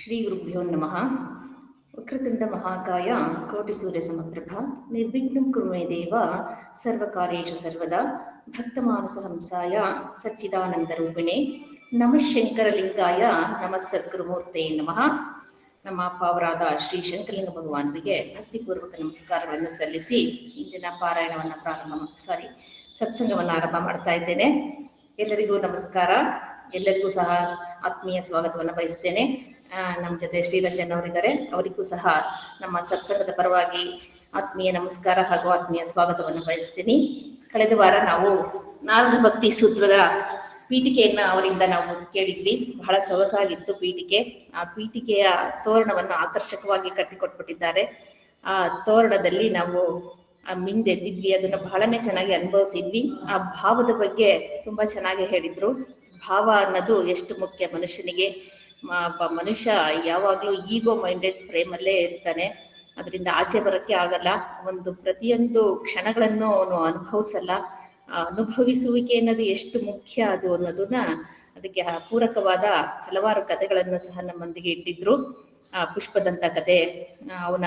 ಶ್ರೀ ಗುರುಭ್ಯೋ ನಮಃ. ವಕ್ರತುಂಡ ಮಹಾಕಾಯ ಕೋಟಿ ಸೂರ್ಯ ಸಮಪ್ರಭ ನಿರ್ವಿಘ್ನಂ ಕುರು ಮೇ ದೇವ ಸರ್ವಕಾರ್ಯೇಷು ಸರ್ವದಾ ಭಕ್ತಮಾನಸ ಹಂಸಾಯ ಸಚ್ಚಿದಾನಂದ ರೂಪಿಣೆ ನಮಃ ಶಂಕರಲಿಂಗಾಯ ನಮಃ ಸದ್ಗುರುಮೂರ್ತೆ ನಮಃ. ನಮ್ಮ ಪಾವರಾದ ಶ್ರೀ ಶಂಕರಲಿಂಗ ಭಗವಾನರಿಗೆ ಭಕ್ತಿಪೂರ್ವಕ ನಮಸ್ಕಾರಗಳನ್ನು ಸಲ್ಲಿಸಿ ಇಂದಿನ ಪಾರಾಯಣವನ್ನು ಸತ್ಸಂಗವನ್ನು ಆರಂಭ ಮಾಡ್ತಾ ಇದ್ದೇನೆ. ಎಲ್ಲರಿಗೂ ನಮಸ್ಕಾರ. ಎಲ್ಲರಿಗೂ ಸಹ ಆತ್ಮೀಯ ಸ್ವಾಗತವನ್ನು ಬಯಸ್ತೇನೆ. ನಮ್ಮ ಜೊತೆ ಶ್ರೀರಂಜನ್ ಅವರಿದ್ದಾರೆ. ಅವರಿಗೂ ಸಹ ನಮ್ಮ ಸತ್ಸಂಗದ ಪರವಾಗಿ ಆತ್ಮೀಯ ನಮಸ್ಕಾರ ಹಾಗೂ ಆತ್ಮೀಯ ಸ್ವಾಗತವನ್ನು ಬಯಸ್ತೀನಿ. ಕಳೆದ ವಾರ ನಾವು ನಾರದ ಭಕ್ತಿ ಸೂತ್ರದ ಪೀಠಿಕೆಯನ್ನು ಅವರಿಂದ ನಾವು ಕೇಳಿದ್ವಿ. ಬಹಳ ಸೊಗಸಾಗಿತ್ತು ಪೀಠಿಕೆ. ಆ ಪೀಠಿಕೆಯ ತೋರಣವನ್ನು ಆಕರ್ಷಕವಾಗಿ ಕಟ್ಟಿಕೊಟ್ಬಿಟ್ಟಿದ್ದಾರೆ. ಆ ತೋರಣದಲ್ಲಿ ನಾವು ಮಿಂದೆದ್ದಿದ್ವಿ. ಅದನ್ನು ಬಹಳನೇ ಚೆನ್ನಾಗಿ ಅನುಭವಿಸಿದ್ವಿ. ಆ ಭಾವದ ಬಗ್ಗೆ ತುಂಬ ಚೆನ್ನಾಗಿ ಹೇಳಿದರು. ಭಾವ ಅನ್ನೋದು ಎಷ್ಟು ಮುಖ್ಯ ಮನುಷ್ಯನಿಗೆ. ಮನುಷ್ಯ ಯಾವಾಗಲೂ ಈಗೋ ಮೈಂಡೆಡ್ ಫ್ರೇಮಲ್ಲೇ ಇರ್ತಾನೆ. ಅದರಿಂದ ಆಚೆ ಬರೋಕ್ಕೆ ಆಗಲ್ಲ. ಪ್ರತಿಯೊಂದು ಕ್ಷಣಗಳನ್ನು ಅವನು ಅನುಭವಿಸಲ್ಲ. ಅನುಭವಿಸುವಿಕೆ ಅನ್ನೋದು ಎಷ್ಟು ಮುಖ್ಯ ಅದು ಅನ್ನೋದನ್ನ ಅದಕ್ಕೆ ಪೂರಕವಾದ ಹಲವಾರು ಕಥೆಗಳನ್ನು ಸಹ ನಮ್ಮೊಂದಿಗೆ ಇಟ್ಟಿದ್ರು. ಪುಷ್ಪದಂಥ ಕತೆ, ಅವನ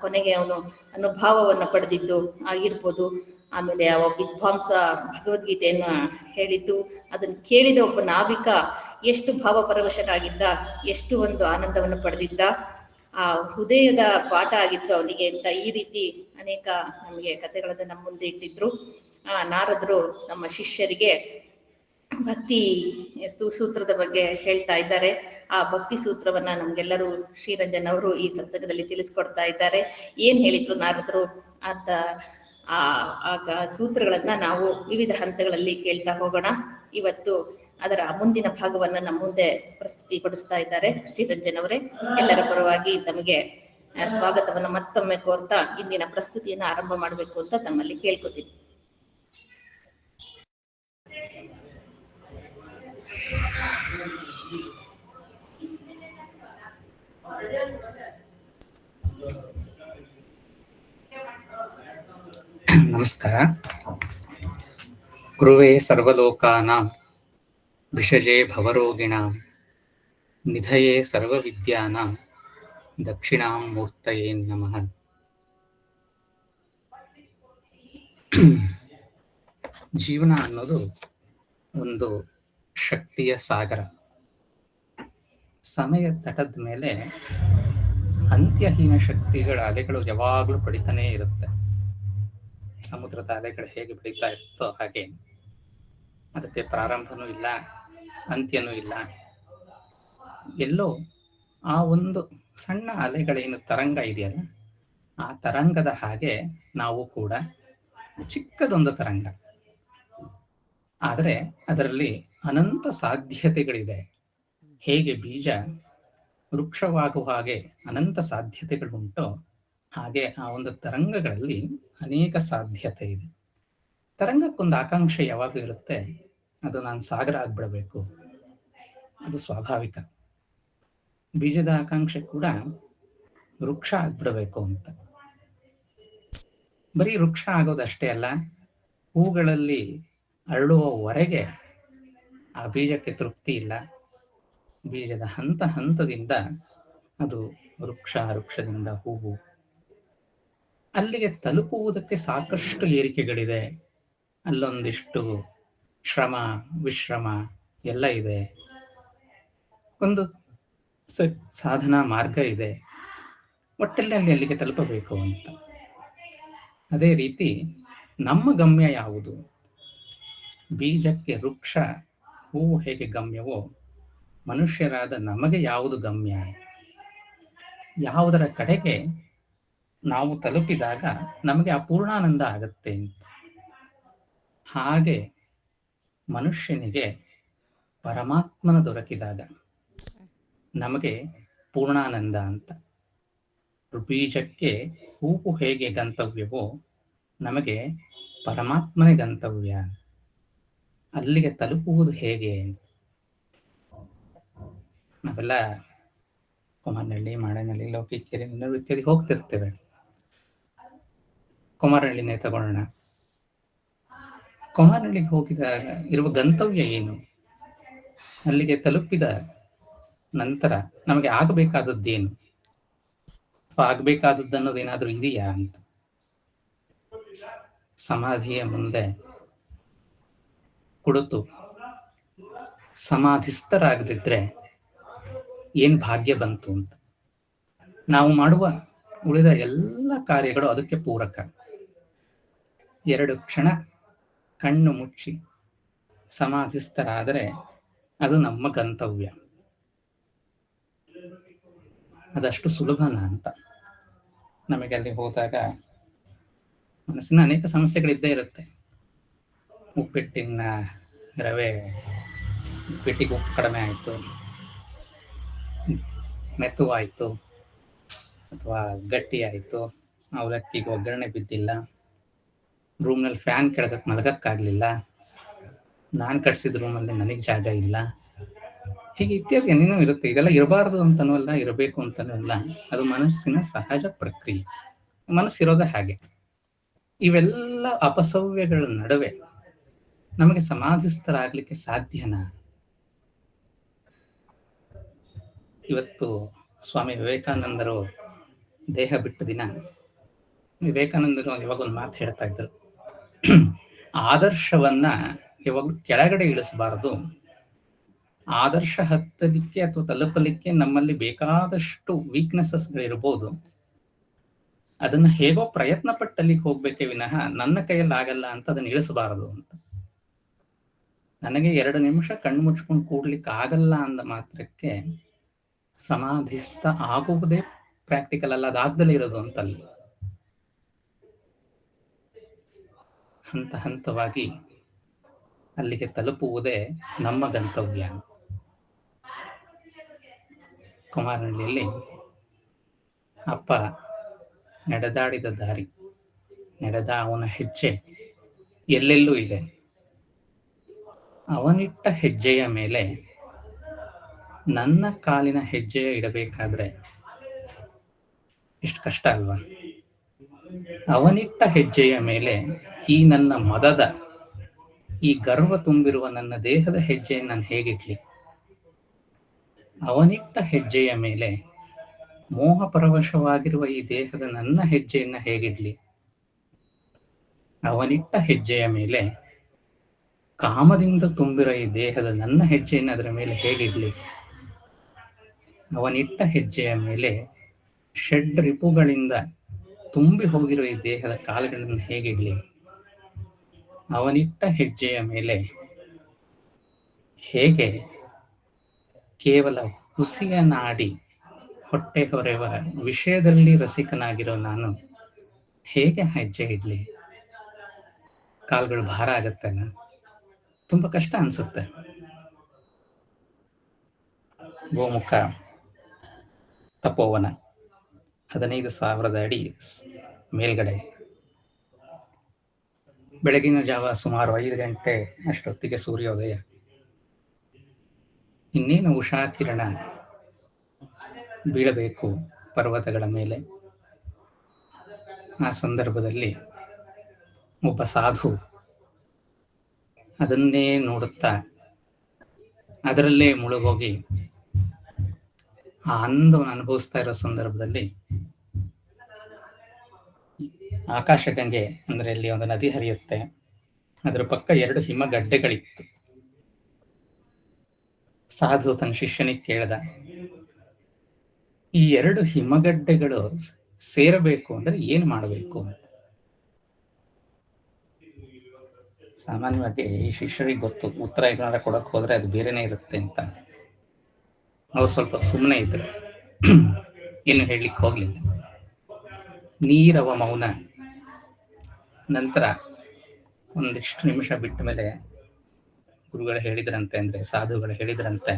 ಕೊನೆಗೆ ಅವನು ಅನುಭವವನ್ನು ಪಡೆದಿದ್ದು ಆಗಿರ್ಬೋದು. ಆಮೇಲೆ ವಿದ್ವಾಂಸ ಭಗವದ್ಗೀತೆಯನ್ನು ಹೇಳಿದ್ದು, ಅದನ್ನು ಕೇಳಿದ ಒಬ್ಬ ನಾವಿಕ ಎಷ್ಟು ಭಾವಪರವಶನಾಗಿದ್ದ, ಎಷ್ಟು ಒಂದು ಆನಂದವನ್ನು ಪಡೆದಿದ್ದ, ಆ ಹೃದಯದ ಪಾಠ ಆಗಿತ್ತು ಅವನಿಗೆ ಅಂತ ಈ ರೀತಿ ಅನೇಕ ನಮಗೆ ಕಥೆಗಳನ್ನು ನಮ್ಮ ಮುಂದೆ ಇಟ್ಟಿದ್ರು. ನಾರದರು ನಮ್ಮ ಶಿಷ್ಯರಿಗೆ ಭಕ್ತಿ ಸೂತ್ರದ ಬಗ್ಗೆ ಹೇಳ್ತಾ ಇದ್ದಾರೆ. ಆ ಭಕ್ತಿ ಸೂತ್ರವನ್ನ ನಮ್ಗೆಲ್ಲರೂ ಶ್ರೀರಂಜನ್ ಅವರು ಈ ಸತ್ಸಂಗದಲ್ಲಿ ತಿಳಿಸ್ಕೊಡ್ತಾ ಇದ್ದಾರೆ. ಏನ್ ಹೇಳಿದ್ರು ನಾರದರು ಅಂತ ಆ ಸೂತ್ರಗಳನ್ನ ನಾವು ವಿವಿಧ ಹಂತಗಳಲ್ಲಿ ಕೇಳ್ತಾ ಹೋಗೋಣ. ಇವತ್ತು ಅದರ ಮುಂದಿನ ಭಾಗವನ್ನ ನಮ್ಮ ಮುಂದೆ ಪ್ರಸ್ತುತಿಪಡಿಸ್ತಾ ಇದ್ದಾರೆ ಶ್ರೀರಂಜನ್ ಅವರೇ. ಎಲ್ಲರ ಪರವಾಗಿ ತಮಗೆ ಸ್ವಾಗತವನ್ನು ಮತ್ತೊಮ್ಮೆ ಕೋರ್ತಾ ಇಂದಿನ ಪ್ರಸ್ತುತಿಯನ್ನು ಆರಂಭ ಮಾಡಬೇಕು ಅಂತ ತಮ್ಮಲ್ಲಿ ಕೇಳ್ಕೊತೀನಿ. ನಮಸ್ಕಾರ. ಗುರುವೇ ಸರ್ವಲೋಕಾನಾಂ ಭಿಷಜೇ ಭವರೋಗಿಣಾಂ ನಿಧಯೇ ಸರ್ವವಿದ್ಯಾನಾಂ ದಕ್ಷಿಣಾಂ ಮೂರ್ತಯೇ ನಮಃ. ಜೀವನ ಅನ್ನೋದು ಒಂದು ಶಕ್ತಿಯ ಸಾಗರ. ಸಮಯ ತಟದ ಮೇಲೆ ಅಂತ್ಯಹೀನ ಶಕ್ತಿಗಳ ಅಲೆಗಳು ಯಾವಾಗಲೂ ಪಡಿತಾನೇ ಇರುತ್ತೆ. ಸಮುದ್ರದ ಅಲೆಗಳು ಹೇಗೆ ಬೆಳೀತಾ ಇರುತ್ತೋ ಹಾಗೆ ಅದಕ್ಕೆ ಪ್ರಾರಂಭನೂ ಇಲ್ಲ, ಅಂತ್ಯನೂ ಇಲ್ಲ. ಎಲ್ಲೋ ಆ ಒಂದು ಸಣ್ಣ ಅಲೆಗಳೇನು ತರಂಗ ಇದೆಯಲ್ಲ, ಆ ತರಂಗದ ಹಾಗೆ ನಾವು ಕೂಡ ಚಿಕ್ಕದೊಂದು ತರಂಗ. ಆದರೆ ಅದರಲ್ಲಿ ಅನಂತ ಸಾಧ್ಯತೆಗಳಿದೆ. ಹೇಗೆ ಬೀಜ ವೃಕ್ಷವಾಗುವ ಹಾಗೆ ಅನಂತ ಸಾಧ್ಯತೆಗಳುಂಟೋ ಹಾಗೆ ಆ ಒಂದು ತರಂಗಗಳಲ್ಲಿ ಅನೇಕ ಸಾಧ್ಯತೆ ಇದೆ. ತರಂಗಕ್ಕೊಂದು ಆಕಾಂಕ್ಷೆ ಯಾವಾಗ ಇರುತ್ತೆ, ಅದು ನಾನು ಸಾಗರ ಆಗ್ಬಿಡಬೇಕು, ಅದು ಸ್ವಾಭಾವಿಕ. ಬೀಜದ ಆಕಾಂಕ್ಷೆ ಕೂಡ ವೃಕ್ಷ ಆಗ್ಬಿಡಬೇಕು ಅಂತ. ಬರೀ ವೃಕ್ಷ ಆಗೋದಷ್ಟೇ ಅಲ್ಲ, ಹೂಗಳಲ್ಲಿ ಅರಳುವವರೆಗೆ ಆ ಬೀಜಕ್ಕೆ ತೃಪ್ತಿ ಇಲ್ಲ. ಬೀಜದ ಹಂತ ಹಂತದಿಂದ ಅದು ವೃಕ್ಷದಿಂದ ಹೂವು, ಅಲ್ಲಿಗೆ ತಲುಪುವುದಕ್ಕೆ ಸಾಕಷ್ಟು ಏರಿಕೆಗಳಿದೆ. ಅಲ್ಲೊಂದಿಷ್ಟು ಶ್ರಮ ವಿಶ್ರಮ ಎಲ್ಲ ಇದೆ. ಒಂದು ಸಾಧನಾ ಮಾರ್ಗ ಇದೆ. ಒಟ್ಟಲ್ಲಿ ಅಲ್ಲಿಗೆ ತಲುಪಬೇಕು ಅಂತ. ಅದೇ ರೀತಿ ನಮ್ಮ ಗಮ್ಯ ಯಾವುದು? ಬೀಜಕ್ಕೆ ವೃಕ್ಷ, ಹೂವು ಹೇಗೆ ಗಮ್ಯವೋ ಮನುಷ್ಯರಾದ ನಮಗೆ ಯಾವುದು ಗಮ್ಯ? ಯಾವುದರ ಕಡೆಗೆ ನಾವು ತಲುಪಿದಾಗ ನಮಗೆ ಅಪೂರ್ಣಾನಂದ ಆಗತ್ತೆ ಅಂತ. ಹಾಗೆ ಮನುಷ್ಯನಿಗೆ ಪರಮಾತ್ಮನ ದೊರಕಿದಾಗ ನಮಗೆ ಪೂರ್ಣಾನಂದ ಅಂತ. ಬೀಜಕ್ಕೆ ಹೂವು ಹೇಗೆ ಗಂತವ್ಯವೋ ನಮಗೆ ಪರಮಾತ್ಮನೇ ಗಂತವ್ಯ. ಅಲ್ಲಿಗೆ ತಲುಪುವುದು ಹೇಗೆ? ನಾವೆಲ್ಲ ಕುಮಾರನಹಳ್ಳಿ, ಮಾಡನಹಳ್ಳಿ, ಲೋಕಿಕೆರೆ, ಇತ್ಯಾದಿ ಹೋಗ್ತಿರ್ತೇವೆ. ಕುಮಾರನಹಳ್ಳಿನೇ ತಗೊಳ್ಳೋಣ. ಕುಮಾರನಹಳ್ಳಿಗೆ ಹೋಗಿದಾಗ ಇರುವ ಗಂತವ್ಯ ಏನು? ಅಲ್ಲಿಗೆ ತಲುಪಿದ ನಂತರ ನಮಗೆ ಆಗಬೇಕಾದದ್ದೇನು ಅಥವಾ ಆಗಬೇಕಾದದ್ದು ಅನ್ನೋದೇನಾದ್ರೂ ಇದೆಯಾ ಅಂತ. ಸಮಾಧಿಯ ಮುಂದೆ ಕುಳಿತು ಸಮಾಧಿಸ್ಥರಾಗದಿದ್ರೆ ಏನ್ ಭಾಗ್ಯ ಬಂತು ಅಂತ. ನಾವು ಮಾಡುವ ಉಳಿದ ಎಲ್ಲ ಕಾರ್ಯಗಳು ಅದಕ್ಕೆ ಪೂರಕ. 2 ಕ್ಷಣ ಕಣ್ಣು ಮುಚ್ಚಿ ಸಮಾಧಿಸ್ಥರಾದರೆ ಅದು ನಮ್ಮ ಗಂತವ್ಯ. ಅದಷ್ಟು ಸುಲಭನ ಅಂತ. ನಮಗೆ ಅಲ್ಲಿ ಹೋದಾಗ ಮನಸ್ಸಿನ ಅನೇಕ ಸಮಸ್ಯೆಗಳಿದ್ದೇ ಇರುತ್ತೆ. ಉಪ್ಪಿಟ್ಟಿನ ರವೆ ಉಪ್ಪಿಟ್ಟಿಗೆ ಉಪ್ಪು ಕಡಿಮೆ ಆಯಿತು, ಮೆತ್ತುವಾಯಿತು, ಅಥವಾ ಗಟ್ಟಿ ಆಯಿತು, ಅವಲಕ್ಕಿಗೆ ಒಗ್ಗರಣೆ ಬಿದ್ದಿಲ್ಲ, ರೂಮ್ನಲ್ಲಿ ಫ್ಯಾನ್ ಕೆಳಗಕ್ಕೆ ಮಲಗಕ್ಕಾಗಲಿಲ್ಲ, ನಾನು ಕಟ್ಸಿದ ರೂಮಲ್ಲಿ ನನಗೆ ಜಾಗ ಇಲ್ಲ, ಹೀಗೆ ಇತ್ಯಾದಿ ಏನೇನೋ ಇರುತ್ತೆ. ಇದೆಲ್ಲ ಇರಬಾರ್ದು ಅಂತನೂ ಅಲ್ಲ, ಇರಬೇಕು ಅಂತನೂ ಅಲ್ಲ. ಅದು ಮನಸ್ಸಿನ ಸಹಜ ಪ್ರಕ್ರಿಯೆ. ಮನಸ್ಸಿರೋದೇ ಹಾಗೆ. ಇವೆಲ್ಲ ಅಪಸವ್ಯಗಳ ನಡುವೆ ನಮಗೆ ಸಮಾಧಿಸ್ಥರಾಗಲಿಕ್ಕೆ ಸಾಧ್ಯನಾ? ಇವತ್ತು ಸ್ವಾಮಿ ವಿವೇಕಾನಂದರು ದೇಹ ಬಿಟ್ಟ ದಿನ ವಿವೇಕಾನಂದರು ಯಾವಾಗ ಒಂದು ಮಾತು ಹೇಳ್ತಾ ಇದ್ರು, ಆದರ್ಶವನ್ನ ಯಾವಾಗಲೂ ಕೆಳಗಡೆ ಇಳಿಸಬಾರದು. ಆದರ್ಶ ಹತ್ತಲಿಕ್ಕೆ ಅಥವಾ ತಲುಪಲಿಕ್ಕೆ ನಮ್ಮಲ್ಲಿ ಬೇಕಾದಷ್ಟು ವೀಕ್ನೆಸಸ್ಗಳಿರ್ಬೋದು. ಅದನ್ನ ಹೇಗೋ ಪ್ರಯತ್ನ ಪಟ್ಟಲ್ಲಿಗೆ ಹೋಗ್ಬೇಕೇ ವಿನಃ ನನ್ನ ಕೈಯಲ್ಲಿ ಆಗಲ್ಲ ಅಂತ ಅದನ್ನ ಇಳಿಸಬಾರದು ಅಂತ. ನನಗೆ 2 ನಿಮಿಷ ಕಣ್ಣು ಮುಚ್ಕೊಂಡು ಕೂಡ್ಲಿಕ್ಕೆ ಆಗಲ್ಲ ಅಂದ ಮಾತ್ರಕ್ಕೆ ಸಮಾಧಿಸ್ಥ ಆಗುವುದೇ ಪ್ರಾಕ್ಟಿಕಲ್ ಅಲ್ಲ, ಅದಾಗ್ದಲೇ ಇರೋದು ಅಂತಲ್ಲ. ಹಂತ ಹಂತವಾಗಿ ಅಲ್ಲಿಗೆ ತಲುಪುವುದೇ ನಮ್ಮ ಗಂತವ್ಯ. ಕುಮಾರನಹಳ್ಳಿಯಲ್ಲಿ ಅಪ್ಪ ನಡೆದಾಡಿದ ದಾರಿ, ನಡೆದ ಅವನ ಹೆಜ್ಜೆ ಎಲ್ಲೆಲ್ಲೂ ಇದೆ. ಅವನಿಟ್ಟ ಹೆಜ್ಜೆಯ ಮೇಲೆ ನನ್ನ ಕಾಲಿನ ಹೆಜ್ಜೆಯ ಇಡಬೇಕಾದ್ರೆ ಎಷ್ಟು ಕಷ್ಟ ಅಲ್ವಾ? ಅವನಿಟ್ಟ ಹೆಜ್ಜೆಯ ಮೇಲೆ ಈ ನನ್ನ ಮದದ, ಈ ಗರ್ವ ತುಂಬಿರುವ ನನ್ನ ದೇಹದ ಹೆಜ್ಜೆಯನ್ನು ನಾನು ಹೇಗಿಡ್ಲಿ? ಅವನಿಟ್ಟ ಹೆಜ್ಜೆಯ ಮೇಲೆ ಮೋಹ ಪರವಶವಾಗಿರುವ ಈ ದೇಹದ ನನ್ನ ಹೆಜ್ಜೆಯನ್ನ ಹೇಗಿಡ್ಲಿ? ಅವನಿಟ್ಟ ಹೆಜ್ಜೆಯ ಮೇಲೆ ಕಾಮದಿಂದ ತುಂಬಿರೋ ಈ ದೇಹದ ನನ್ನ ಹೆಜ್ಜೆಯನ್ನು ಅದರ ಮೇಲೆ ಹೇಗಿಡ್ಲಿ? ಅವನಿಟ್ಟ ಹೆಜ್ಜೆಯ ಮೇಲೆ ಷಡ್ ರಿಪುಗಳಿಂದ ತುಂಬಿ ಹೋಗಿರೋ ಈ ದೇಹದ ಕಾಲುಗಳನ್ನು ಹೇಗಿಡ್ಲಿ? ಅವನಿಟ್ಟ ಹೆಜ್ಜೆಯ ಮೇಲೆ ಹೇಗೆ ಕೇವಲ ಹುಸಿಯ ನಾಡಿ ಹೊಟ್ಟೆ ಹೊರೆವ ವಿಷಯದಲ್ಲಿ ರಸಿಕನಾಗಿರೋ ನಾನು ಹೇಗೆ ಹೆಜ್ಜೆ ಇಡ್ಲಿ? ಕಾಲುಗಳು ಭಾರ ಆಗತ್ತಲ್ಲ, ತುಂಬ ಕಷ್ಟ ಅನ್ಸುತ್ತೆ. ಗೋಮುಖ ತಪೋವನ 15,000 ಅಡಿ ಮೇಲ್ಗಡೆ. ಬೆಳಗಿನ ಜಾವ ಸುಮಾರು 5 ಗಂಟೆ ಅಷ್ಟೊತ್ತಿಗೆ ಸೂರ್ಯೋದಯ. ಇನ್ನೇನು ಉಷಾ ಕಿರಣ ಬೀಳಬೇಕು ಪರ್ವತಗಳ ಮೇಲೆ. ಆ ಸಂದರ್ಭದಲ್ಲಿ ಒಬ್ಬ ಸಾಧು ಅದನ್ನೇ ನೋಡುತ್ತಾ ಅದರಲ್ಲೇ ಮುಳುಗೋಗಿ ಆ ಆನಂದವನ್ನು ಅನುಭವಿಸ್ತಾ ಇರೋ ಸಂದರ್ಭದಲ್ಲಿ ಆಕಾಶಗಂಗೆ ಅಂದ್ರೆ ಅಲ್ಲಿ ಒಂದು ನದಿ ಹರಿಯುತ್ತೆ, ಅದರ ಪಕ್ಕ 2 ಹಿಮಗಡ್ಡೆಗಳಿತ್ತು. ಸಾಧು ತನ್ನ ಶಿಷ್ಯನಿಗೆ ಕೇಳ್ದ, ಈ 2 ಹಿಮಗಡ್ಡೆಗಳು ಸೇರಬೇಕು ಅಂದ್ರೆ ಏನ್ ಮಾಡಬೇಕು ಅಂತ. ಸಾಮಾನ್ಯವಾಗಿ ಈ ಶಿಷ್ಯರಿಗೆ ಗೊತ್ತು, ಉತ್ತರ ಏನಾರ ಕೊಡಕ್ ಹೋದ್ರೆ ಅದು ಬೇರೆನೇ ಇರುತ್ತೆ ಅಂತ. ಅವ್ರು ಸ್ವಲ್ಪ ಸುಮ್ಮನೆ ಇದ್ರು, ಏನು ಹೇಳಲಿಕ್ಕೆ ಹೋಗ್ಲಿಲ್ಲ. ನೀರವ ಮೌನ. ನಂತರ ಒಂದಿಷ್ಟು ನಿಮಿಷ ಬಿಟ್ಟ ಮೇಲೆ ಗುರುಗಳು ಹೇಳಿದ್ರಂತೆ, ಅಂದ್ರೆ ಸಾಧುಗಳು ಹೇಳಿದ್ರಂತೆ,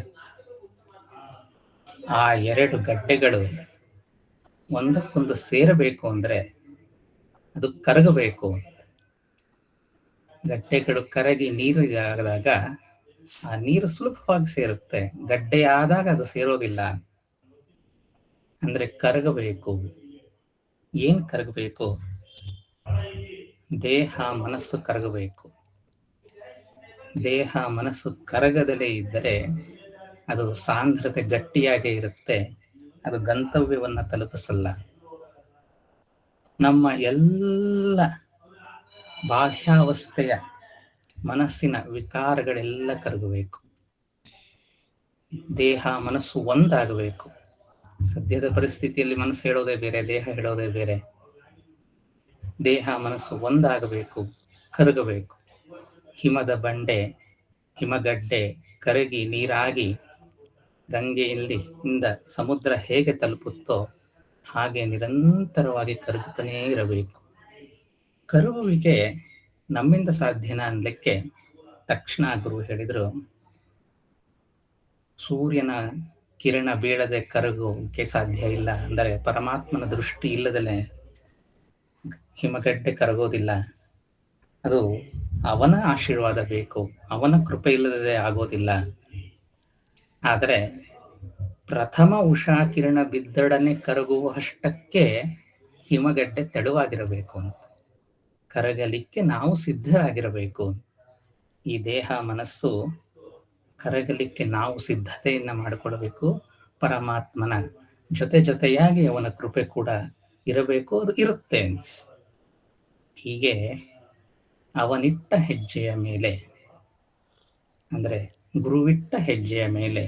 ಆ 2 ಗಡ್ಡೆಗಳು ಒಂದಕ್ಕೊಂದು ಸೇರಬೇಕು ಅಂದ್ರೆ ಅದು ಕರಗಬೇಕು. ಗಡ್ಡೆಗಳು ಕರಗಿ ನೀರು ಆದಾಗ ಆ ನೀರು ಸುಲಭವಾಗಿ ಸೇರುತ್ತೆ, ಗಡ್ಡೆ ಆದಾಗ ಅದು ಸೇರೋದಿಲ್ಲ. ಅಂದ್ರೆ ಕರಗಬೇಕು. ಏನ್ ಕರಗಬೇಕು? ದೇಹ ಮನಸ್ಸು ಕರಗಬೇಕು. ದೇಹ ಮನಸ್ಸು ಕರಗದಲೇ ಇದ್ದರೆ ಅದು ಸಾಂದ್ರತೆ ಗಟ್ಟಿಯಾಗೇ ಇರುತ್ತೆ, ಅದು ಗಂತವ್ಯವನ್ನು ತಲುಪಿಸಲ್ಲ. ನಮ್ಮ ಎಲ್ಲ ಬಾಹ್ಯಾವಸ್ಥೆಯ ಮನಸ್ಸಿನ ವಿಕಾರಗಳೆಲ್ಲ ಕರಗಬೇಕು, ದೇಹ ಮನಸ್ಸು ಒಂದಾಗಬೇಕು. ಸದ್ಯದ ಪರಿಸ್ಥಿತಿಯಲ್ಲಿ ಮನಸ್ಸು ಹೇಳೋದೇ ಬೇರೆ, ದೇಹ ಹೇಳೋದೇ ಬೇರೆ. ದೇಹ ಮನಸ್ಸು ಒಂದಾಗಬೇಕು, ಕರಗಬೇಕು. ಹಿಮದ ಬಂಡೆ, ಹಿಮಗಡ್ಡೆ ಕರಗಿ ನೀರಾಗಿ ಗಂಗೆಯಲ್ಲಿ ಇಂದ ಸಮುದ್ರ ಹೇಗೆ ತಲುಪುತ್ತೋ ಹಾಗೆ ನಿರಂತರವಾಗಿ ಕರಗುತ್ತಲೇ ಇರಬೇಕು. ಕರಗುವಿಕೆ ನಮ್ಮಿಂದ ಸಾಧ್ಯನಾ ಅನ್ಲಿಕ್ಕೆ ತಕ್ಷಣ ಗುರು ಹೇಳಿದ್ರು, ಸೂರ್ಯನ ಕಿರಣ ಬೀಳದೆ ಕರಗೋಕೆ ಸಾಧ್ಯ ಇಲ್ಲ. ಅಂದರೆ ಪರಮಾತ್ಮನ ದೃಷ್ಟಿ ಇಲ್ಲದಲೇ ಹಿಮಗಡ್ಡೆ ಕರಗೋದಿಲ್ಲ. ಅದು ಅವನ ಆಶೀರ್ವಾದ ಬೇಕು, ಅವನ ಕೃಪೆ ಇಲ್ಲದೆ ಆಗೋದಿಲ್ಲ. ಆದರೆ ಪ್ರಥಮ ಉಷಾ ಕಿರಣ ಬಿದ್ದೊಡನೆ ಕರಗುವಷ್ಟಕ್ಕೆ ಹಿಮಗಡ್ಡೆ ತೆಳುವಾಗಿರಬೇಕು ಅಂತ, ಕರಗಲಿಕ್ಕೆ ನಾವು ಸಿದ್ಧರಾಗಿರಬೇಕು. ಈ ದೇಹ ಮನಸ್ಸು ಕರಗಲಿಕ್ಕೆ ನಾವು ಸಿದ್ಧತೆಯನ್ನು ಮಾಡಿಕೊಳ್ಬೇಕು. ಪರಮಾತ್ಮನ ಜೊತೆಯಾಗಿ ಅವನ ಕೃಪೆ ಕೂಡ ಇರಬೇಕು, ಅದು ಇರುತ್ತೆ. ಹೀಗೆ ಅವನಿಟ್ಟ ಹೆಜ್ಜೆಯ ಮೇಲೆ, ಅಂದರೆ ಗುರುವಿಟ್ಟ ಹೆಜ್ಜೆಯ ಮೇಲೆ,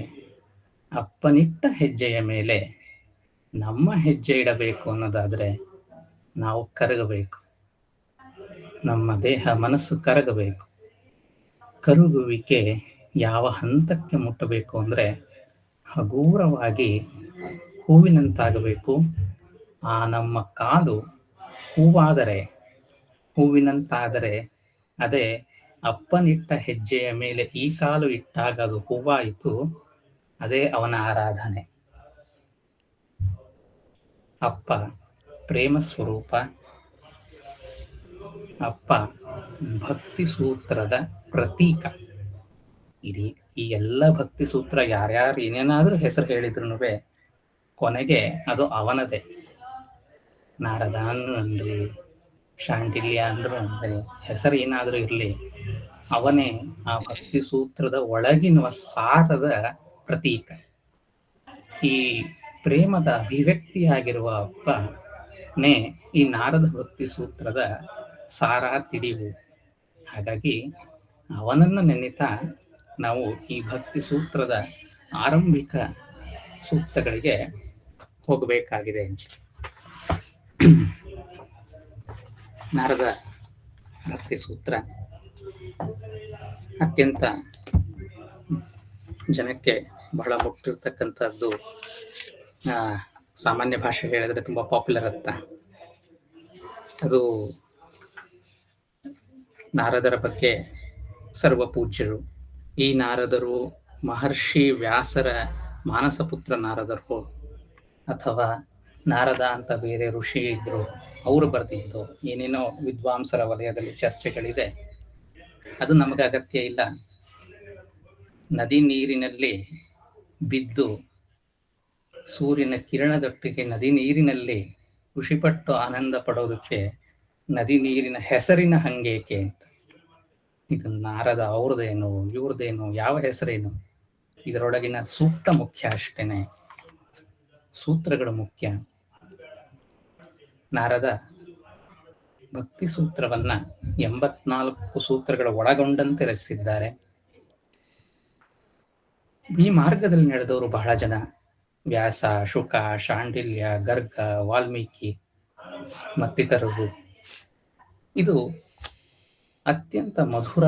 ಅಪ್ಪನಿಟ್ಟ ಹೆಜ್ಜೆಯ ಮೇಲೆ ನಮ್ಮ ಹೆಜ್ಜೆ ಇಡಬೇಕು ಅನ್ನೋದಾದರೆ ನಾವು ಕರಗಬೇಕು. ನಮ್ಮ ದೇಹ ಮನಸ್ಸು ಕರಗಬೇಕು. ಕರಗುವಿಕೆ ಯಾವ ಹಂತಕ್ಕೆ ಮುಟ್ಟಬೇಕು ಅಂದರೆ ಹಗೂರವಾಗಿ ಹೂವಿನಂತಾಗಬೇಕು. ಆ ನಮ್ಮ ಕಾಲು ಹೂವಿನಂತಾದರೆ ಅದೇ ಅಪ್ಪನಿಟ್ಟ ಹೆಜ್ಜೆಯ ಮೇಲೆ ಈ ಕಾಲು ಇಟ್ಟಾಗ ಅದು ಹೂವಾಯಿತು, ಅದೇ ಅವನ ಆರಾಧನೆ. ಅಪ್ಪ ಪ್ರೇಮ ಸ್ವರೂಪ, ಅಪ್ಪ ಭಕ್ತಿ ಸೂತ್ರದ ಪ್ರತೀಕ. ಈ ಎಲ್ಲ ಭಕ್ತಿ ಸೂತ್ರ ಯಾರ್ಯಾರು ಏನೇನಾದ್ರೂ ಹೆಸರು ಹೇಳಿದ್ರು ಕೊನೆಗೆ ಅದು ಅವನದೇ. ನಾರದ ಅನ್ರಿ, ಶಾಂಡಿಲ್ಯ ಅಂದ್ರು ಅಂದ್ರೆ, ಹೆಸರು ಏನಾದ್ರೂ ಇರಲಿ, ಅವನೇ ಆ ಭಕ್ತಿ ಸೂತ್ರದ ಒಳಗಿನ ಸಾರದ ಪ್ರತೀಕ. ಈ ಪ್ರೇಮದ ಅಭಿವ್ಯಕ್ತಿಯಾಗಿರುವ ಅಪ್ಪನೇ ಈ ನಾರದ ಭಕ್ತಿ ಸೂತ್ರದ ಸಾರ ತಿಳಿವು. ಹಾಗಾಗಿ ಅವನನ್ನು ನೆನೆತಾ ನಾವು ಈ ಭಕ್ತಿ ಸೂತ್ರದ ಆರಂಭಿಕ ಸೂಕ್ತಗಳಿಗೆ ಹೋಗಬೇಕಾಗಿದೆ. ನಾರದ ಭಕ್ತಿ ಸೂತ್ರ ಅತ್ಯಂತ ಜನಕ್ಕೆ ಬಹಳ ಮುಟ್ಟಿರ್ತಕ್ಕಂಥದ್ದು. ಸಾಮಾನ್ಯ ಭಾಷೆ ಹೇಳಿದ್ರೆ ತುಂಬ ಪಾಪ್ಯುಲರ್ ಅಂತ. ಅದು ನಾರದರ ಬಗ್ಗೆ ಸರ್ವಪೂಜ್ಯರು. ಈ ನಾರದರು ಮಹರ್ಷಿ ವ್ಯಾಸರ ಮಾನಸಪುತ್ರ ನಾರದರು, ಅಥವಾ ನಾರದ ಅಂತ ಬೇರೆ ಋಷಿ ಇದ್ರು, ಅವರು ಬರೆದಿದ್ದು ಏನೇನೋ ವಿದ್ವಾಂಸರ ವಲಯದಲ್ಲಿ ಚರ್ಚೆಗಳಿದೆ. ಅದು ನಮಗೆ ಅಗತ್ಯ ಇಲ್ಲ. ನದಿ ನೀರಿನಲ್ಲಿ ಬಿದ್ದು ಸೂರ್ಯನ ಕಿರಣದೊಟ್ಟಿಗೆ ನದಿ ನೀರಿನಲ್ಲಿ ಖುಷಿಪಟ್ಟು ಆನಂದ ಪಡೋದಕ್ಕೆ ನದಿ ನೀರಿನ ಹೆಸರಿನ ಹಂಗೇಕೆ ಅಂತ. ಇದು ನಾರದ ಅವ್ರದ್ದೇನು ಇವ್ರದ್ದೇನು ಯಾವ ಹೆಸರೇನು, ಇದರೊಳಗಿನ ಸೂಕ್ತ ಮುಖ್ಯ ಅಷ್ಟೇನೆ, ಸೂತ್ರಗಳು ಮುಖ್ಯ. ನಾರದ ಭಕ್ತಿ ಸೂತ್ರವನ್ನ 84 ಸೂತ್ರಗಳ ಒಳಗೊಂಡಂತೆ ರಚಿಸಿದ್ದಾರೆ. ಈ ಮಾರ್ಗದಲ್ಲಿ ನಡೆದವರು ಬಹಳ ಜನ: ವ್ಯಾಸ, ಶುಕ, ಶಾಂಡಿಲ್ಯ, ಗರ್ಗ, ವಾಲ್ಮೀಕಿ ಮತ್ತಿತರರು. ಇದು ಅತ್ಯಂತ ಮಧುರ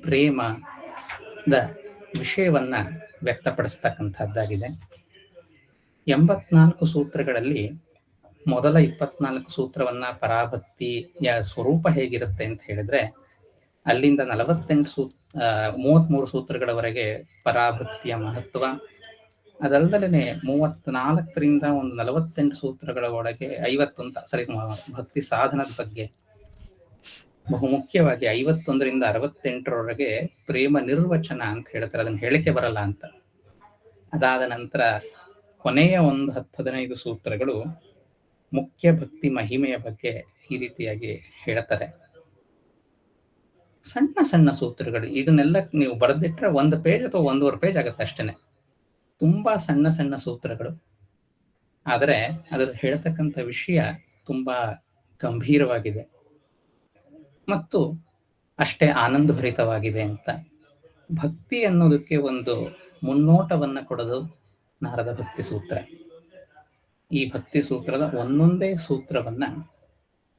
ಪ್ರೇಮದ ವಿಷಯವನ್ನ ವ್ಯಕ್ತಪಡಿಸ್ತಕ್ಕಂಥದ್ದಾಗಿದೆ. 84 ಸೂತ್ರಗಳಲ್ಲಿ ಮೊದಲ 24 ಸೂತ್ರವನ್ನ ಪರಾಭಕ್ತಿಯ ಸ್ವರೂಪ ಹೇಗಿರುತ್ತೆ ಅಂತ ಹೇಳಿದ್ರೆ, ಅಲ್ಲಿಂದ 33 ಸೂತ್ರಗಳವರೆಗೆ ಪರಾಭಕ್ತಿಯ ಮಹತ್ವ, ಅದಲ್ಲದೆ 34ರಿಂದ ಒಂದು 48 ಸೂತ್ರಗಳ ಒಳಗೆ 50 ಅಂತ ಭಕ್ತಿ ಸಾಧನದ ಬಗ್ಗೆ, ಬಹುಮುಖ್ಯವಾಗಿ 51ರಿಂದ 68ರವರೆಗೆ ಪ್ರೇಮ ನಿರ್ವಚನ ಅಂತ ಹೇಳ್ತಾರೆ, ಅದನ್ನು ಹೇಳಿಕೆ ಬರಲ್ಲ ಅಂತ. ಅದಾದ ನಂತರ ಕೊನೆಯ ಒಂದು 10-15 ಸೂತ್ರಗಳು ಮುಖ್ಯ ಭಕ್ತಿ ಮಹಿಮೆಯ ಬಗ್ಗೆ ಈ ರೀತಿಯಾಗಿ ಹೇಳ್ತಾರೆ. ಸಣ್ಣ ಸಣ್ಣ ಸೂತ್ರಗಳು, ಇದನ್ನೆಲ್ಲ ನೀವು ಬರೆದಿಟ್ರೆ 1 ಪೇಜ್ ಅಥವಾ 1.5 ಪೇಜ್ ಆಗುತ್ತೆ ಅಷ್ಟೇನೆ. ತುಂಬ ಸಣ್ಣ ಸಣ್ಣ ಸೂತ್ರಗಳು, ಆದರೆ ಅದರ ಹೇಳ್ತಕ್ಕಂಥ ವಿಷಯ ತುಂಬ ಗಂಭೀರವಾಗಿದೆ ಮತ್ತು ಅಷ್ಟೇ ಆನಂದಭರಿತವಾಗಿದೆ ಅಂತ. ಭಕ್ತಿ ಅನ್ನೋದಕ್ಕೆ ಒಂದು ಮುನ್ನೋಟವನ್ನು ಕೊಡೋದು ನಾರದ ಭಕ್ತಿ ಸೂತ್ರ. ಈ ಭಕ್ತಿ ಸೂತ್ರದ ಒಂದೊಂದೇ ಸೂತ್ರವನ್ನು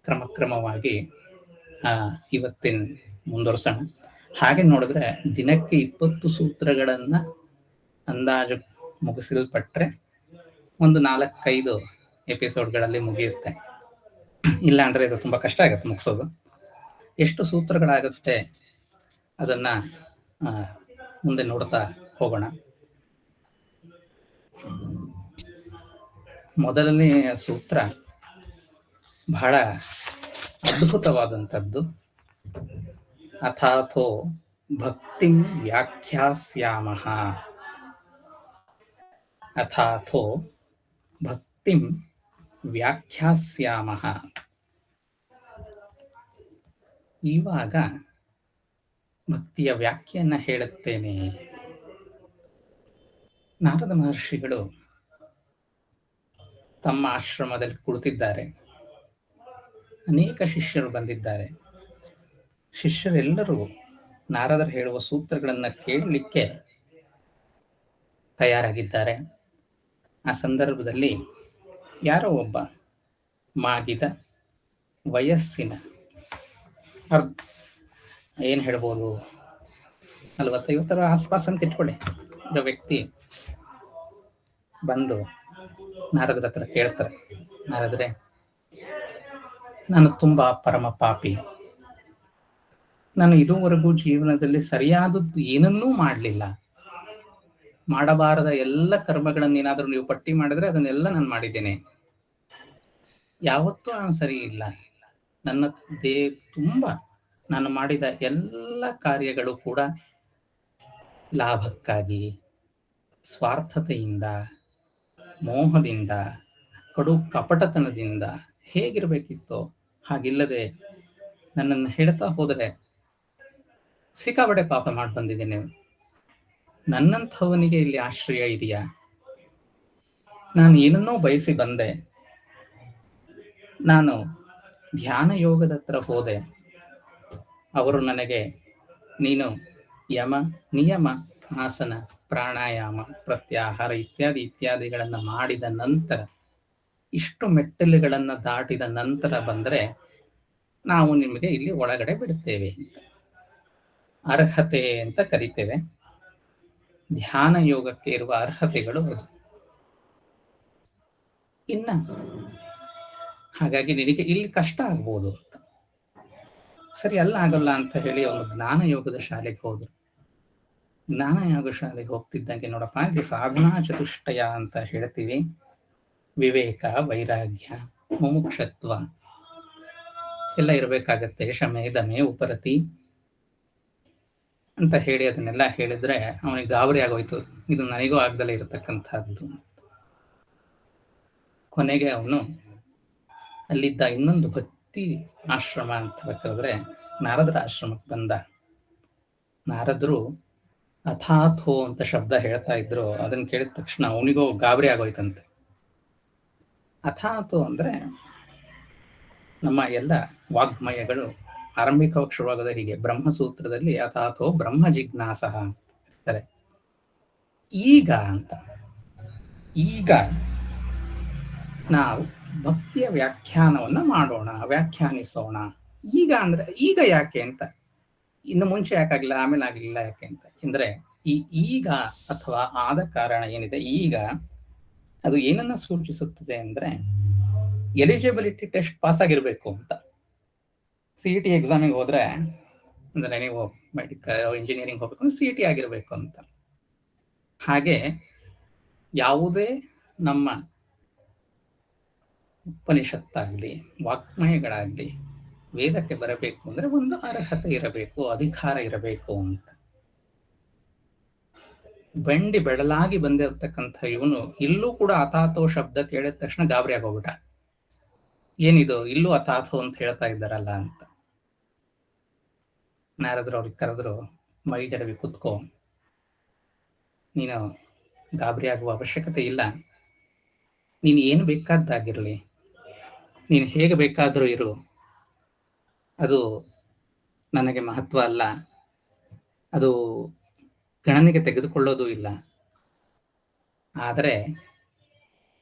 ಕ್ರಮಕ್ರಮವಾಗಿ ಇವತ್ತಿನ ಮುಂದುವರ್ಸೋಣ. ಹಾಗೆ ನೋಡಿದ್ರೆ ದಿನಕ್ಕೆ 20 ಸೂತ್ರಗಳನ್ನು ಅಂದಾಜು ಮುಗಿಸಲ್ಪಟ್ರೆ ಒಂದು 4-5 ಎಪಿಸೋಡ್ಗಳಲ್ಲಿ ಮುಗಿಯುತ್ತೆ. ಇಲ್ಲ ಅಂದರೆ ಇದು ತುಂಬ ಕಷ್ಟ ಆಗುತ್ತೆ ಮುಗಿಸೋದು. ಎಷ್ಟು ಸೂತ್ರಗಳಾಗುತ್ತೆ ಅದನ್ನು ಮುಂದೆ ನೋಡ್ತಾ ಹೋಗೋಣ. ಮೊದಲನೆಯ ಸೂತ್ರ ಬಹಳ ಅದ್ಭುತವಾದಂಥದ್ದು. ಅಥಾಥೋ ಭಕ್ತಿಂ ವ್ಯಾಖ್ಯಾಸ್ಯಾಮಃ. ಅಥಾಥೋ ಭಕ್ತಿಂ ವ್ಯಾಖ್ಯಾಸ್ಯಾಮಃ. ಇವಾಗ ಭಕ್ತಿಯ ವ್ಯಾಖ್ಯೆಯನ್ನು ಹೇಳುತ್ತೇನೆ. ನಾರದ ಮಹರ್ಷಿಗಳು ತಮ್ಮ ಆಶ್ರಮದಲ್ಲಿ ಕುಳಿತಿದ್ದಾರೆ. ಅನೇಕ ಶಿಷ್ಯರು ಬಂದಿದ್ದಾರೆ. ಶಿಷ್ಯರೆಲ್ಲರೂ ನಾರದರು ಹೇಳುವ ಸೂತ್ರಗಳನ್ನು ಕೇಳಲಿಕ್ಕೆ ತಯಾರಾಗಿದ್ದಾರೆ. ಆ ಸಂದರ್ಭದಲ್ಲಿ ಯಾರೋ ಒಬ್ಬ ಮಾಗಿದ ವಯಸ್ಸಿನ ಏನು ಹೇಳ್ಬೋದು 40-50 ಆಸ್ಪಾಸ್ ಅಂತ ಇಟ್ಕೊಳ್ಳಿ ಇರೋ ವ್ಯಕ್ತಿ ಬಂದು ನಾರದರ ಹತ್ರ ಕೇಳ್ತಾರೆ, ನಾರದ್ರೆ ನಾನು ತುಂಬ ಪರಮ ಪಾಪಿ, ನಾನು ಇದುವರೆಗೂ ಜೀವನದಲ್ಲಿ ಸರಿಯಾದದ್ದು ಏನನ್ನೂ ಮಾಡಲಿಲ್ಲ, ಮಾಡಬಾರದ ಎಲ್ಲ ಕರ್ಮಗಳನ್ನೇನಾದರೂ ನೀವು ಪಟ್ಟಿ ಮಾಡಿದ್ರೆ ಅದನ್ನೆಲ್ಲ ನಾನು ಮಾಡಿದ್ದೇನೆ, ಯಾವತ್ತೂ ನಾನು ಸರಿ ಇಲ್ಲ, ನನ್ನ ತುಂಬ ನಾನು ಮಾಡಿದ ಎಲ್ಲ ಕಾರ್ಯಗಳು ಕೂಡ ಲಾಭಕ್ಕಾಗಿ, ಸ್ವಾರ್ಥತೆಯಿಂದ, ಮೋಹದಿಂದ, ಕಡು ಕಪಟತನದಿಂದ ಹೇಗಿರಬೇಕಿತ್ತೋ ಹಾಗಿಲ್ಲದೆ ನನ್ನನ್ನು ಹೇಳ್ತಾ ಹೋದರೆ ಸಿಕ್ಕಾಬಡೆ ಪಾಪ ಮಾಡಿ ಬಂದಿದ್ದೇನೆ. ನನ್ನಂಥವನಿಗೆ ಇಲ್ಲಿ ಆಶ್ರಯ ಇದೆಯಾ? ನಾನು ಏನನ್ನೋ ಬಯಸಿ ಬಂದೆ. ನಾನು ಧ್ಯಾನ ಯೋಗದ ಹತ್ರ ಹೋದೆ. ಅವರು ನನಗೆ ನೀನು ಯಮ, ನಿಯಮ, ಆಸನ, ಪ್ರಾಣಾಯಾಮ, ಪ್ರತ್ಯಾಹಾರ ಇತ್ಯಾದಿಗಳನ್ನು ಮಾಡಿದ ನಂತರ, ಇಷ್ಟು ಮೆಟ್ಟಲುಗಳನ್ನು ದಾಟಿದ ನಂತರ ಬಂದರೆ ನಾವು ನಿಮಗೆ ಇಲ್ಲಿ ಒಳಗಡೆ ಬಿಡುತ್ತೇವೆ ಅಂತ. ಅರ್ಹತೆ ಅಂತ ಕರಿತೇವೆ. ಧ್ಯಾನ ಯೋಗಕ್ಕೆ ಇರುವ ಅರ್ಹತೆಗಳು ಅದು. ಇನ್ನ ಹಾಗಾಗಿ ನಿನಗೆ ಇಲ್ಲಿ ಕಷ್ಟ ಆಗ್ಬೋದು ಅಂತ. ಸರಿ, ಅಲ್ಲ ಆಗಲ್ಲ ಅಂತ ಹೇಳಿ ಅವನು ಜ್ಞಾನ ಯೋಗದ ಶಾಲೆಗೆ ಹೋದ್ರು. ಜ್ಞಾನ ಯೋಗ ಶಾಲೆಗೆ ಹೋಗ್ತಿದ್ದಂಗೆ ನೋಡಪ್ಪ, ಇಲ್ಲಿ ಸಾಧನಾ ಚತುಷ್ಟಯ ಅಂತ ಹೇಳ್ತೀವಿ. ವಿವೇಕ, ವೈರಾಗ್ಯ, ಮುಮುಕ್ಷತ್ವ ಎಲ್ಲ ಇರಬೇಕಾಗತ್ತೆ. ಶಮೆ, ದಮೆ, ಉಪರತಿ ಅಂತ ಹೇಳಿ ಅದನ್ನೆಲ್ಲ ಹೇಳಿದ್ರೆ ಅವನಿಗೆ ಗಾಬರಿ ಆಗೋಯ್ತು. ಇದು ನನಗೂ ಆಗ್ದಲೇ ಇರತಕ್ಕಂಥದ್ದು. ಕೊನೆಗೆ ಅವನು ಅಲ್ಲಿದ್ದ ಇನ್ನೊಂದು ಭಕ್ತಿ ಆಶ್ರಮ ಅಂತ ಬೇಕಾದ್ರೆ ನಾರದರ ಆಶ್ರಮಕ್ಕೆ ಬಂದ. ನಾರದರು ಅಥಾಥೋ ಅಂತ ಶಬ್ದ ಹೇಳ್ತಾ ಇದ್ರು. ಅದನ್ನ ಕೇಳಿದ ತಕ್ಷಣ ಅವನಿಗೂ ಗಾಬರಿ ಆಗೋಯ್ತಂತೆ. ಅಥಾಥೋ ಅಂದ್ರೆ ನಮ್ಮ ಎಲ್ಲ ವಾಗ್ಮಯಗಳು ಆರಂಭಿಕವಾಗಿ ಶುರುವಾಗೋದೇ ಹೀಗೆ. ಬ್ರಹ್ಮಸೂತ್ರದಲ್ಲಿ ಅಥಾಥೋ ಬ್ರಹ್ಮ ಜಿಜ್ಞಾಸ ಅಂತಾರೆ. ಈಗ ಅಂತ, ಈಗ ನಾವು ಭಕ್ತಿಯ ವ್ಯಾಖ್ಯಾನವನ್ನ ಮಾಡೋಣ, ವ್ಯಾಖ್ಯಾನಿಸೋಣ. ಈಗ ಅಂದ್ರೆ ಈಗ ಯಾಕೆ ಅಂತ, ಇನ್ನು ಮುಂಚೆ ಯಾಕಾಗ್ಲಿಲ್ಲ, ಆಮೇಲೆ ಆಗ್ಲಿಲ್ಲ ಯಾಕೆ ಅಂತ ಅಂದ್ರೆ, ಈ ಈಗ ಅಥವಾ ಆದ ಕಾರಣ ಏನಿದೆ ಈಗ, ಅದು ಏನನ್ನ ಸೂಚಿಸುತ್ತದೆ ಅಂದ್ರೆ ಎಲಿಜಿಬಿಲಿಟಿ ಟೆಸ್ಟ್ ಪಾಸ್ ಆಗಿರ್ಬೇಕು ಅಂತ. CET ಎಕ್ಸಾಮಿಗೆ ಹೋದ್ರೆ, ಅಂದ್ರೆ ನೀವು ಮೆಡಿಕಲ್ ಇಂಜಿನಿಯರಿಂಗ್ ಹೋಗ್ಬೇಕು, CET ಆಗಿರ್ಬೇಕು ಅಂತ. ಹಾಗೆ ಯಾವುದೇ ನಮ್ಮ ಉಪನಿಷತ್ತಾಗ್ಲಿ, ವಾಗ್ಮಯಗಳಾಗ್ಲಿ ವೇದಕ್ಕೆ ಬರಬೇಕು ಅಂದ್ರೆ ಒಂದು ಅರ್ಹತೆ ಇರಬೇಕು, ಅಧಿಕಾರ ಇರಬೇಕು ಅಂತ. ಬೆಂಡಿ ಬೆಡಲಾಗಿ ಬಂದಿರತಕ್ಕಂಥ ಇವನು ಇಲ್ಲೂ ಕೂಡ ಅಥಾಥೋ ಶಬ್ದ ಕೇಳಿದ ತಕ್ಷಣ ಗಾಬರಿ ಆಗೋಗ್ಬಿಟ್ಟ. ಏನಿದು ಇಲ್ಲೂ ಅಥಾಥೋ ಅಂತ ಹೇಳ್ತಾ ಇದ್ದಾರಲ್ಲ ಅಂತ. ನಾರದ್ರು ಅವ್ರಿಗೆ ಕರೆದ್ರು, ಮೈ ಜಡವಿ ಕುತ್ಕೋ, ನೀನು ಗಾಬರಿ ಆಗುವ ಅವಶ್ಯಕತೆ ಇಲ್ಲ. ನೀನು ಏನು ಬೇಕಾದ್ದಾಗಿರಲಿ, ನೀನು ಹೇಗೆ ಬೇಕಾದರೂ ಇರು, ಅದು ನನಗೆ ಮಹತ್ವ ಅಲ್ಲ, ಅದು ಗಣನೆಗೆ ತೆಗೆದುಕೊಳ್ಳೋದು ಇಲ್ಲ. ಆದರೆ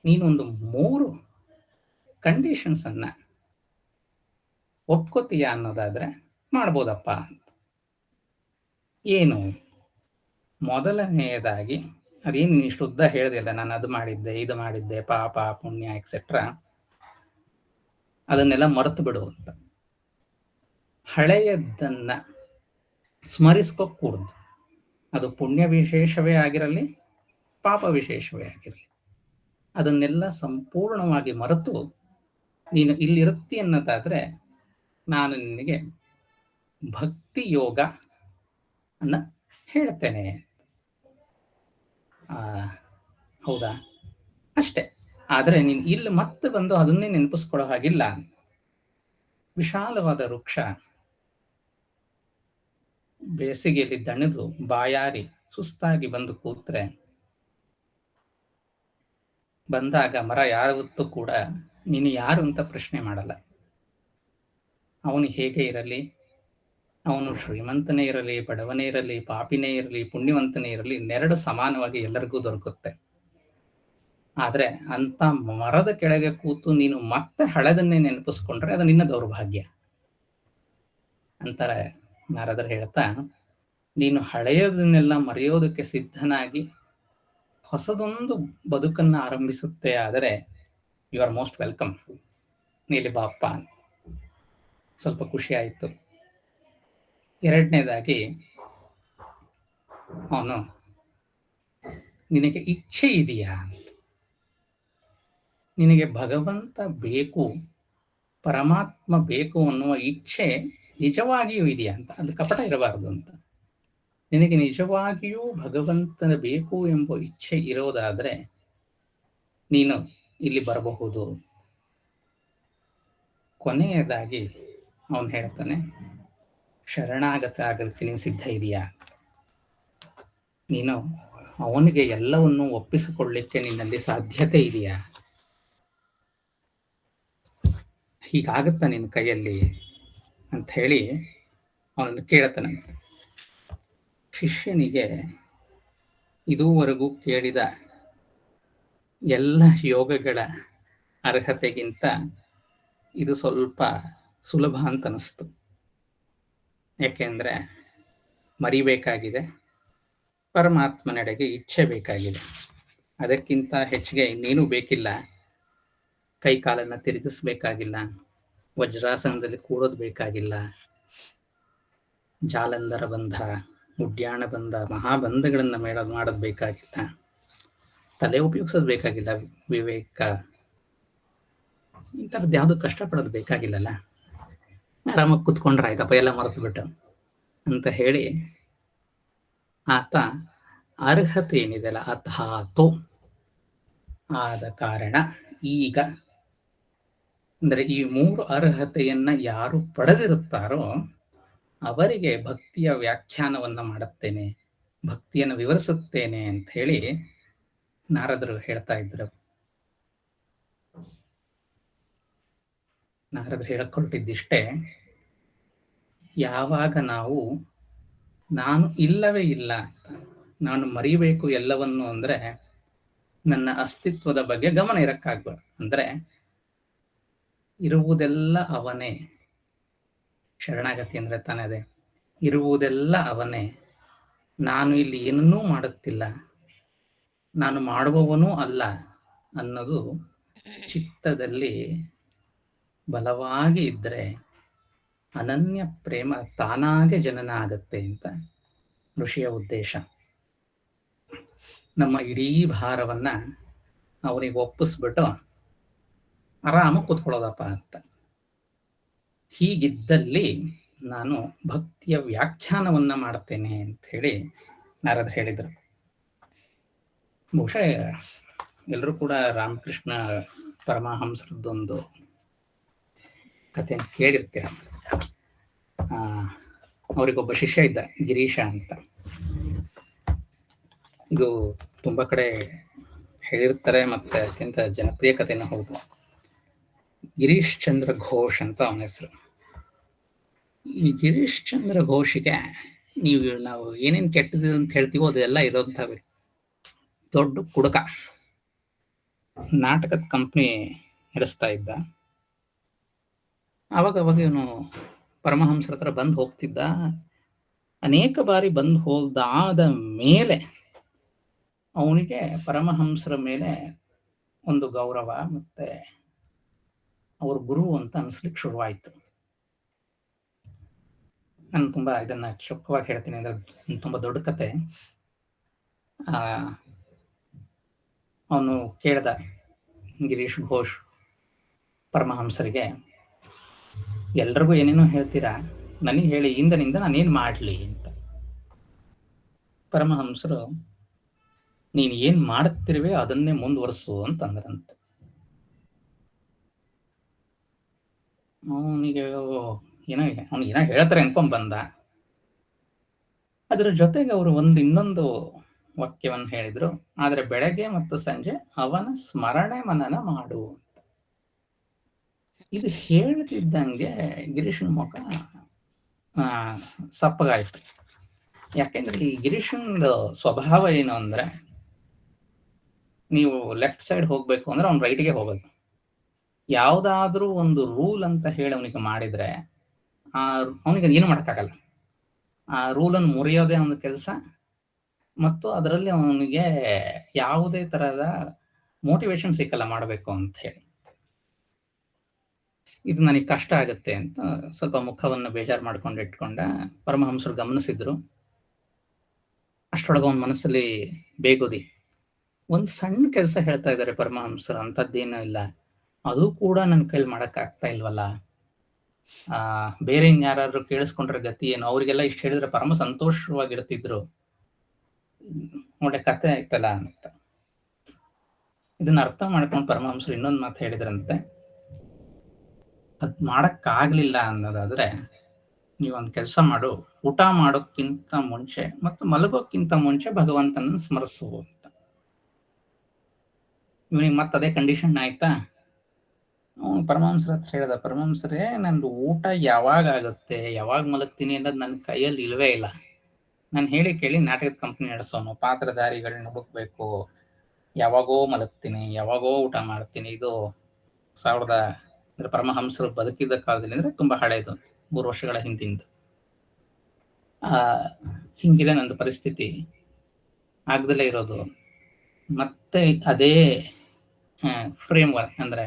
ನೀನೊಂದು 3 ಕಂಡೀಷನ್ಸ್ ಅನ್ನ ಒಪ್ಕೋತೀಯ ಅನ್ನೋದಾದ್ರೆ ಮಾಡ್ಬೋದಪ್ಪ ಅಂತ. ಏನು? ಮೊದಲನೆಯದಾಗಿ, ಅದೇನು ಇಷ್ಟು ಉದ್ದ ಹೇಳಿದೆಯಲ್ಲ, ನಾನು ಅದು ಮಾಡಿದ್ದೆ, ಇದು ಮಾಡಿದ್ದೆ, ಪಾಪ ಪುಣ್ಯ ಎಕ್ಸೆಟ್ರಾ, ಅದನ್ನೆಲ್ಲ ಮರೆತು ಬಿಡು ಅಂತ. ಹಳೆಯದನ್ನ ಸ್ಮರಿಸ್ಕೋಕೂಡ್ದು. ಅದು ಪುಣ್ಯ ವಿಶೇಷವೇ ಆಗಿರಲಿ, ಪಾಪ ವಿಶೇಷವೇ ಆಗಿರಲಿ, ಅದನ್ನೆಲ್ಲ ಸಂಪೂರ್ಣವಾಗಿ ಮರೆತು ನೀನು ಇಲ್ಲಿರುತ್ತಿ ಅನ್ನೋದಾದ್ರೆ ನಾನು ನಿನಗೆ ಭಕ್ತಿ ಯೋಗ ಅನ್ನ ಹೇಳ್ತೇನೆ. ಹೌದಾ? ಅಷ್ಟೇ. ಆದರೆ ನೀನು ಇಲ್ಲಿ ಮತ್ತೆ ಬಂದು ಅದನ್ನೇ ನೆನಪಿಸ್ಕೊಳ್ಳೋ ಹಾಗಿಲ್ಲ. ವಿಶಾಲವಾದ ವೃಕ್ಷ ಬೇಸಿಗೆಯಲ್ಲಿ ದಣಿದು ಬಾಯಾರಿ ಸುಸ್ತಾಗಿ ಬಂದು ಕೂತ್ರೆ, ಬಂದಾಗ ಮರ ಯಾವತ್ತೂ ಕೂಡ ನೀನು ಯಾರು ಅಂತ ಪ್ರಶ್ನೆ ಮಾಡಲ್ಲ. ಅವನು ಹೇಗೆ ಇರಲಿ, ಅವನು ಶ್ರೀಮಂತನೇ ಇರಲಿ, ಬಡವನೇ ಇರಲಿ, ಪಾಪಿನೇ ಇರಲಿ, ಪುಣ್ಯವಂತನೇ ಇರಲಿ, 2 ಸಮಾನವಾಗಿ ಎಲ್ಲರಿಗೂ ದೊರಕುತ್ತೆ. ಆದರೆ ಅಂತ ಮರದ ಕೆಳಗೆ ಕೂತು ನೀನು ಮತ್ತೆ ಹಳೆದನ್ನೇ ನೆನಪಿಸ್ಕೊಂಡ್ರೆ ಅದು ನಿನ್ನ ದೌರ್ಭಾಗ್ಯ ಅಂತಾರೆ ನಾರದರು ಹೇಳ್ತಾ. ನೀನು ಹಳೆಯದನ್ನೆಲ್ಲ ಮರೆಯೋದಕ್ಕೆ ಸಿದ್ಧನಾಗಿ ಹೊಸದೊಂದು ಬದುಕನ್ನು ಆರಂಭಿಸುತ್ತೆ ಆದರೆ ಯು ಆರ್ ಮೋಸ್ಟ್ ವೆಲ್ಕಮ್, ನೀಲಿ ಬಾಪ್ಪ. ಸ್ವಲ್ಪ ಖುಷಿ ಆಯಿತು. ಎರಡನೇದಾಗಿ, ಅವನು ನಿನಗೆ ಇಚ್ಛೆ ಇದೆಯಾ, ನಿನಗೆ ಭಗವಂತ ಬೇಕು, ಪರಮಾತ್ಮ ಬೇಕು ಅನ್ನುವ ಇಚ್ಛೆ ನಿಜವಾಗಿಯೂ ಇದೆಯಾ ಅಂತ. ಅದು ಕಪಟ ಇರಬಾರದು ಅಂತ. ನಿನಗೆ ನಿಜವಾಗಿಯೂ ಭಗವಂತನ ಬೇಕು ಎಂಬ ಇಚ್ಛೆ ಇರೋದಾದ್ರೆ ನೀನು ಇಲ್ಲಿ ಬರಬಹುದು. ಕೊನೆಯದಾಗಿ ಅವನು ಹೇಳ್ತಾನೆ, ಶರಣಾಗತ ಆಗಲಿಕ್ಕೆ ನೀನು ಸಿದ್ಧ ಇದೆಯಾ? ನೀನು ಅವನಿಗೆ ಎಲ್ಲವನ್ನೂ ಒಪ್ಪಿಸಿಕೊಳ್ಳಿಕ್ಕೆ ನಿನ್ನಲ್ಲಿ ಸಾಧ್ಯತೆ ಇದೆಯಾ? ಹೀಗಾಗುತ್ತಾ ನಿನ್ನ ಕೈಯಲ್ಲಿ ಅಂತ ಹೇಳಿ ಅವನನ್ನು ಕೇಳ್ತಾನೆ. ಶಿಷ್ಯನಿಗೆ ಇದುವರೆಗೂ ಕೇಳಿದ ಎಲ್ಲ ಯೋಗಗಳ ಅರ್ಹತೆಗಿಂತ ಇದು ಸ್ವಲ್ಪ ಸುಲಭ ಅಂತ ಅನಿಸ್ತು. ಯಾಕೆಂದರೆ ಮರಿಬೇಕಾಗಿದೆ, ಪರಮಾತ್ಮನೆಡೆಗೆ ಇಚ್ಛೆ ಬೇಕಾಗಿದೆ. ಅದಕ್ಕಿಂತ ಹೆಚ್ಚಿಗೆ ಇನ್ನೇನೂ ಬೇಕಿಲ್ಲ. ಕೈ ಕಾಲನ್ನು ತಿರುಗಿಸ್ಬೇಕಾಗಿಲ್ಲ, ವಜ್ರಾಸನದಲ್ಲಿ ಕೂಡೋದು ಬೇಕಾಗಿಲ್ಲ, ಜಾಲಂಧರ ಬಂಧ, ಉಡ್ಯಾಣ ಬಂಧ, ಮಹಾಬಂಧಗಳನ್ನು ಮಾಡೋದು ಬೇಕಾಗಿಲ್ಲ, ತಲೆ ಉಪಯೋಗಿಸೋದು ಬೇಕಾಗಿಲ್ಲ, ವಿವೇಕ ಇಂಥದ್ದು ಯಾವುದು ಕಷ್ಟಪಡೋದು ಬೇಕಾಗಿಲ್ಲಲ್ಲ, ಆರಾಮಾಗಿ ಕೂತ್ಕೊಂಡ್ರೆ ಆಯ್ತಪ್ಪ ಎಲ್ಲ ಮರೆತು ಬಿಟ್ಟು ಅಂತ ಹೇಳಿ ಆತ ಅರ್ಹತೆ ಏನಿದೆಯಲ್ಲ ಅಥಾತೋ ಆದ ಕಾರಣ ಈಗ, ಅಂದರೆ ಈ 3 ಅರ್ಹತೆಯನ್ನ ಯಾರು ಪಡೆದಿರುತ್ತಾರೋ ಅವರಿಗೆ ಭಕ್ತಿಯ ವ್ಯಾಖ್ಯಾನವನ್ನ ಮಾಡುತ್ತೇನೆ, ಭಕ್ತಿಯನ್ನು ವಿವರಿಸುತ್ತೇನೆ ಅಂತ ಹೇಳಿ ನಾರದರು ಹೇಳ್ತಾ ಇದ್ರು. ನಾರದರು ಹೇಳಿಕೊಟ್ಟಿದ್ದಿಷ್ಟೇ, ಯಾವಾಗ ನಾವು ನಾನು ಇಲ್ಲವೇ ಇಲ್ಲ ಅಂತ, ನಾನು ಮರಿಬೇಕು ಎಲ್ಲವನ್ನು ಅಂದರೆ ನನ್ನ ಅಸ್ತಿತ್ವದ ಬಗ್ಗೆ ಗಮನ ಇರಕ್ಕಾಗ್ಬಾರ್ದು. ಅಂದರೆ ಇರುವುದೆಲ್ಲ ಅವನೇ, ಶರಣಾಗತಿ ಅಂದರೆ ತಾನೇ ಅದೇ, ಇರುವುದೆಲ್ಲ ಅವನೇ, ನಾನು ಇಲ್ಲಿ ಏನನ್ನೂ ಮಾಡುತ್ತಿಲ್ಲ, ನಾನು ಮಾಡುವವನೂ ಅಲ್ಲ ಅನ್ನೋದು ಚಿತ್ತದಲ್ಲಿ ಬಲವಾಗಿ ಇದ್ದರೆ ಅನನ್ಯ ಪ್ರೇಮ ತಾನಾಗೆ ಜನನ ಆಗತ್ತೆ ಅಂತ ಋಷಿಯ ಉದ್ದೇಶ. ನಮ್ಮ ಇಡೀ ಭಾರವನ್ನ ಅವನಿಗೆ ಒಪ್ಪಿಸ್ಬಿಟ್ಟು ಆರಾಮಾಗಿ ಕೂತ್ಕೊಳ್ಳೋದಪ್ಪ ಅಂತ. ಹೀಗಿದ್ದಲ್ಲಿ ನಾನು ಭಕ್ತಿಯ ವ್ಯಾಖ್ಯಾನವನ್ನ ಮಾಡ್ತೇನೆ ಅಂತ ಹೇಳಿ ನಾರದ್ರು ಹೇಳಿದರು. ಬಹುಶಃ ಎಲ್ಲರೂ ಕೂಡ ರಾಮಕೃಷ್ಣ ಪರಮಹಂಸರದ್ದೊಂದು ಕಥೆಯನ್ನು ಕೇಳಿರ್ತೀರ. ಅವರಿಗೊಬ್ಬ ಶಿಷ್ಯ ಇದ್ದ, ಗಿರೀಶ ಅಂತ. ಇದು ತುಂಬ ಕಡೆ ಹೇಳಿರ್ತಾರೆ, ಮತ್ತೆ ಅತ್ಯಂತ ಜನಪ್ರಿಯ ಕಥೆನೂ ಹೌದು. ಗಿರೀಶ್ ಚಂದ್ರ ಘೋಷ್ ಅಂತ ಅವನ ಹೆಸರು. ಈ ಗಿರೀಶ್ ಚಂದ್ರ ಘೋಷಿಗೆ ನಾವು ಏನೇನು ಕೆಟ್ಟದ್ದು ಅಂತ ಹೇಳ್ತೀವೋ ಅದೆಲ್ಲ ಇರೋಂಥ ದೊಡ್ಡ ಕುಡುಕ. ನಾಟಕದ ಕಂಪ್ನಿ ನಡೆಸ್ತಾ ಇದ್ದ. ಅವಾಗ ಇವನು ಪರಮಹಂಸರ ಹತ್ರ ಬಂದು ಹೋಗ್ತಿದ್ದ. ಅನೇಕ ಬಾರಿ ಬಂದು ಹೋದಾದ ಮೇಲೆ ಅವನಿಗೆ ಪರಮಹಂಸರ ಮೇಲೆ ಒಂದು ಗೌರವ ಮತ್ತೆ ಅವ್ರ ಗುರು ಅಂತ ಅನ್ಸ್ಲಿಕ್ಕೆ ಶುರುವಾಯಿತು. ನಾನು ತುಂಬಾ ಇದನ್ನ ಚೊಕ್ಕವಾಗಿ ಹೇಳ್ತೀನಿ, ಅಂದ್ರೆ ತುಂಬಾ ದೊಡ್ಡ ಕತೆ. ಅವನು ಕೇಳ್ದ ಗಿರೀಶ್ ಘೋಷ್ ಪರಮಹಂಸರಿಗೆ, ಎಲ್ರಿಗೂ ಏನೇನೋ ಹೇಳ್ತೀರಾ, ನನಗೆ ಹೇಳಿ ಇಂದನಿಂದ ನಾನೇನು ಮಾಡಲಿ ಅಂತ. ಪರಮಹಂಸರು, ನೀನು ಏನು ಮಾಡುತ್ತಿರುವೆ ಅದನ್ನೇ ಮುಂದುವರಿಸು ಅಂತ ಅಂದ್ರಂತೆ. ಅವನಿಗೆ ಏನೋ ಹೇಳ್ತಾರೆ ಅನ್ಕೊಂಡ್ ಬಂದ. ಅದರ ಜೊತೆಗೆ ಅವರು ಇನ್ನೊಂದು ವಾಕ್ಯವನ್ನು ಹೇಳಿದ್ರು, ಆದ್ರೆ ಬೆಳಗ್ಗೆ ಮತ್ತು ಸಂಜೆ ಅವನ ಸ್ಮರಣೆ ಮನನ ಮಾಡು ಅಂತ. ಇದು ಹೇಳ್ತಿದ್ದಂಗೆ ಗಿರೀಶನ್ ಮುಖ ಸಪ್ಪಗಾಯ್ತು. ಯಾಕೆಂದ್ರೆ ಈ ಗಿರೀಶನ್ ಸ್ವಭಾವ ಏನು ಅಂದ್ರೆ, ನೀವು ಲೆಫ್ಟ್ ಸೈಡ್ ಹೋಗ್ಬೇಕು ಅಂದ್ರೆ ಅವ್ನು ರೈಟ್ಗೆ ಹೋಗೋದು. ಯಾವ್ದಾದ್ರೂ ಒಂದು ರೂಲ್ ಅಂತ ಹೇಳಿ ಅವನಿಗೆ ಮಾಡಿದ್ರೆ ಅವನಿಗೆ ಏನು ಮಾಡೋಕ್ಕಾಗಲ್ಲ. ಆ ರೂಲನ್ನು ಮುರಿಯೋದೇ ಅವನ ಕೆಲಸ, ಮತ್ತು ಅದರಲ್ಲಿ ಅವನಿಗೆ ಯಾವುದೇ ತರಹದ ಮೋಟಿವೇಶನ್ ಸಿಕ್ಕಲ್ಲ ಮಾಡಬೇಕು ಅಂತ ಹೇಳಿ. ಇದು ನನಗೆ ಕಷ್ಟ ಆಗುತ್ತೆ ಅಂತ ಸ್ವಲ್ಪ ಮುಖವನ್ನು ಬೇಜಾರು ಮಾಡ್ಕೊಂಡು ಇಟ್ಕೊಂಡ. ಪರಮಹಂಸರು ಗಮನಿಸಿದ್ರು. ಅಷ್ಟೊಳಗೆ ಅವನ ಮನಸ್ಸಲ್ಲಿ ಬೇಗೋದಿ, ಒಂದು ಸಣ್ಣ ಕೆಲಸ ಹೇಳ್ತಾ ಇದ್ದಾರೆ ಪರಮಹಂಸರು, ಅಂಥದ್ದೇನೂ ಇಲ್ಲ, ಅದು ಕೂಡ ನನ್ನ ಕೈಲಿ ಮಾಡೋಕ್ಕಾಗ್ತಾ ಇಲ್ವಲ್ಲ, ಬೇರೆ ಯಾರಾದ್ರೂ ಕೇಳಿಸ್ಕೊಂಡ್ರೆ ಗತಿ ಏನು, ಅವ್ರಿಗೆಲ್ಲ ಇಷ್ಟು ಹೇಳಿದ್ರೆ ಪರಮ ಸಂತೋಷವಾಗಿರ್ತಿದ್ರು, ಒಳ್ಳೆ ಕತೆ ಆಯ್ತಲ್ಲ ಅಂತ. ಇದನ್ನ ಅರ್ಥ ಮಾಡ್ಕೊಂಡು ಪರಮಹಂಸರು ಇನ್ನೊಂದು ಮಾತು ಹೇಳಿದ್ರಂತೆ, ಅದ್ ಮಾಡಕ್ಕಾಗ್ಲಿಲ್ಲ ಅನ್ನೋದಾದ್ರೆ ನೀವೊಂದು ಕೆಲಸ ಮಾಡು, ಊಟ ಮಾಡೋಕ್ಕಿಂತ ಮುಂಚೆ ಮತ್ತು ಮಲಗೋಕ್ಕಿಂತ ಮುಂಚೆ ಭಗವಂತನ ಸ್ಮರಿಸು ಅಂತ. ಇವನಿಗೆ ಮತ್ತೆ ಅದೇ ಕಂಡೀಷನ್ ಆಯ್ತಾ. ಪರಮಹಂಸರ ಹತ್ರ ಹೇಳ್ದ, ಪರಮಹಂಸರೇ, ನಂದು ಊಟ ಯಾವಾಗ ಆಗುತ್ತೆ, ಯಾವಾಗ ಮಲಗ್ತೀನಿ ಅನ್ನೋದು ನನ್ನ ಕೈಯಲ್ಲಿ ಇಲ್ವೇ ಇಲ್ಲ. ನಾನು ಹೇಳಿ ಕೇಳಿ ನಾಟಕದ ಕಂಪ್ನಿ ನಡೆಸೋನು, ಪಾತ್ರಧಾರಿಗಳನ್ನ ಹುಡುಕ್ಬೇಕು, ಯಾವಾಗೋ ಮಲಗ್ತೀನಿ, ಯಾವಾಗೋ ಊಟ ಮಾಡ್ತೀನಿ. ಇದು ಪರಮಹಂಸರು ಬದುಕಿದ್ದ ಕಾಲದಲ್ಲಿ ಅಂದ್ರೆ ತುಂಬಾ ಹಳೇದು, 3 ವರ್ಷಗಳ ಹಿಂದಿಂದು. ಹಿಂಗಿದೆ ನಂದು ಪರಿಸ್ಥಿತಿ, ಆಗದಲ್ಲೇ ಇರೋದು. ಮತ್ತೆ ಅದೇ ಫ್ರೇಮ್ ವರ್ಕ್ ಅಂದ್ರೆ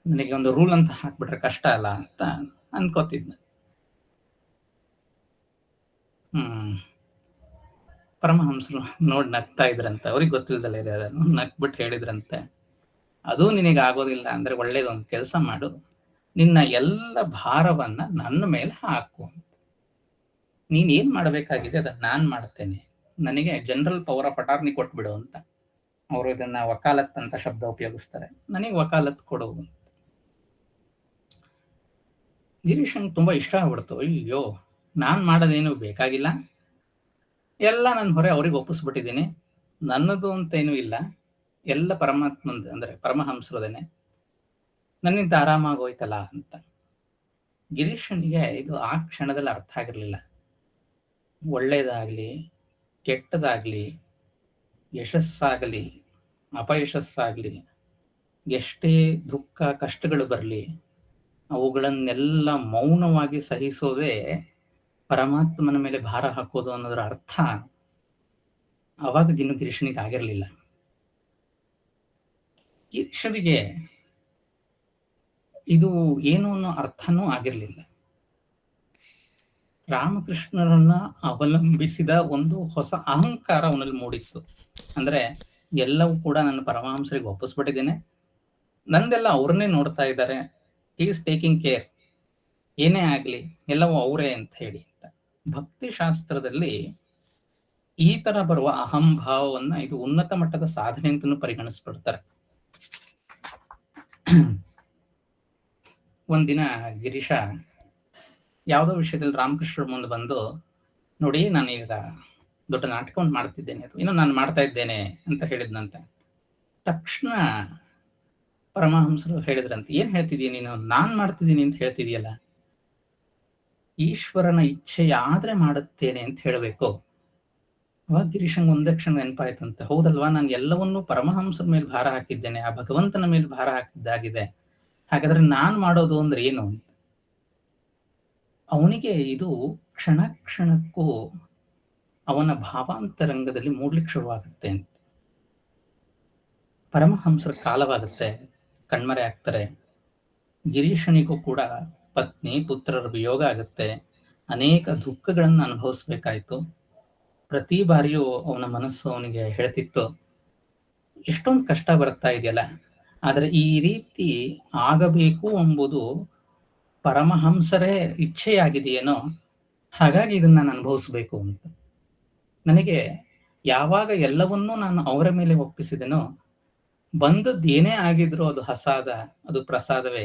ನನಗೆ ಒಂದು ರೂಲ್ ಅಂತ ಹಾಕ್ಬಿಟ್ರೆ ಕಷ್ಟ ಅಲ್ಲ ಅಂತ ಅನ್ಕೋತಿದ್ನ. ಪರಮಹಂಸರು ನೋಡಿ ನಗ್ತಾ ಇದ್ರಂತೆ. ಅವ್ರಿಗೆ ಗೊತ್ತಿಲ್ದಲ್ಲ ಇದೆ, ನಗ್ಬಿಟ್ಟು ಹೇಳಿದ್ರಂತೆ, ಅದು ನಿನಗೆ ಆಗೋದಿಲ್ಲ ಅಂದ್ರೆ ಒಳ್ಳೇದೊಂದು ಕೆಲಸ ಮಾಡು, ನಿನ್ನ ಎಲ್ಲ ಭಾರವನ್ನ ನನ್ನ ಮೇಲೆ ಹಾಕು, ನೀನ್ ಏನ್ ಮಾಡ್ಬೇಕಾಗಿದೆ ಅದನ್ನ ನಾನ್ ಮಾಡ್ತೇನೆ, ನನಗೆ ಜನರಲ್ ಪವರ್ ಆಫ್ ಅಟಾರ್ನಿ ಕೊಟ್ಬಿಡು ಅಂತ. ಅವರು ಇದನ್ನ ವಕಾಲತ್ ಅಂತ ಶಬ್ದ ಉಪಯೋಗಿಸ್ತಾರೆ, ನನಗೆ ವಕಾಲತ್ ಕೊಡು. ಗಿರೀಶಂಗ್ ತುಂಬಾ ಇಷ್ಟ ಆಗ್ಬಿಡ್ತು. ಅಯ್ಯೋ, ನಾನ್ ಮಾಡೋದೇನು ಬೇಕಾಗಿಲ್ಲ, ಎಲ್ಲ ನನ್ನ ಹೊರೆ ಅವ್ರಿಗೆ ಒಪ್ಪಿಸ್ಬಿಟ್ಟಿದ್ದೀನಿ, ನನ್ನದು ಅಂತ ಏನೂ ಇಲ್ಲ, ಎಲ್ಲ ಪರಮಾತ್ಮಂದ ಅಂದ್ರೆ ಪರಮಹಂಸರದೇನೆ, ನನ್ನಿಂದ ಆರಾಮಾಗೋಯ್ತಲ್ಲ ಅಂತ. ಗಿರೀಶನಿಗೆ ಇದು ಆ ಕ್ಷಣದಲ್ಲಿ ಅರ್ಥ ಆಗಿರ್ಲಿಲ್ಲ. ಒಳ್ಳೇದಾಗ್ಲಿ ಕೆಟ್ಟದಾಗ್ಲಿ, ಯಶಸ್ಸಾಗಲಿ ಅಪಯಶಸ್ಸಾಗ್ಲಿ, ಎಷ್ಟೇ ದುಃಖ ಕಷ್ಟಗಳು ಬರಲಿ, ಅವುಗಳನ್ನೆಲ್ಲ ಮೌನವಾಗಿ ಸಹಿಸೋದೇ ಪರಮಾತ್ಮನ ಮೇಲೆ ಭಾರ ಹಾಕೋದು ಅನ್ನೋದರ ಅರ್ಥ ಅವಾಗ ಇನ್ನು ಗಿರೀಶನಿಗೆ ಆಗಿರ್ಲಿಲ್ಲ. ಗಿರೀಶನಿಗೆ ಇದು ಏನು ಅನ್ನೋ ಅರ್ಥನೂ ಆಗಿರ್ಲಿಲ್ಲ. ರಾಮಕೃಷ್ಣರನ್ನ ಅವಲಂಬಿಸಿದ ಒಂದು ಹೊಸ ಅಹಂಕಾರ ಅವನಲ್ಲಿ ಮೂಡಿತ್ತು. ಅಂದ್ರೆ ಎಲ್ಲವೂ ಕೂಡ ನನ್ನ ಪರಮಹಂಸರಿಗೆ ಒಪ್ಪಿಸ್ಬಿಟ್ಟಿದ್ದೇನೆ, ನಂದೆಲ್ಲ ಅವ್ರನ್ನೇ ನೋಡ್ತಾ ಇದ್ದಾರೆ, ಈಸ್ ಟೇಕಿಂಗ್ ಕೇರ್, ಏನೇ ಆಗ್ಲಿ ಎಲ್ಲವೂ ಅವರೇ ಅಂತ ಹೇಳಿ ಅಂತ. ಭಕ್ತಿ ಶಾಸ್ತ್ರದಲ್ಲಿ ಈ ತರ ಬರುವ ಅಹಂಭಾವವನ್ನ ಇದು ಉನ್ನತ ಮಟ್ಟದ ಸಾಧನೆ ಅಂತಲೂ ಪರಿಗಣಿಸ್ಬಿಡ್ತಾರೆ. ಒಂದಿನ ಗಿರೀಶ ಯಾವುದೋ ವಿಷಯದಲ್ಲಿ ರಾಮಕೃಷ್ಣರ ಮುಂದೆ ಬಂದು, ನೋಡಿ, ನಾನೀಗ ದೊಡ್ಡ ನಾಟಕವನ್ನು ಮಾಡ್ತಿದ್ದೇನೆ, ಅಥವಾ ಇನ್ನೂ ನಾನು ಮಾಡ್ತಾ ಇದ್ದೇನೆ ಅಂತ ಹೇಳಿದ್ನಂತೆ. ತಕ್ಷಣ ಪರಮಹಂಸರು ಹೇಳಿದ್ರಂತೆ, ಏನ್ ಹೇಳ್ತಿದೀಯ ನೀನು, ನಾನ್ ಮಾಡ್ತಿದ್ದೀನಿ ಅಂತ ಹೇಳ್ತಿದೀಯಲ್ಲ, ಈಶ್ವರನ ಇಚ್ಛೆಯಾದ್ರೆ ಮಾಡುತ್ತೇನೆ ಅಂತ ಹೇಳಬೇಕು. ಅವಾಗ ಗಿರೀಶಂಗ್ ಒಂದೇ ಕ್ಷಣ ನೆನಪಾಯ್ತಂತೆ, ಹೌದಲ್ವಾ, ನಾನು ಎಲ್ಲವನ್ನೂ ಪರಮಹಂಸರ ಮೇಲೆ ಭಾರ ಹಾಕಿದ್ದೇನೆ, ಆ ಭಗವಂತನ ಮೇಲೆ ಭಾರ ಹಾಕಿದ್ದಾಗಿದೆ, ಹಾಗಾದ್ರೆ ನಾನ್ ಮಾಡೋದು ಅಂದ್ರೆ ಏನು? ಅವನಿಗೆ ಇದು ಕ್ಷಣ ಕ್ಷಣಕ್ಕೂ ಅವನ ಭಾವಾಂತರಂಗದಲ್ಲಿ ಮೂಡ್ಲಿಕ್ಕೆ ಶುರುವಾಗುತ್ತೆ ಅಂತ. ಪರಮಹಂಸರ ಕಾಲವಾಗುತ್ತೆ, ಕಣ್ಮರೆ ಆಗ್ತಾರೆ. ಗಿರೀಶನಿಗೂ ಕೂಡ ಪತ್ನಿ ಪುತ್ರರ ವಿಯೋಗ ಆಗುತ್ತೆ, ಅನೇಕ ದುಃಖಗಳನ್ನು ಅನುಭವಿಸ್ಬೇಕಾಯ್ತು. ಪ್ರತಿ ಬಾರಿಯೂ ಅವನ ಮನಸ್ಸು ಅವನಿಗೆ ಹೇಳ್ತಿತ್ತು, ಎಷ್ಟೊಂದು ಕಷ್ಟ ಬರ್ತಾ ಇದೆಯಲ್ಲ, ಆದರೆ ಈ ರೀತಿ ಆಗಬೇಕು ಎಂಬುದು ಪರಮಹಂಸರೇ ಇಚ್ಛೆಯಾಗಿದೆಯೇನೋ, ಹಾಗಾಗಿ ಇದನ್ನ ನಾನು ಅನುಭವಿಸ್ಬೇಕು ಅಂತ. ನನಗೆ ಯಾವಾಗ ಎಲ್ಲವನ್ನೂ ನಾನು ಅವರ ಮೇಲೆ ಒಪ್ಪಿಸಿದೆನೋ, ಬಂದದ್ದು ಏನೇ ಆಗಿದ್ರು ಅದು ಹಸಾದ, ಅದು ಪ್ರಸಾದವೇ,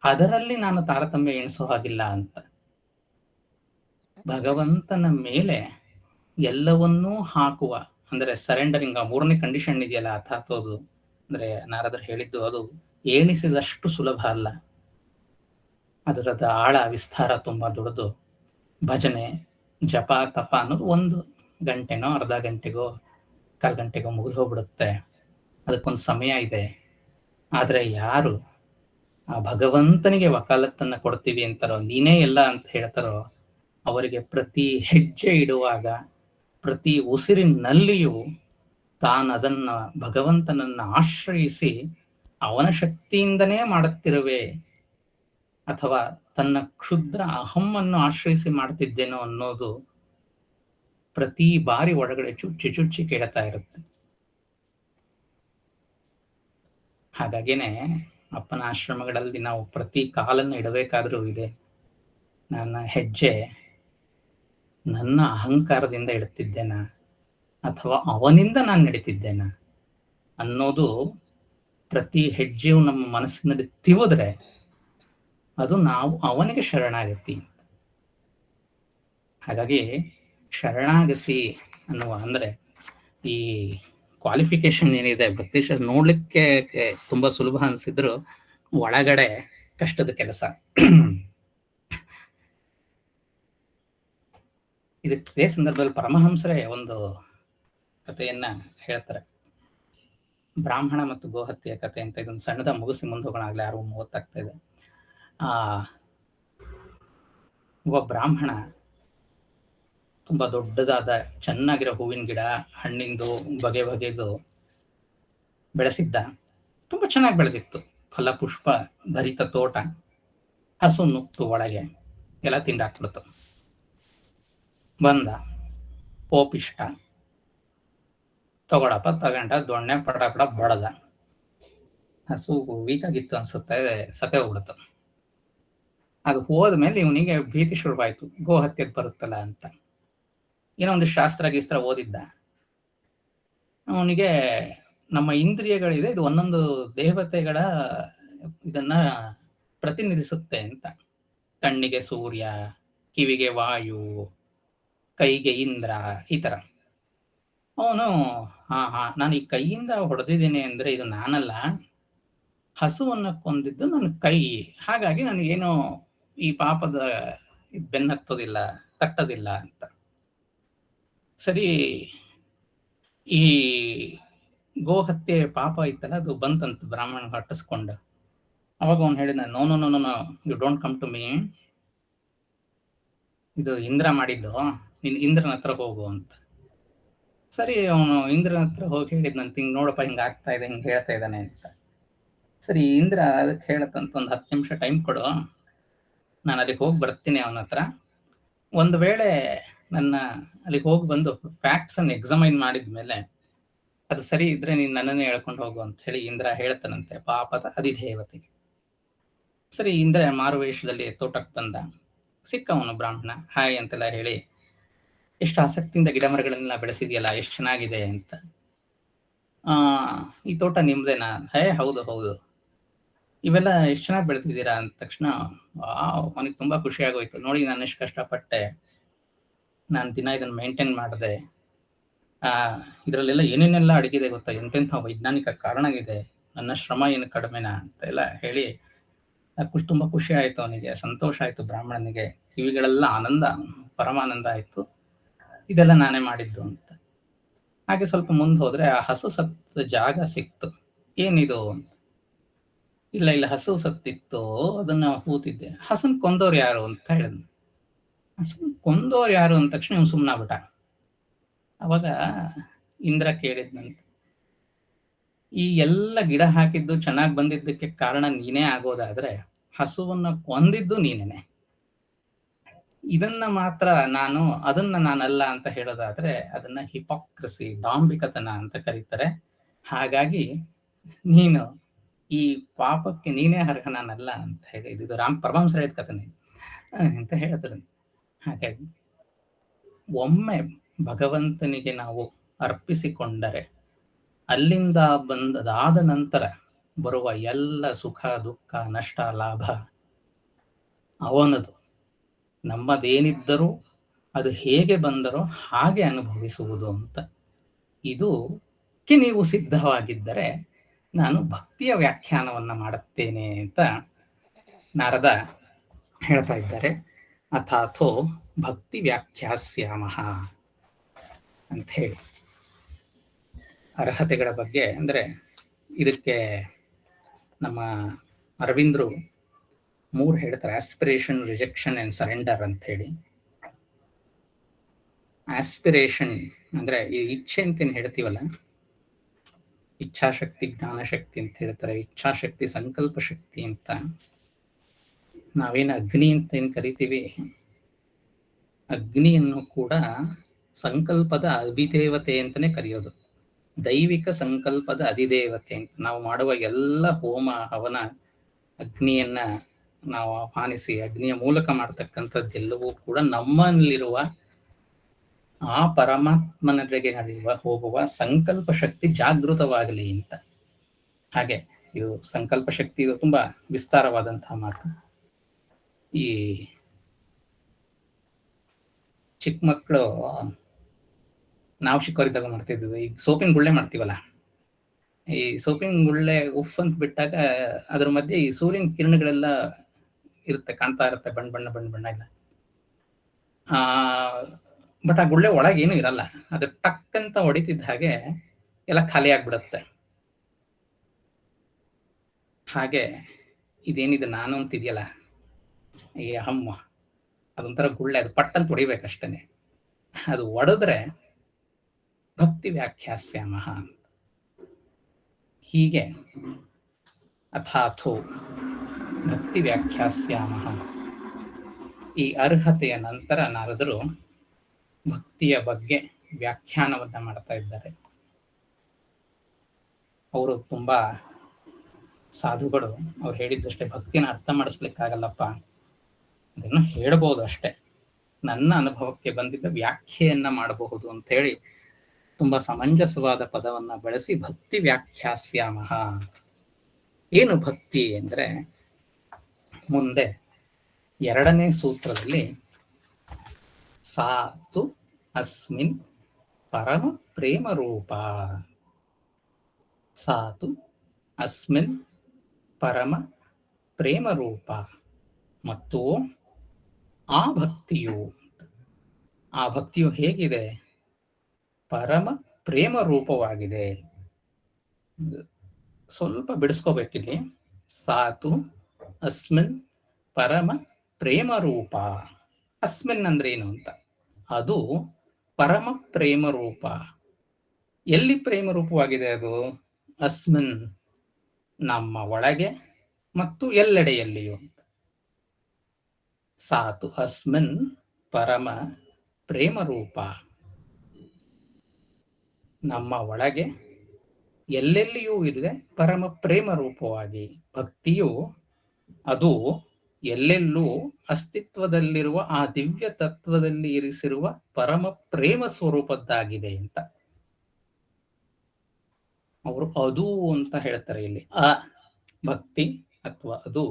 ಅದರಲ್ಲಿ ನಾನು ತಾರತಮ್ಯ ಎಣಿಸೋ ಹಾಗಿಲ್ಲ ಅಂತ. ಭಗವಂತನ ಮೇಲೆ ಎಲ್ಲವನ್ನೂ ಹಾಕುವ, ಅಂದ್ರೆ ಸರೆಂಡರಿಂಗ್, ಆ ಮೂರನೇ ಕಂಡೀಷನ್ ಇದೆಯಲ್ಲ, ಅಥಾತೋದು, ಅಂದ್ರೆ ನಾರದರು ಹೇಳಿದ್ದು, ಅದು ಎಣಿಸಿದಷ್ಟು ಸುಲಭ ಅಲ್ಲ. ಅದರದ ಆಳ ವಿಸ್ತಾರ ತುಂಬಾ ದೊಡ್ಡದು. ಭಜನೆ ಜಪ ತಪ ಅನ್ನೋದು 1 ಗಂಟೆನೋ ಅರ್ಧ ಗಂಟೆಗೋ ಕಾಲ್ ಗಂಟೆಗೋ ಮುಗಿದು ಹೋಗ್ಬಿಡುತ್ತೆ, ಅದಕ್ಕೊಂದು ಸಮಯ ಇದೆ. ಆದ್ರೆ ಯಾರು ಆ ಭಗವಂತನಿಗೆ ವಕಾಲತ್ತನ್ನ ಕೊಡ್ತೀವಿ ಅಂತಾರೋ, ನೀನೇ ಎಲ್ಲ ಅಂತ ಹೇಳ್ತಾರೋ, ಅವರಿಗೆ ಪ್ರತಿ ಹೆಜ್ಜೆ ಇಡುವಾಗ, ಪ್ರತಿ ಉಸಿರಿನಲ್ಲಿಯೂ ತಾನದನ್ನ ಭಗವಂತನನ್ನ ಆಶ್ರಯಿಸಿ ಅವನ ಶಕ್ತಿಯಿಂದನೇ ಮಾಡುತ್ತಿರುವೆ, ಅಥವಾ ತನ್ನ ಕ್ಷುದ್ರ ಅಹಮ್ಮನ್ನು ಆಶ್ರಯಿಸಿ ಮಾಡ್ತಿದ್ದೇನೋ ಅನ್ನೋದು ಪ್ರತಿ ಬಾರಿ ಒಳಗಡೆ ಚುಚ್ಚಿ ಚುಚ್ಚಿ ಕೇಳ್ತಾ ಇರುತ್ತೆ. ಹಾಗಾಗೇನೆ ಅಪ್ಪನ ಆಶ್ರಮಗಳಲ್ಲಿ ನಾವು ಪ್ರತಿ ಕಾಲನ್ನು ಇಡಬೇಕಾದ್ರೂ ಇದೆ, ನನ್ನ ಹೆಜ್ಜೆ ನನ್ನ ಅಹಂಕಾರದಿಂದ ಇಡುತ್ತಿದ್ದೇನಾ, ಅಥವಾ ಅವನಿಂದ ನಾನು ನಡೀತಿದ್ದೇನಾ ಅನ್ನೋದು ಪ್ರತಿ ಹೆಜ್ಜೆಯು ನಮ್ಮ ಮನಸ್ಸಿನಲ್ಲಿ ತಿವಿದ್ರೆ ಅದು ನಾವು ಅವನಿಗೆ ಶರಣಾಗತಿ. ಹಾಗಾಗಿ ಶರಣಾಗತಿ ಅನ್ನುವ, ಅಂದ್ರೆ ಈ ಕ್ವಾಲಿಫಿಕೇಶನ್ ಏನಿದೆ, ಭಕ್ತಿಶಾಸ್ತ್ರ ನೋಡ್ಲಿಕ್ಕೆ ತುಂಬಾ ಸುಲಭ ಅನ್ಸಿದ್ರು ಒಳಗಡೆ ಕಷ್ಟದ ಕೆಲಸ. ಇದೇ ಸಂದರ್ಭದಲ್ಲಿ ಪರಮಹಂಸರೇ ಒಂದು ಕಥೆಯನ್ನ ಹೇಳ್ತಾರೆ, ಬ್ರಾಹ್ಮಣ ಮತ್ತು ಗೋಹತ್ಯೆಯ ಕಥೆ ಅಂತ. ಇದೊಂದು ಸಣ್ಣದ ಮುಗಿಸಿ ಮುಂದೆ ಹೋಗೋಣ, ಆಗ್ಲೇ 6:30 ಆಗ್ತಾ ಇದೆ. ಒಬ್ಬ ಬ್ರಾಹ್ಮಣ ತುಂಬಾ ದೊಡ್ಡದಾದ ಚೆನ್ನಾಗಿರೋ ಹೂವಿನ ಗಿಡ, ಹಣ್ಣಿಂದು ಬಗೆ ಬಗೆದು ಬೆಳೆಸಿದ್ದ. ತುಂಬಾ ಚೆನ್ನಾಗಿ ಬೆಳೆದಿತ್ತು, ಫಲ ಪುಷ್ಪ ಭರಿತ ತೋಟ. ಹಸು ನುಗ್ತು ಒಳಗೆ, ಎಲ್ಲ ತಿಂದಾಕ್ಬಿಡ್ತು. ಬಂದ ಪೋಪಿಷ್ಟ, ತಗೊಳಪ್ಪ ತಗೊಂಡ, ದೊಣ್ಣೆ ಪಟ ಪಟ ಬಡದ. ಹಸು ವೀಕ್ ಆಗಿತ್ತು ಅನ್ಸುತ್ತೆ, ಸತೆ ಹೋಗ್ಬಿಡ್ತು. ಅದು ಹೋದ್ಮೇಲೆ ಇವನಿಗೆ ಭೀತಿ ಶುರುವಾಯ್ತು, ಗೋಹತ್ಯೆಗೆ ಬರುತ್ತಲ್ಲ ಅಂತ. ಏನೋ ಒಂದು ಶಾಸ್ತ್ರ ಗೀಸ್ತ್ರ ಓದಿದ್ದ. ಅವನಿಗೆ ನಮ್ಮ ಇಂದ್ರಿಯಗಳಿದೆ, ಇದು ಒಂದೊಂದು ದೇವತೆಗಳ ಇದನ್ನ ಪ್ರತಿನಿಧಿಸುತ್ತೆ ಅಂತ. ಕಣ್ಣಿಗೆ ಸೂರ್ಯ, ಕಿವಿಗೆ ವಾಯು, ಕೈಗೆ ಇಂದ್ರ, ಈ ತರ. ಅವನು ನಾನು ಈ ಕೈಯಿಂದ ಹೊಡೆದಿದ್ದೇನೆ ಅಂದ್ರೆ ಇದು ನಾನಲ್ಲ, ಹಸುವನ್ನ ಕೊಂದಿದ್ದು ನನ್ನ ಕೈ, ಹಾಗಾಗಿ ನನಗೇನು ಈ ಪಾಪದ ಬೆನ್ನತ್ತೋದಿಲ್ಲ, ತಟ್ಟೋದಿಲ್ಲ ಅಂತ. ಸರಿ, ಈ ಗೋಹತ್ಯೆ ಪಾಪ ಇತ್ತಲ್ಲ, ಅದು ಬಂತಂತ ಬ್ರಾಹ್ಮಣ ಹಟ್ಟಿಸ್ಕೊಂಡು. ಅವಾಗ ಅವನು ಹೇಳಿದ, no no no no you don't come to me, ಇದು ಇಂದ್ರ ಮಾಡಿದ್ದು, ನೀನ್ ಇಂದ್ರನ ಹತ್ರ ಹೋಗು ಅಂತ. ಸರಿ, ಅವನು ಇಂದ್ರನ ಹತ್ರ ಹೋಗಿ ಹೇಳಿದ್ನಂತ, ಹಿಂಗ್ ನೋಡಪ್ಪ ಹಿಂಗ ಆಗ್ತಾ ಇದೆ, ಹಿಂಗ್ ಹೇಳ್ತಾ ಇದ್ದಾನೆ ಅಂತ. ಸರಿ, ಇಂದ್ರ ಅದಕ್ಕೆ ಹೇಳತ್ತಂತ, ಒಂದು 10 ನಿಮಿಷ ಟೈಮ್ ಕೊಡು, ನಾನು ಅಲ್ಲಿಗೆ ಹೋಗಿ ಬರ್ತೀನಿ ಅವನ ಹತ್ರ. ಒಂದು ವೇಳೆ ನನ್ನ ಅಲ್ಲಿಗೆ ಹೋಗಿ ಬಂದು ಫ್ಯಾಕ್ಟ್ಸ್ ಅನ್ನು ಎಕ್ಸಾಮೈನ್ ಮಾಡಿದ್ಮೇಲೆ ಅದು ಸರಿ ಇದ್ರೆ ನೀನ್ ನನ್ನನ್ನೇ ಹೇಳ್ಕೊಂಡು ಹೋಗು ಅಂತ ಹೇಳಿ ಇಂದ್ರ ಹೇಳ್ತಾನಂತೆ ಪಾಪದ ಅಧಿದೇವತೆಗೆ. ಸರಿ, ಇಂದ್ರ ಮಾರುವೇಷದಲ್ಲಿ ತೋಟಕ್ಕೆ ಬಂದ. ಸಿಕ್ಕ ಅವನು ಬ್ರಾಹ್ಮಣ, ಹಾಯ್ ಅಂತೆಲ್ಲ ಹೇಳಿ, ಎಷ್ಟು ಆಸಕ್ತಿಯಿಂದ ಗಿಡ ಮರಗಳನ್ನೆಲ್ಲ ಬೆಳೆಸಿದ್ಯಲ್ಲ, ಎಷ್ಟು ಚೆನ್ನಾಗಿದೆ ಅಂತ. ಈ ತೋಟ ನಿಮ್ದೇನಾ? ಹೌದು ಹೌದು. ಇವೆಲ್ಲ ಎಷ್ಟು ಚೆನ್ನಾಗಿ ಬೆಳೆದಿದ್ದೀರಾ ಅಂದ ತಕ್ಷಣ ಅವನಿಗೆ ತುಂಬಾ ಖುಷಿ ಆಗೋಯ್ತು. ನೋಡಿ, ನಾನು ಎಷ್ಟು ಕಷ್ಟಪಟ್ಟೆ, ನಾನು ದಿನ ಇದನ್ನು ಮೇಂಟೈನ್ ಮಾಡಿದೆ, ಇದರಲ್ಲೆಲ್ಲ ಏನೇನೆಲ್ಲ ಅಡಗಿದೆ ಗೊತ್ತಾ, ಎಂತೆಂಥ ವೈಜ್ಞಾನಿಕ ಕಾರಣ ಇದೆ, ನನ್ನ ಶ್ರಮ ಏನು ಕಡಿಮೆನಾ ಅಂತ ಎಲ್ಲ ಹೇಳಿ ತುಂಬ ಖುಷಿ ಆಯಿತು. ಅವನಿಗೆ ಸಂತೋಷ ಆಯಿತು. ಬ್ರಾಹ್ಮಣನಿಗೆ ಕಿವಿಗಳೆಲ್ಲ ಆನಂದ, ಪರಮಾನಂದ ಆಯಿತು, ಇದೆಲ್ಲ ನಾನೇ ಮಾಡಿದ್ದು ಅಂತ. ಹಾಗೆ ಸ್ವಲ್ಪ ಮುಂದೆ ಹೋದ್ರೆ ಆ ಹಸು ಸತ್ತ ಜಾಗ ಸಿಕ್ತು. ಏನಿದು? ಇಲ್ಲ ಇಲ್ಲ ಹಸು ಸತ್ತಿತ್ತು, ಅದನ್ನ ಕೂತಿದ್ದೆ. ಹಸುನ್ ಕೊಂದವ್ರು ಯಾರು ಅಂತ ಹೇಳಿದ್ನು. ಹಸುನ್ ಕೊಂದವ್ರು ಯಾರು ಅಂದ ತಕ್ಷಣ ಇವ್ನು ಸುಮ್ಮನಾಗ್ಬಿಟ್ಟ. ಅವಾಗ ಇಂದ್ರ ಕೇಳಿದ್ನಂತೆ, ಈ ಎಲ್ಲ ಗಿಡ ಹಾಕಿದ್ದು ಚೆನ್ನಾಗಿ ಬಂದಿದ್ದಕ್ಕೆ ಕಾರಣ ನೀನೇ ಆಗೋದಾದ್ರೆ ಹಸುವನ್ನ ಕೊಂದಿದ್ದು ನೀನೇನೆ. ಇದನ್ನ ಮಾತ್ರ ಅದನ್ನ ನಾನಲ್ಲ ಅಂತ ಹೇಳೋದಾದ್ರೆ ಅದನ್ನ ಹಿಪಾಕ್ರಸಿ, ಡಾಂಬಿಕತನ ಅಂತ ಕರೀತಾರೆ. ಹಾಗಾಗಿ ನೀನು ಈ ಪಾಪಕ್ಕೆ ನೀನೇ ಅರ್ಹ, ನಾನಲ್ಲ ಅಂತ ಹೇಳಿ, ಇದು ಪರಮಹಂಸರು ಹೇಳಿದ ಕಥನೆ ಅಂತ ಹೇಳಿದ್ರು. ಹಾಗಾಗಿ ಒಮ್ಮೆ ಭಗವಂತನಿಗೆ ನಾವು ಅರ್ಪಿಸಿಕೊಂಡರೆ ಅಲ್ಲಿಂದ ಬಂದದಾದ ನಂತರ ಬರುವ ಎಲ್ಲ ಸುಖ ದುಃಖ ನಷ್ಟ ಲಾಭ ಅವನದು. ನಮ್ಮದೇನಿದ್ದರೂ ಅದು ಹೇಗೆ ಬಂದರೋ ಹಾಗೆ ಅನುಭವಿಸುವುದು ಅಂತ. ಇದಕ್ಕೆ ನೀವು ಸಿದ್ಧವಾಗಿದ್ದರೆ ನಾನು ಭಕ್ತಿಯ ವ್ಯಾಖ್ಯಾನವನ್ನ ಮಾಡುತ್ತೇನೆ ಅಂತ ನಾರದ ಹೇಳ್ತಾ ಇದ್ದಾರೆ. ಅಥಾಥೋ ಭಕ್ತಿ ವ್ಯಾಖ್ಯಾಸ್ಯಾಮಃ ಅಂತ ಹೇಳಿ ಅರ್ಹತೆಗಳ ಬಗ್ಗೆ, ಅಂದ್ರೆ ಇದಕ್ಕೆ ನಮ್ಮ ಅರವಿಂದ್ರು 3 ಹೇಳ್ತಾರೆ. ಆಸ್ಪಿರೇಷನ್, ರಿಜೆಕ್ಷನ್ ಅಂಡ್ ಸರೆಂಡರ್ ಅಂತ ಹೇಳಿ. ಆಸ್ಪಿರೇಷನ್ ಅಂದ್ರೆ ಈ ಇಚ್ಛೆ ಅಂತೇನು ಹೇಳ್ತೀವಲ್ಲ, ಇಚ್ಛಾಶಕ್ತಿ, ಜ್ಞಾನಶಕ್ತಿ ಅಂತ ಹೇಳ್ತಾರೆ. ಇಚ್ಛಾಶಕ್ತಿ, ಸಂಕಲ್ಪ ಶಕ್ತಿ ಅಂತ. ನಾವೇನು ಅಗ್ನಿ ಅಂತ ಏನ್ ಕರಿತೀವಿ, ಅಗ್ನಿಯನ್ನು ಕೂಡ ಸಂಕಲ್ಪದ ಅಧಿದೇವತೆ ಅಂತಾನೆ ಕರೆಯೋದು. ದೈವಿಕ ಸಂಕಲ್ಪದ ಅಧಿದೇವತೆ ಅಂತ. ನಾವು ಮಾಡುವ ಎಲ್ಲ ಹೋಮ ಹವನ ಅಗ್ನಿಯನ್ನ ನಾವು ಆಹ್ವಾನಿಸಿ ಅಗ್ನಿಯ ಮೂಲಕ ಮಾಡ್ತಕ್ಕಂಥದ್ದೆಲ್ಲವೂ ಕೂಡ ನಮ್ಮಲ್ಲಿರುವ ಆ ಪರಮಾತ್ಮನೆಡೆಗೆ ಹೋಗುವ ಸಂಕಲ್ಪ ಶಕ್ತಿ ಜಾಗೃತವಾಗಲಿ ಅಂತ. ಹಾಗೆ ಇದು ಸಂಕಲ್ಪ ಶಕ್ತಿ, ಇದು ತುಂಬಾ ವಿಸ್ತಾರವಾದಂತಹ ಮಾತು. ಈ ಚಿಕ್ಕ ಮಕ್ಕಳು ನಾವು ಚಿಕ್ಕವರಿದ್ದಾಗ ಮಾಡ್ತಿದ್ವಿ, ಈಗ ಸೋಪಿನ ಗುಳ್ಳೆ ಮಾಡ್ತೀವಲ್ಲ, ಈ ಸೋಪಿನ ಗುಳ್ಳೆ ಉಫ್ ಅಂತ ಬಿಟ್ಟಾಗ ಅದ್ರ ಮಧ್ಯೆ ಈ ಸೂರ್ಯನ ಕಿರಣಗಳೆಲ್ಲ ಇರುತ್ತೆ, ಕಾಣ್ತಾ ಇರುತ್ತೆ, ಬಣ್ಣ ಎಲ್ಲ. ಬಟ್ ಆ ಗುಳ್ಳೆ ಒಳಗೆ ಏನು ಇರಲ್ಲ. ಅದು ಟಕ್ ಅಂತ ಹೊಡಿತಿದ್ದ ಹಾಗೆ ಎಲ್ಲ ಖಾಲಿ ಆಗ್ಬಿಡುತ್ತೆ. ಹಾಗೆ ಇದೇನಿದೆ ನಾನು ಅಂತಿದೆಯಲ್ಲ, ಈ ಹಮ್ಮ, ಅದೊಂಥರ ಗುಳ್ಳೆ, ಅದು ಪಟ್ಟಂತ ಹೊಡಿಬೇಕಷ್ಟೇನೆ. ಅದು ಒಡೆದ್ರೆ ಭಕ್ತಿ ವ್ಯಾಖ್ಯಾಸ್ಯಾಮಃ. ಹೀಗೆ ಅಥಾಥೋ ಭಕ್ತಿ ವ್ಯಾಖ್ಯಾಸ್ಯಾಮಃ, ಈ ಅರ್ಹತೆಯ ನಂತರ ನಾರದರು ಭಕ್ತಿಯ ಬಗ್ಗೆ ವ್ಯಾಖ್ಯಾನವನ್ನ ಮಾಡ್ತಾ ಇದ್ದಾರೆ. ಅವರು ತುಂಬಾ ಸಾಧುಗಳು. ಅವ್ರು ಹೇಳಿದ್ದಷ್ಟೇ, ಭಕ್ತಿನ ಅರ್ಥ ಮಾಡಿಸ್ಲಿಕ್ಕಾಗಲ್ಲಪ್ಪ, ಅದನ್ನು ಹೇಳ್ಬೋದು ಅಷ್ಟೆ, ನನ್ನ ಅನುಭವಕ್ಕೆ ಬಂದಿದ್ದ ವ್ಯಾಖ್ಯೆಯನ್ನ ಮಾಡಬಹುದು ಅಂತ ಹೇಳಿ ತುಂಬಾ ಸಮಂಜಸವಾದ ಪದವನ್ನ ಬಳಸಿ ಭಕ್ತಿ ವ್ಯಾಖ್ಯಾಸ್ಯಾಮಃ. ಏನು ಭಕ್ತಿ ಅಂದ್ರೆ, ಮುಂದೆ 2ನೇ ಸೂತ್ರದಲ್ಲಿ ಸಾತು ಅಸ್ಮಿನ್ ಪರಮ ಪ್ರೇಮ ರೂಪ, ಸಾತು ಅಸ್ಮಿನ್ ಪರಮ ಪ್ರೇಮ ರೂಪ, ಮತ್ತು ಆ ಭಕ್ತಿಯು ಹೇಗಿದೆ? ಪರಮ ಪ್ರೇಮ ರೂಪವಾಗಿದೆ. ಸ್ವಲ್ಪ ಬಿಡಿಸ್ಕೋಬೇಕಿಲ್ಲಿ. ಸಾತು ಅಸ್ಮಿನ್ ಪರಮ ಪ್ರೇಮ ರೂಪ. ಅಸ್ಮಿನ್ ಅಂದ್ರೆ ಏನು ಅಂತ, ಅದು ಪರಮ ಪ್ರೇಮ ರೂಪ. ಎಲ್ಲಿ ಪ್ರೇಮ ರೂಪವಾಗಿದೆ ಅದು? ಅಸ್ಮಿನ್, ನಮ್ಮ ಒಳಗೆ ಮತ್ತು ಎಲ್ಲೆಡೆಯಲ್ಲಿಯೂ. ಸಾತು ಅಸ್ಮಿನ್ ಪರಮ ಪ್ರೇಮ ರೂಪ, ನಮ್ಮ ಒಳಗೆ ಎಲ್ಲೆಲ್ಲಿಯೂ ಇದೆ ಪರಮ ಪ್ರೇಮ ರೂಪವಾಗಿ. ಭಕ್ತಿಯು ಅದು ಎಲ್ಲೆಲ್ಲೂ ಅಸ್ತಿತ್ವದಲ್ಲಿರುವ ಆ ದಿವ್ಯ ತತ್ವದಲ್ಲಿ ಇರಿಸಿರುವ ಪರಮ ಪ್ರೇಮ ಸ್ವರೂಪದ್ದಾಗಿದೆ ಅಂತ ಅವರು ಅದು ಅಂತ ಹೇಳ್ತಾರೆ ಇಲ್ಲಿ. ಆ ಭಕ್ತಿ ಅಥವಾ ಅದು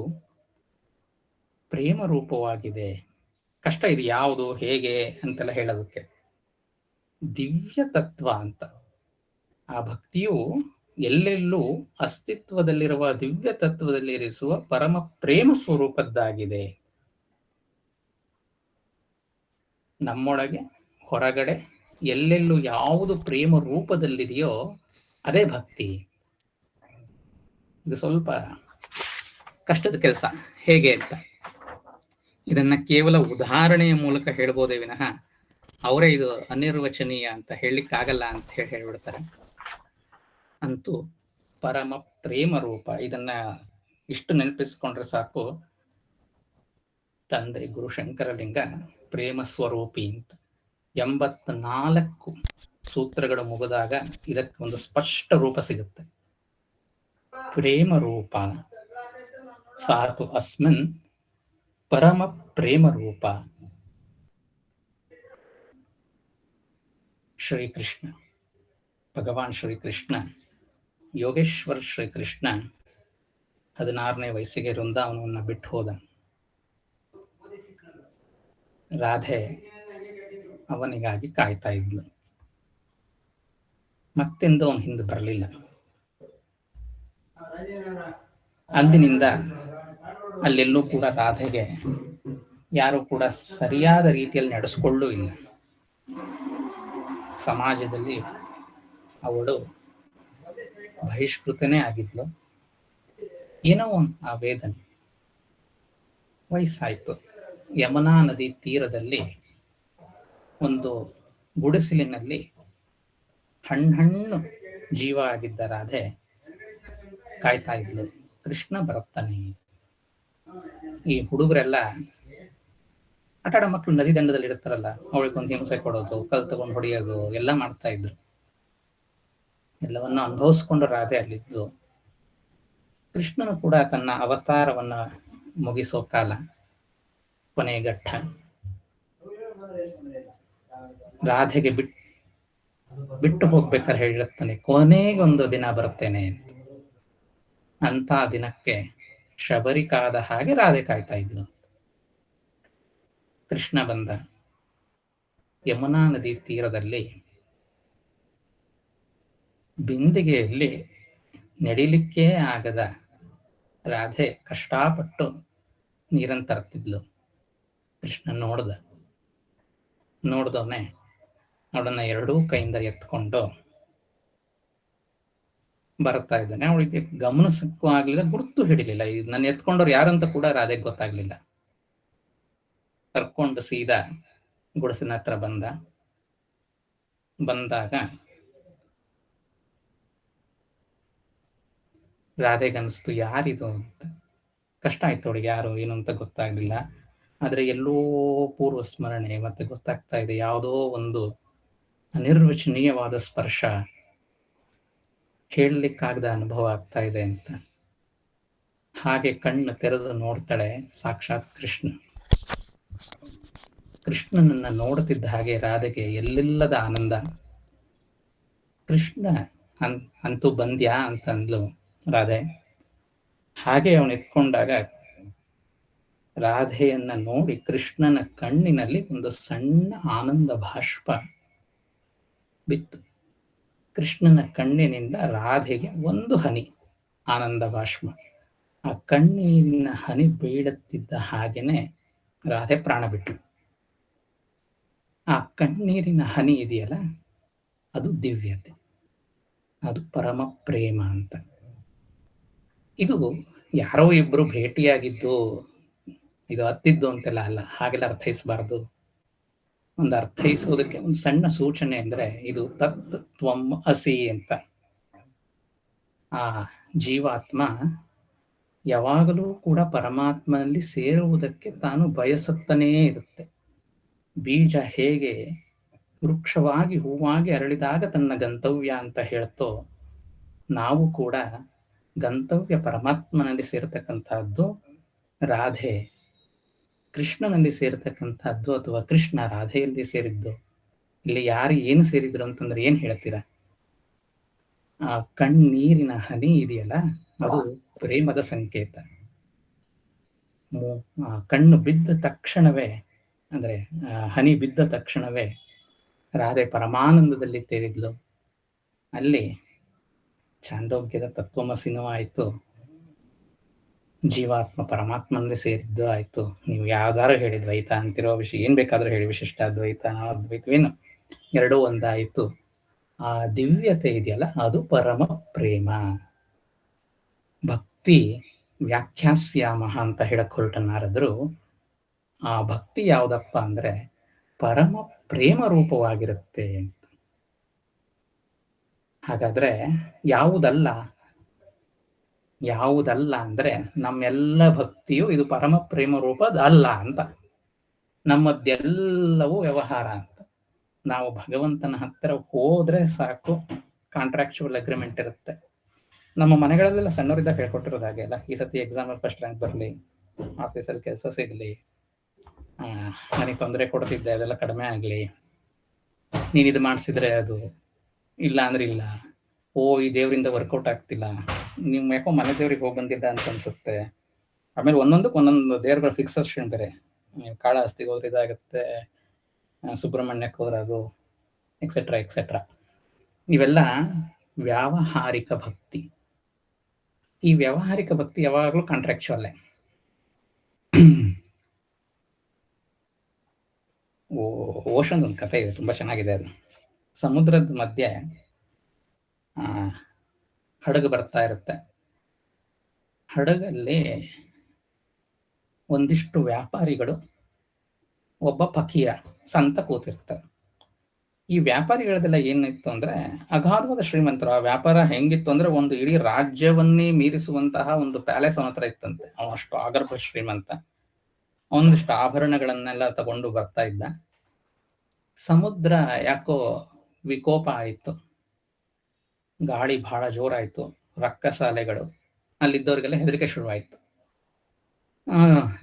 ಪ್ರೇಮ ರೂಪವಾಗಿದೆ. ಕಷ್ಟ ಇದು ಯಾವುದು ಹೇಗೆ ಅಂತೆಲ್ಲ ಹೇಳೋದಕ್ಕೆ. ದಿವ್ಯ ತತ್ವ ಅಂತ ಆ ಭಕ್ತಿಯು ಎಲ್ಲೆಲ್ಲೂ ಅಸ್ತಿತ್ವದಲ್ಲಿರುವ ದಿವ್ಯ ತತ್ವದಲ್ಲಿ ಇರಿಸುವ ಪರಮ ಪ್ರೇಮ ಸ್ವರೂಪದ್ದಾಗಿದೆ. ನಮ್ಮೊಳಗೆ ಹೊರಗಡೆ ಎಲ್ಲೆಲ್ಲೂ ಯಾವುದು ಪ್ರೇಮ ರೂಪದಲ್ಲಿದೆಯೋ ಅದೇ ಭಕ್ತಿ. ಇದು ಸ್ವಲ್ಪ ಕಷ್ಟದ ಕೆಲಸ. ಹೇಗೆ ಅಂತ ಇದನ್ನ ಕೇವಲ ಉದಾಹರಣೆಯ ಮೂಲಕ ಹೇಳ್ಬೋದೇ ವಿನಃ ಅವರೇ ಇದು ಅನಿರ್ವಚನೀಯ ಅಂತ ಹೇಳಲಿಕ್ಕಾಗಲ್ಲ ಅಂತ ಹೇಳ್ಬಿಡ್ತಾರೆ. ಅಂತೂ ಪರಮ ಪ್ರೇಮ ರೂಪ, ಇದನ್ನ ಇಷ್ಟು ನೆನಪಿಸ್ಕೊಂಡ್ರೆ ಸಾಕು. ತಂದೆ ಗುರು ಶಂಕರಲಿಂಗ ಪ್ರೇಮ ಸ್ವರೂಪಿ ಅಂತ 84 ಸೂತ್ರಗಳು ಮುಗಿದಾಗ ಇದಕ್ಕೆ ಒಂದು ಸ್ಪಷ್ಟ ರೂಪ ಸಿಗುತ್ತೆ. ಪ್ರೇಮ ರೂಪ ಸಾತು ಅಸ್ಮಿನ್ ಪರಮ ಪ್ರೇಮ ರೂಪ. ಶ್ರೀಕೃಷ್ಣ ಭಗವಾನ್ ಶ್ರೀಕೃಷ್ಣ ಯೋಗೇಶ್ವರ ಶ್ರೀಕೃಷ್ಣ 16ನೇ ವಯಸ್ಸಿಗೆ ವೃಂದಾವನವನ್ನು ಬಿಟ್ಟು ಹೋದ. ರಾಧೆ ಅವನಿಗಾಗಿ ಕಾಯ್ತಾ ಇದ್ಲು. ಮತ್ತೆಂದು ಅವನು ಹಿಂದೆ ಬರಲಿಲ್ಲ. ಅಂದಿನಿಂದ ಅಲ್ಲೆಲ್ಲೂ ಕೂಡ ರಾಧೆಗೆ ಯಾರು ಕೂಡ ಸರಿಯಾದ ರೀತಿಯಲ್ಲಿ ನಡೆಸ್ಕೊಳ್ಳೂ ಇಲ್ಲ. ಸಮಾಜದಲ್ಲಿ ಅವಳು ಬಹಿಷ್ಕೃತನೇ ಆಗಿದ್ಲು. ಏನೋ ಆ ವೇದನೆ. ವಯಸ್ಸಾಯ್ತು. ಯಮುನಾ ನದಿ ತೀರದಲ್ಲಿ ಒಂದು ಗುಡಿಸಲಿನಲ್ಲಿ ಹಣ್ಣು ಜೀವ ಆಗಿದ್ದ ರಾಧೆ ಕಾಯ್ತಾ ಇದ್ಲು. ಕೃಷ್ಣ ಬರುತ್ತಾನೆ. ಈ ಹುಡುಗರೆಲ್ಲ ಆಟಾಡೋ ಮಕ್ಕಳು ನದಿ ದಂಡದಲ್ಲಿ ಇರ್ತಾರಲ್ಲ, ಅವಳಿಗೊಂದು ಹಿಂಸೆ ಕೊಡೋದು, ಕಲ್ ತಗೊಂಡು ಹೊಡೆಯೋದು ಎಲ್ಲ ಮಾಡ್ತಾ ಇದ್ರು. ಎಲ್ಲವನ್ನ ಅನುಭವಿಸ್ಕೊಂಡು ರಾಧೆ ಅಲ್ಲಿದ್ಲು. ಕೃಷ್ಣನು ಕೂಡ ತನ್ನ ಅವತಾರವನ್ನ ಮುಗಿಸೋ ಕಾಲ, ಕೊನೆಗಟ್ಟ. ರಾಧೆಗೆ ಬಿಟ್ಟು ಹೋಗ್ಬೇಕಾದ್ರೆ ಹೇಳಿರ್ತಾನೆ, ಕೊನೆಗೊಂದು ದಿನ ಬರುತ್ತೇನೆ ಅಂತ. ಅಂತ ದಿನಕ್ಕೆ ಶಬರಿಕಾದ ಹಾಗೆ ರಾಧೆ ಕಾಯ್ತಾ ಇದ್ಲು. ಕೃಷ್ಣ ಬಂದ. ಯಮುನಾ ನದಿ ತೀರದಲ್ಲಿ ಬಿಂದಿಗೆಯಲ್ಲಿ ನಡಿಲಿಕ್ಕೆ ಆಗದ ರಾಧೆ ಕಷ್ಟಪಟ್ಟು ನೀರನ್ನು ತರ್ತಿದ್ಲು. ಕೃಷ್ಣ ನೋಡ್ದವನೇ ಅವಳನ್ನ ಎರಡೂ ಕೈಯಿಂದ ಎತ್ಕೊಂಡು ಬರ್ತಾ ಇದ್ದಾನೆ. ಅವಳಿಗೆ ಗಮನಿಸಕ್ಕೂ ಆಗ್ಲಿಲ್ಲ, ಗುರುತು ಹಿಡಿಲಿಲ್ಲ. ನನ್ನ ಎತ್ಕೊಂಡವ್ರು ಯಾರಂತ ಕೂಡ ರಾಧೆಗೆ ಗೊತ್ತಾಗ್ಲಿಲ್ಲ. ಕರ್ಕೊಂಡು ಸೀದಾ ಗುಡಿಸಿನ ಹತ್ರ ಬಂದಾಗ ರಾಧೆಗನ್ನಿಸ್ತು ಯಾರಿದು ಅಂತ. ಕಷ್ಟ ಆಯ್ತು ಅವಳಿಗೆ, ಯಾರು ಏನು ಅಂತ ಗೊತ್ತಾಗ್ಲಿಲ್ಲ. ಆದ್ರೆ ಎಲ್ಲೋ ಪೂರ್ವ ಸ್ಮರಣೆ ಮತ್ತೆ ಗೊತ್ತಾಗ್ತಾ ಇದೆ, ಯಾವುದೋ ಒಂದು ಅನಿರ್ವಚನೀಯವಾದ ಸ್ಪರ್ಶ, ಹೇಳಲಿಕ್ಕಾಗದ ಅನುಭವ ಆಗ್ತಾ ಇದೆ ಅಂತ. ಹಾಗೆ ಕಣ್ಣು ತೆರೆದು ನೋಡ್ತಾಳೆ. ಸಾಕ್ಷಾತ್ ಕೃಷ್ಣನನ್ನ ನೋಡುತ್ತಿದ್ದ ಹಾಗೆ ರಾಧೆಗೆ ಎಲ್ಲಿಲ್ಲದ ಆನಂದ. ಕೃಷ್ಣ ಅಂತೂ ಬಂದ್ಯಾ ಅಂತ ಅಂದ್ಲು ರಾಧೆ. ಹಾಗೆ ಅವನು ಎತ್ಕೊಂಡಾಗ ರಾಧೆಯನ್ನ ನೋಡಿ ಕೃಷ್ಣನ ಕಣ್ಣಿನಲ್ಲಿ ಒಂದು ಸಣ್ಣ ಆನಂದ ಬಾಷ್ಪ ಬಿತ್ತು. ಕೃಷ್ಣನ ಕಣ್ಣಿನಿಂದ ರಾಧೆಗೆ ಒಂದು ಹನಿ ಆನಂದ ಬಾಷ್ಪ. ಆ ಕಣ್ಣೀರಿನ ಹನಿ ಬೀಳುತ್ತಿದ್ದ ಹಾಗೇನೆ ರಾಧೆ ಪ್ರಾಣ ಬಿಟ್ಲು. ಆ ಕಣ್ಣೀರಿನ ಹನಿ ಇದೆಯಲ್ಲ, ಅದು ದಿವ್ಯತೆ, ಅದು ಪರಮ ಪ್ರೇಮ ಅಂತ. ಇದು ಯಾರೋ ಇಬ್ರು ಭೇಟಿಯಾಗಿದ್ದು ಇದು ಹತ್ತಿದ್ದು ಅಂತೆಲ್ಲ ಅಲ್ಲ, ಹಾಗೆಲ್ಲ ಅರ್ಥೈಸಬಾರ್ದು. ಒಂದು ಅರ್ಥೈಸೋದಕ್ಕೆ ಒಂದು ಸಣ್ಣ ಸೂಚನೆ ಅಂದ್ರೆ, ಇದು ತತ್ ತ್ವಂ ಅಸಿ ಅಂತ. ಆ ಜೀವಾತ್ಮ ಯಾವಾಗಲೂ ಕೂಡ ಪರಮಾತ್ಮನಲ್ಲಿ ಸೇರುವುದಕ್ಕೆ ತಾನು ಬಯಸುತ್ತನೇ ಇರುತ್ತೆ. ಬೀಜ ಹೇಗೆ ವೃಕ್ಷವಾಗಿ ಹೂವಾಗಿ ಅರಳಿದಾಗ ತನ್ನ ಗಂತವ್ಯ ಅಂತ ಹೇಳ್ತೋ, ನಾವು ಕೂಡ ಗಂತವ್ಯ ಪರಮಾತ್ಮನಲ್ಲಿ ಸೇರ್ತಕ್ಕಂಥದ್ದು. ರಾಧೆ ಕೃಷ್ಣನಲ್ಲಿ ಸೇರ್ತಕ್ಕಂಥದ್ದು, ಅಥವಾ ಕೃಷ್ಣ ರಾಧೆಯಲ್ಲಿ ಸೇರಿದ್ದು. ಇಲ್ಲಿ ಯಾರು ಏನು ಸೇರಿದ್ರು ಅಂತಂದ್ರೆ ಏನ್ ಹೇಳ್ತೀರಾ? ಆ ಕಣ್ಣೀರಿನ ಹನಿ ಇದೆಯಲ್ಲ, ಅದು ಪ್ರೇಮದ ಸಂಕೇತ. ಕಣ್ಣು ಬಿದ್ದ ತಕ್ಷಣವೇ ಅಂದರೆ ಹನಿ ಬಿದ್ದ ತಕ್ಷಣವೇ ರಾಧೆ ಪರಮಾನಂದದಲ್ಲಿ ತೇಲಿದ್ಲು. ಅಲ್ಲಿ ಛಾಂದೋಗ್ಯದ ತತ್ವಮಸಿನೂ ಆಯಿತು, ಜೀವಾತ್ಮ ಪರಮಾತ್ಮನಲ್ಲಿ ಸೇರಿದ್ದು ಆಯಿತು. ನೀವು ಯಾವ್ದಾರು ಹೇಳಿ ದ್ವೈತ ಅಂತಿರೋ ವಿಷಯ, ಏನು ಬೇಕಾದರೂ ಹೇಳಿ, ವಿಶಿಷ್ಟ ಅದ್ವೈತ ಅದ್ವೈತವೇನು ಎರಡೂ ಒಂದಾಯಿತು. ಆ ದಿವ್ಯತೆ ಇದೆಯಲ್ಲ, ಅದು ಪರಮ ಪ್ರೇಮ. ಭಕ್ತಿ ವ್ಯಾಖ್ಯಾಸ್ಯಾಮಹ ಅಂತ ಹೇಳಕ್ ಹೊರಟ ನಾರದರು, ಆ ಭಕ್ತಿ ಯಾವುದಪ್ಪ ಅಂದ್ರೆ ಪರಮ ಪ್ರೇಮ ರೂಪವಾಗಿರುತ್ತೆ ಅಂತ. ಹಾಗಾದ್ರೆ ಯಾವುದಲ್ಲ ಅಂದ್ರೆ ನಮ್ಮೆಲ್ಲ ಭಕ್ತಿಯು ಇದು ಪರಮ ಪ್ರೇಮ ರೂಪದಲ್ಲ ಅಂತ. ನಮ್ಮದೆಲ್ಲವೂ ವ್ಯವಹಾರ ಅಂತ. ನಾವು ಭಗವಂತನ ಹತ್ತಿರ ಹೋದ್ರೆ ಸಾಕು, ಕಾಂಟ್ರಾಕ್ಚುವಲ್ ಅಗ್ರಿಮೆಂಟ್ ಇರುತ್ತೆ. ನಮ್ಮ ಮನೆಗಳಲ್ಲೆಲ್ಲ ಸಣ್ಣವರಿದ್ದಾಗ ಹೇಳ್ಕೊಟ್ಟಿರೋದು ಹಾಗೆ ಅಲ್ಲ, ಈ ಸತಿ ಎಕ್ಸಾಮಲ್ಲಿ ಫಸ್ಟ್ ರ್ಯಾಂಕ್ ಬರಲಿ, ಆಫೀಸಲ್ಲಿ ಕೆಲಸ ಸಿಗಲಿ, ನನಗೆ ತೊಂದರೆ ಕೊಡ್ತಿದ್ದೆ ಅದೆಲ್ಲ ಕಡಿಮೆ ಆಗಲಿ, ನೀನು ಇದು ಮಾಡಿಸಿದ್ರೆ ಅದು, ಇಲ್ಲ ಅಂದ್ರೆ ಇಲ್ಲ, ಈ ದೇವರಿಂದ ವರ್ಕೌಟ್ ಆಗ್ತಿಲ್ಲ, ನೀವು ಯಾಕೋ ಮನೆ ದೇವ್ರಿಗೆ ಹೋಗಿ ಬಂದಿದ್ದ ಅಂತ ಅನ್ಸುತ್ತೆ. ಆಮೇಲೆ ಒಂದೊಂದಕ್ಕೆ ಒಂದೊಂದು ದೇವ್ರಗಳ ಫಿಕ್ಸೇಷನ್ ಬೇರೆ. ಕಾಳಹಸ್ತಿಗೆ ಹೋದ್ರೆ ಇದಾಗುತ್ತೆ, ಸುಬ್ರಹ್ಮಣ್ಯಕ್ಕೆ ಹೋದ್ರೆ ಅದು, ಎಕ್ಸೆಟ್ರಾ ಎಕ್ಸೆಟ್ರಾ. ಇವೆಲ್ಲ ವ್ಯಾವಹಾರಿಕ ಭಕ್ತಿ. ಈ ವ್ಯಾವಹಾರಿಕ ಭಕ್ತಿ ಯಾವಾಗಲೂ ಕಾಂಟ್ರಾಕ್ಚುವಲ್ಲೇ. ಓಷನ್ ಒಂದು ಕಥೆ ಇದೆ, ತುಂಬ ಚೆನ್ನಾಗಿದೆ ಅದು. ಸಮುದ್ರದ ಮಧ್ಯೆ ಹಡಗು ಬರ್ತಾ ಇರುತ್ತೆ. ಹಡಗಲ್ಲಿ ಒಂದಿಷ್ಟು ವ್ಯಾಪಾರಿಗಳು, ಒಬ್ಬ ಫಕೀರ ಸಂತ ಕೂತಿರ್ತಾರೆ. ಈ ವ್ಯಾಪಾರಿಗಳದೆಲ್ಲ ಏನಿತ್ತು ಅಂದ್ರೆ ಅಗಾಧವಾದ ಶ್ರೀಮಂತರು. ಆ ವ್ಯಾಪಾರ ಹೆಂಗಿತ್ತು ಅಂದ್ರೆ ಒಂದು ಇಡೀ ರಾಜ್ಯವನ್ನೇ ಮೀರಿಸುವಂತಹ ಒಂದು ಪ್ಯಾಲೇಸ್ ಅವನ ಹತ್ರ ಇತ್ತಂತೆ. ಅವನು ಅಷ್ಟು ಆಗರ್ಭ ಶ್ರೀಮಂತ. ಒಂದಿಷ್ಟು ಆಭರಣಗಳನ್ನೆಲ್ಲ ತಗೊಂಡು ಬರ್ತಾ ಇದ್ದ. ಸಮುದ್ರ ಯಾಕೋ ವಿಕೋಪ ಆಯಿತು, ಗಾಳಿ ಬಹಳ ಜೋರಾಯಿತು, ರಕ್ಕಸಾಲೆಗಳು, ಅಲ್ಲಿದ್ದವ್ರಿಗೆಲ್ಲ ಹೆದರಿಕೆ ಶುರುವಾಯಿತು.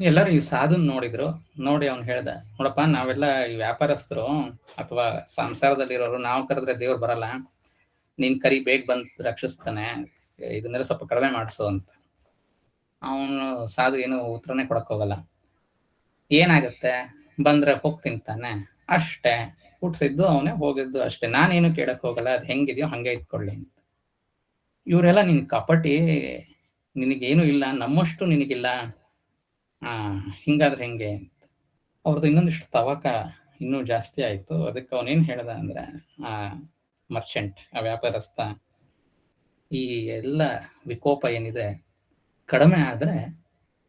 ಎಲ್ಲರೂ ಈ ಸಾಧುನ್ ನೋಡಿದ್ರು. ನೋಡಿ ಅವ್ನು ಹೇಳ್ದ, ನೋಡಪ್ಪ, ನಾವೆಲ್ಲ ಈ ವ್ಯಾಪಾರಸ್ಥರು ಅಥವಾ ಸಂಸಾರದಲ್ಲಿರೋರು, ನಾವು ಕರೆದ್ರೆ ದೇವ್ರು ಬರಲ್ಲ, ನೀನ್ ಕರಿ ಬೇಗ ಬಂದು ರಕ್ಷಿಸ್ತಾನೆ, ಇದನ್ನೆಲ್ಲ ಸ್ವಲ್ಪ ಕಡಿಮೆ ಮಾಡಿಸು ಅಂತ. ಅವನು ಸಾಧು ಏನು ಉತ್ತರನೇ ಕೊಡಕ್ ಹೋಗಲ್ಲ. ಏನಾಗುತ್ತೆ, ಬಂದ್ರೆ ಹೋಗ್ತೀನಿ ತಾನೆ ಅಷ್ಟೇ, ಹುಟ್ಸಿದ್ದು ಅವನೇ, ಹೋಗಿದ್ದು ಅಷ್ಟೇ, ನಾನೇನು ಕೇಳಕ್ ಹೋಗಲ್ಲ, ಅದು ಹೆಂಗಿದೆಯೋ ಹಂಗೆ ಇಟ್ಕೊಳ್ಳಿ ಅಂತ. ಇವರೆಲ್ಲ ನಿನ್ ಕಪಟಿ, ನಿನಗೇನು ಇಲ್ಲ, ನಮ್ಮಷ್ಟು ನಿನಗಿಲ್ಲ, ಹಿಂಗಾದ್ರೆ ಹೆಂಗೆ ಅಂತ. ಅವ್ರದ್ದು ಇನ್ನೊಂದಿಷ್ಟು ತವಕ ಇನ್ನೂ ಜಾಸ್ತಿ ಆಯಿತು. ಅದಕ್ಕೆ ಅವನೇನು ಹೇಳ್ದ ಅಂದ್ರೆ, ಆ ಮರ್ಚೆಂಟ್, ಆ ವ್ಯಾಪಾರಸ್ಥ, ಈ ಎಲ್ಲ ವಿಕೋಪ ಏನಿದೆ ಕಡಿಮೆ ಆದರೆ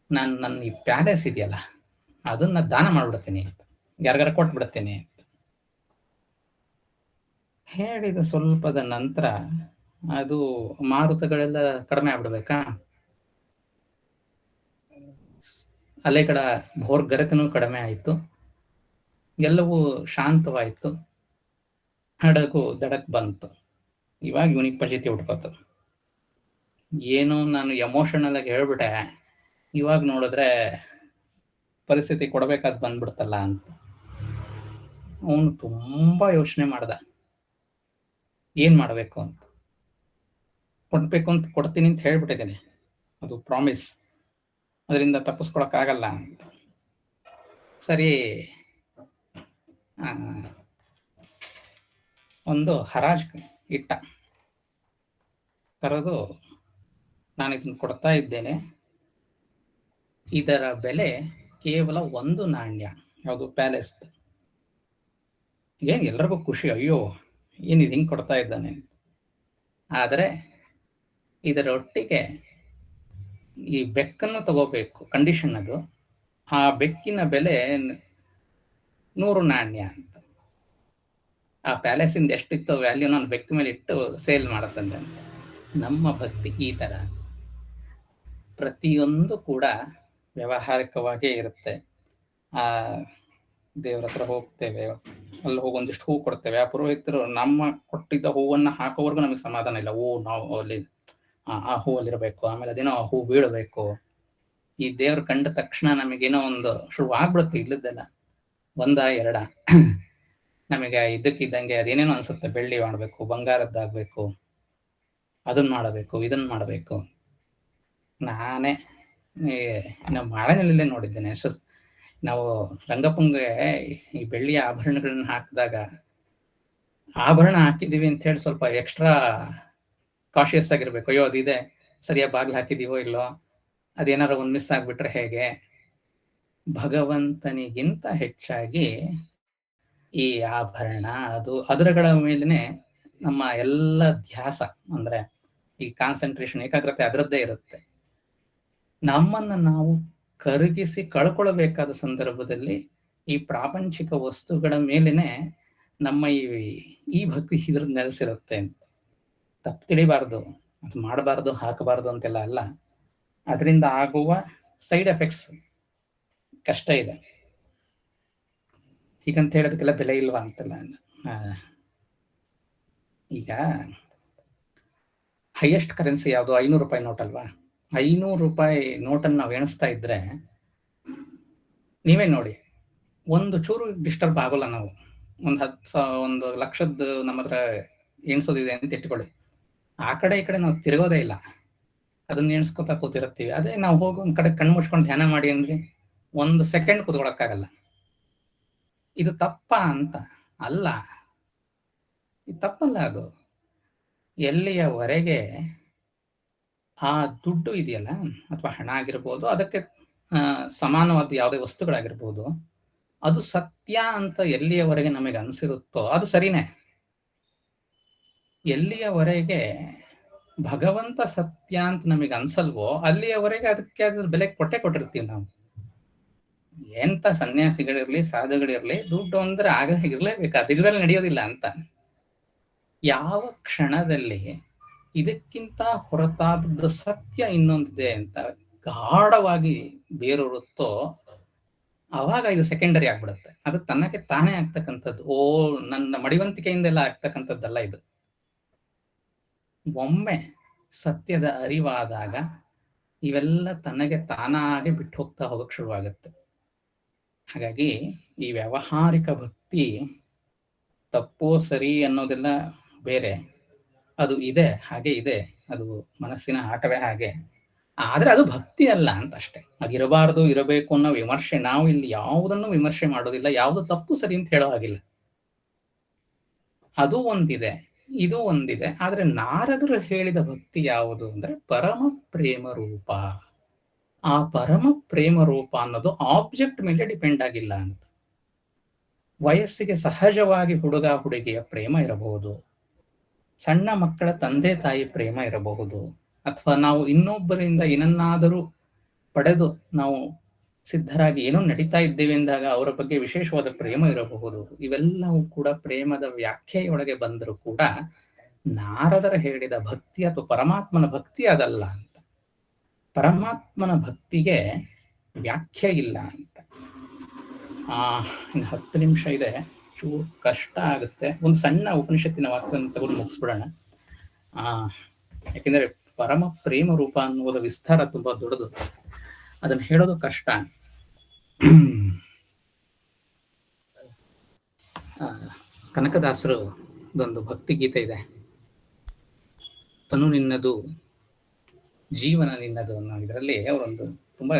ನನ್ನ ಈ ಪ್ಯಾಲೇಸ್ ಇದೆಯಲ್ಲ ಅದನ್ನ ದಾನ ಮಾಡ್ಬಿಡ್ತೀನಿ ಅಂತ, ಯಾರಿಗಾರ ಕೊಟ್ಬಿಡ್ತೀನಿ ಅಂತ ಹೇಳಿದ. ಸ್ವಲ್ಪದ ನಂತರ ಅದು ಮಾರುತಗಳೆಲ್ಲ ಕಡಿಮೆ ಆಗ್ಬಿಡ್ಬೇಕಾ, ಅಲೆಗಳ ಭೋರ್ಗರೆತನೂ ಕಡಿಮೆ ಆಯಿತು, ಎಲ್ಲವೂ ಶಾಂತವಾಯಿತು, ಹಡಗು ದಡಕ್ ಬಂತು. ಇವಾಗ ಇವನಿಗೆ ಪಜಿತಿ ಉಟ್ಕೋತು. ಏನೋ ನಾನು ಎಮೋಷನಲ್ ಆಗಿ ಹೇಳ್ಬಿಟ್ಟೆ, ಇವಾಗ ನೋಡಿದ್ರೆ ಪರಿಸ್ಥಿತಿ ಕೊಡಬೇಕಾದ್ ಬಂದ್ಬಿಡ್ತಲ್ಲ ಅಂತ ಅವನು ತುಂಬಾ ಯೋಚನೆ ಮಾಡ್ದ, ಏನ್ ಮಾಡ್ಬೇಕು ಅಂತ. ಕೊಡ್ಬೇಕು ಅಂತ ಕೊಡ್ತೀನಿ ಅಂತ ಹೇಳ್ಬಿಟ್ಟಿದ್ದೇನೆ, ಅದು ಪ್ರಾಮಿಸ್, ಅದರಿಂದ ತಪ್ಪಿಸ್ಕೊಳಕ್ಕಾಗಲ್ಲ ಅಂತ. ಸರಿ, ಒಂದು ಹರಾಜ್ ಇಟ್ಟ, ಕರೆದು, ನಾನು ಇದನ್ನು ಕೊಡ್ತಾ ಇದ್ದೇನೆ, ಇದರ ಬೆಲೆ ಕೇವಲ 1 ನಾಣ್ಯ, ಯಾವುದು ಪ್ಯಾಲೇಸ್. ಏನ್ ಎಲ್ರಿಗೂ ಖುಷಿ, ಅಯ್ಯೋ ಏನಿದು ಹಿಂಗೆ ಕೊಡ್ತಾ ಇದ್ದಾನೆ. ಆದರೆ ಇದರೊಟ್ಟಿಗೆ ಈ ಬೆಕ್ಕನ್ನು ತಗೋಬೇಕು, ಕಂಡೀಷನ್ ಅದು. ಆ ಬೆಕ್ಕಿನ ಬೆಲೆ 100 ನಾಣ್ಯ ಅಂತ. ಆ ಪ್ಯಾಲೇಸಿಂದ ಎಷ್ಟಿತ್ತೋ ವ್ಯಾಲ್ಯೂ ನಾನು ಬೆಕ್ಕ ಮೇಲೆ ಇಟ್ಟು ಸೇಲ್ ಮಾಡತ್ತಂದೆ ಅಂತ. ನಮ್ಮ ಭಕ್ತಿ ಈ ತರ, ಪ್ರತಿಯೊಂದು ಕೂಡ ವ್ಯಾವಹಾರಿಕವಾಗೇ ಇರುತ್ತೆ. ಆ ದೇವ್ರ ಹತ್ರ ಹೋಗ್ತೇವೆ, ಅಲ್ಲಿ ಹೋಗಿ ಒಂದಿಷ್ಟು ಹೂ ಕೊಡ್ತೇವೆ. ಆ ಪುರೋಹಿತರು ನಮ್ಮ ಕೊಟ್ಟಿದ್ದ ಹೂವನ್ನ ಹಾಕೋವರೆಗೂ ನಮಗೆ ಸಮಾಧಾನ ಇಲ್ಲ. ನಾವು ಅಲ್ಲಿ ಆ ಹೂವಲ್ಲಿರಬೇಕು, ಆಮೇಲೆ ಅದೇನೋ ಹೂ ಬೀಳಬೇಕು. ಈ ದೇವ್ರ ಕಂಡ ತಕ್ಷಣ ನಮಗೇನೋ ಒಂದು ಶುರು ಆಗ್ಬಿಡುತ್ತೆ, ಇಲ್ಲದ್ದೆಲ್ಲ 1 2 ನಮಗೆ ಇದ್ದಕ್ಕಿದ್ದಂಗೆ ಅದೇನೇನೋ ಅನ್ಸುತ್ತೆ. ಬೆಳ್ಳಿ ಮಾಡಬೇಕು, ಬಂಗಾರದ್ದಾಗಬೇಕು, ಅದನ್ನ ಮಾಡಬೇಕು, ಇದನ್ನ ಮಾಡಬೇಕು. ನಾನೇ ನಮ್ಮ ಮಾಳೆನಲ್ಲೇ ನೋಡಿದ್ದೇನೆ, ನಾವು ರಂಗಪ್ಪಂಗೆ ಈ ಬೆಳ್ಳಿಯ ಆಭರಣಗಳನ್ನ ಹಾಕಿದಾಗ ಆಭರಣ ಹಾಕಿದೀವಿ ಅಂತ ಹೇಳಿ ಸ್ವಲ್ಪ ಎಕ್ಸ್ಟ್ರಾ ಕಾಶಿಯಸ್ ಆಗಿರ್ಬೇಕು. ಅಯ್ಯೋ ಅದಿದೆ, ಸರಿಯಾಗಿ ಬಾಗಿಲು ಹಾಕಿದೀವೋ ಇಲ್ಲೋ, ಅದೇನಾರು ಒಂದು ಮಿಸ್ ಆಗ್ಬಿಟ್ರೆ ಹೇಗೆ. ಭಗವಂತನಿಗಿಂತ ಹೆಚ್ಚಾಗಿ ಈ ಆಭರಣ ಅದರಗಳ ಮೇಲೇನೆ ನಮ್ಮ ಎಲ್ಲ ಧ್ಯಾಸ, ಅಂದ್ರೆ ಈ ಕಾನ್ಸಂಟ್ರೇಷನ್, ಏಕಾಗ್ರತೆ ಅದರದ್ದೇ ಇರುತ್ತೆ. ನಮ್ಮನ್ನ ನಾವು ಕರಗಿಸಿ ಕಳ್ಕೊಳ್ಬೇಕಾದ ಸಂದರ್ಭದಲ್ಲಿ ಈ ಪ್ರಾಪಂಚಿಕ ವಸ್ತುಗಳ ಮೇಲೇನೆ ನಮ್ಮ ಈ ಭಕ್ತಿ ಇದ್ರದ್ದು ನೆಲೆಸಿರುತ್ತೆ ಅಂತ. ತಪ್ಪು ತಿಳಿಬಾರ್ದು, ಅದು ಮಾಡಬಾರ್ದು, ಹಾಕಬಾರ್ದು ಅಂತೆಲ್ಲ ಅಲ್ಲ. ಅದರಿಂದ ಆಗುವ ಸೈಡ್ ಎಫೆಕ್ಟ್ಸ್ ಕಷ್ಟ ಇದೆ. ಹೀಗಂತ ಹೇಳೋದಕ್ಕೆಲ್ಲ ಬೆಲೆ ಇಲ್ವಾ ಅಂತಲ್ಲ. ಈಗ ಹೈಯೆಸ್ಟ್ ಕರೆನ್ಸಿ ಯಾವುದು? 500 ರೂಪಾಯಿ ನೋಟ್ ಅಲ್ವಾ? 500 ರೂಪಾಯಿ ನೋಟನ್ನು ನಾವು ಎಣಿಸ್ತಾ ಇದ್ರೆ ನೀವೇ ನೋಡಿ, ಒಂದು ಚೂರು ಡಿಸ್ಟರ್ಬ್ ಆಗೋಲ್ಲ. ನಾವು ಒಂದು ಲಕ್ಷದ್ದು ನಮ್ಮ ಹತ್ರ ಎಣಿಸೋದಿದೆ ಅಂತ ಇಟ್ಕೊಳ್ಳಿ, ಆ ಕಡೆ ಈ ಕಡೆ ನಾವು ತಿರುಗೋದೇ ಇಲ್ಲ, ಅದನ್ನ ಎಣಿಸ್ಕೊತಾ ಕೂತಿರ್ತೀವಿ. ಅದೇ ನಾವು ಹೋಗಿ ಒಂದ್ ಕಡೆ ಕಣ್ಣು ಮುಚ್ಕೊಂಡು ಧ್ಯಾನ ಮಾಡಿ ಅಂದ್ರೆ 1 ಸೆಕೆಂಡ್ ಕೂತ್ಕೊಳಕ್ಕಾಗಲ್ಲ. ಇದು ತಪ್ಪ ಅಂತ ಅಲ್ಲ, ಇದು ತಪ್ಪಲ್ಲ. ಅದು ಎಲ್ಲಿಯವರೆಗೆ ಆ ದುಡ್ಡು ಇದೆಯಲ್ಲ, ಅಥವಾ ಹಣ ಆಗಿರ್ಬೋದು, ಅದಕ್ಕೆ ಸಮಾನವಾದ ಯಾವುದೇ ವಸ್ತುಗಳಾಗಿರ್ಬೋದು, ಅದು ಸತ್ಯ ಅಂತ ಎಲ್ಲಿಯವರೆಗೆ ನಮಗೆ ಅನ್ಸಿರುತ್ತೋ ಅದು ಸರಿನೇ. ಎಲ್ಲಿಯವರೆಗೆ ಭಗವಂತ ಸತ್ಯ ಅಂತ ನಮಗೆ ಅನ್ಸಲ್ವೋ ಅಲ್ಲಿಯವರೆಗೆ ಅದಕ್ಕೆ ಅದ್ರ ಬೆಲೆ ಕೊಟ್ಟಿರ್ತೀವಿ ನಾವು. ಎಂತ ಸನ್ಯಾಸಿಗಳಿರ್ಲಿ, ಸಾಧುಗಳಿರ್ಲಿ, ದುಡ್ಡು ಅಂದ್ರೆ ಆಗ ಇರ್ಲೇಬೇಕು, ಅದಿಲ್ಲದಲ್ಲಿ ನಡೆಯೋದಿಲ್ಲ ಅಂತ. ಯಾವ ಕ್ಷಣದಲ್ಲಿ ಇದಕ್ಕಿಂತ ಹೊರತಾದ ಸತ್ಯ ಇನ್ನೊಂದಿದೆ ಅಂತ ಗಾಢವಾಗಿ ಬೇರೂರುತ್ತೋ ಅವಾಗ ಇದು ಸೆಕೆಂಡರಿ ಆಗ್ಬಿಡುತ್ತೆ. ಅದು ತನ್ನಕ್ಕೆ ತಾನೇ ಆಗ್ತಕ್ಕಂಥದ್ದು. ನನ್ನ ಮಡಿವಂತಿಕೆಯಿಂದೆಲ್ಲ ಆಗ್ತಕ್ಕಂಥದ್ದಲ್ಲ ಇದು. ಒಮ್ಮೆ ಸತ್ಯದ ಅರಿವಾದಾಗ ಇವೆಲ್ಲ ತನಗೆ ತಾನಾಗೆ ಬಿಟ್ಟು ಹೋಗಕ್ಕೆ ಶುರುವಾಗುತ್ತೆ. ಹಾಗಾಗಿ ಈ ವ್ಯಾವಹಾರಿಕ ಭಕ್ತಿ ತಪ್ಪೋ ಸರಿ ಅನ್ನೋದೆಲ್ಲ ಬೇರೆ, ಅದು ಇದೆ, ಹಾಗೆ ಇದೆ, ಅದು ಮನಸ್ಸಿನ ಆಟವೇ ಹಾಗೆ. ಆದ್ರೆ ಅದು ಭಕ್ತಿ ಅಲ್ಲ ಅಂತ ಅಷ್ಟೇ. ಅದು ಇರಬಾರ್ದು, ಇರಬೇಕು ಅನ್ನೋ ವಿಮರ್ಶೆ, ನಾವು ಇಲ್ಲಿ ಯಾವುದನ್ನು ವಿಮರ್ಶೆ ಮಾಡೋದಿಲ್ಲ, ಯಾವುದು ತಪ್ಪು ಸರಿ ಅಂತ ಹೇಳೋ ಹಾಗಿಲ್ಲ. ಅದು ಒಂದಿದೆ, ಇದು ಒಂದಿದೆ. ಆದ್ರೆ ನಾರದರು ಹೇಳಿದ ಭಕ್ತಿ ಯಾವುದು ಅಂದ್ರೆ ಪರಮ ಪ್ರೇಮ ರೂಪ. ಆ ಪರಮ ಪ್ರೇಮ ರೂಪ ಅನ್ನೋದು ಆಬ್ಜೆಕ್ಟ್ ಮೇಲೆ ಡಿಪೆಂಡ್ ಆಗಿಲ್ಲ ಅಂತ. ವಯಸ್ಸಿಗೆ ಸಹಜವಾಗಿ ಹುಡುಗ ಹುಡುಗಿಯ ಪ್ರೇಮ ಇರಬಹುದು, ಸಣ್ಣ ಮಕ್ಕಳ ತಂದೆ ತಾಯಿ ಪ್ರೇಮ ಇರಬಹುದು, ಅಥವಾ ನಾವು ಇನ್ನೊಬ್ಬರಿಂದ ಏನನ್ನಾದರೂ ಪಡೆದು ನಾವು ಸಿದ್ಧರಾಗಿ ಏನೋ ನಡೀತಾ ಇದ್ದೇವೆ ಎಂದಾಗ ಅವರ ಬಗ್ಗೆ ವಿಶೇಷವಾದ ಪ್ರೇಮ ಇರಬಹುದು. ಇವೆಲ್ಲವೂ ಕೂಡ ಪ್ರೇಮದ ವ್ಯಾಖ್ಯೆಯೊಳಗೆ ಬಂದರೂ ಕೂಡ ನಾರದರ ಹೇಳಿದ ಭಕ್ತಿ ಅಥವಾ ಪರಮಾತ್ಮನ ಭಕ್ತಿ ಅದಲ್ಲ ಅಂತ. ಪರಮಾತ್ಮನ ಭಕ್ತಿಗೆ ವ್ಯಾಖ್ಯೆ ಇಲ್ಲ ಅಂತ. ಇನ್ನು 10 ನಿಮಿಷ ಇದೆ, ಚೂರು ಕಷ್ಟ ಆಗುತ್ತೆ. ಒಂದು ಸಣ್ಣ ಉಪನಿಷತ್ತಿನ ವಾಕ್ಯವನ್ನು ತಗೊಂಡು ಮುಗಿಸ್ಬಿಡೋಣ. ಯಾಕೆಂದ್ರೆ ಪರಮ ಪ್ರೇಮ ರೂಪ ಅನ್ನುವುದ ವಿಸ್ತಾರ ತುಂಬಾ ದೊಡ್ಡದು, ಅದನ್ನ ಹೇಳೋದು ಕಷ್ಟ. ಕನಕದಾಸರು ಇದೊಂದು ಭಕ್ತಿ ಗೀತೆ ಇದೆ, ತನು ನಿನ್ನದು ಜೀವನ ನಿನ್ನದು ಅನ್ನೋ ಇದರಲ್ಲಿ ಅವರೊಂದು ತುಂಬಾ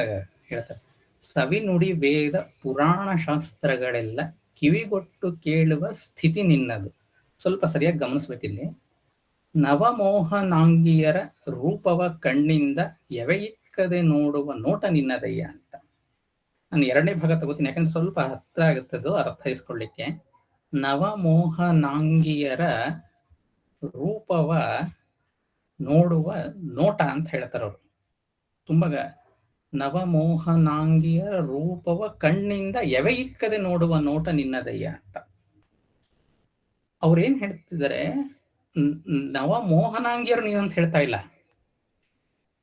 ಹೇಳ್ತಾರೆ. ಸವಿ ನುಡಿ ವೇದ ಪುರಾಣ ಶಾಸ್ತ್ರಗಳೆಲ್ಲ ಕಿವಿಗೊಟ್ಟು ಕೇಳುವ ಸ್ಥಿತಿ ನಿನ್ನದು. ಸ್ವಲ್ಪ ಸರಿಯಾಗಿ ಗಮನಿಸ್ಬೇಕಿಲ್ಲಿ. ನವಮೋಹನಾಂಗಿಯರ ರೂಪವ ಕಣ್ಣಿಂದ ಎವೆಯಿಕ್ಕದೆ ನೋಡುವ ನೋಟ ನಿನ್ನದಯ್ಯ ಅಂತ. ನಾನು 2ನೇ ಭಾಗ ತಗೋತೀನಿ, ಯಾಕಂದ್ರೆ ಸ್ವಲ್ಪ ಹತ್ರ ಆಗುತ್ತದು ಅರ್ಥೈಸ್ಕೊಳ್ಳಿಕ್ಕೆ. ನವಮೋಹನಾಂಗಿಯರ ರೂಪವ ನೋಡುವ ನೋಟ ಅಂತ ಹೇಳ್ತಾರೆ ಅವರು. ತುಂಬ ನವಮೋಹನಾಂಗಿಯರ ರೂಪವ ಕಣ್ಣಿಂದ ಎವೆಯಿಕ್ಕದೆ ನೋಡುವ ನೋಟ ನಿನ್ನದಯ್ಯ ಅಂತ. ಅವ್ರೇನ್ ಹೇಳ್ತಿದ್ದಾರೆ, ನವಮೋಹನಾಂಗಿಯರು ನೀನು ಅಂತ ಹೇಳ್ತಾ ಇಲ್ಲ.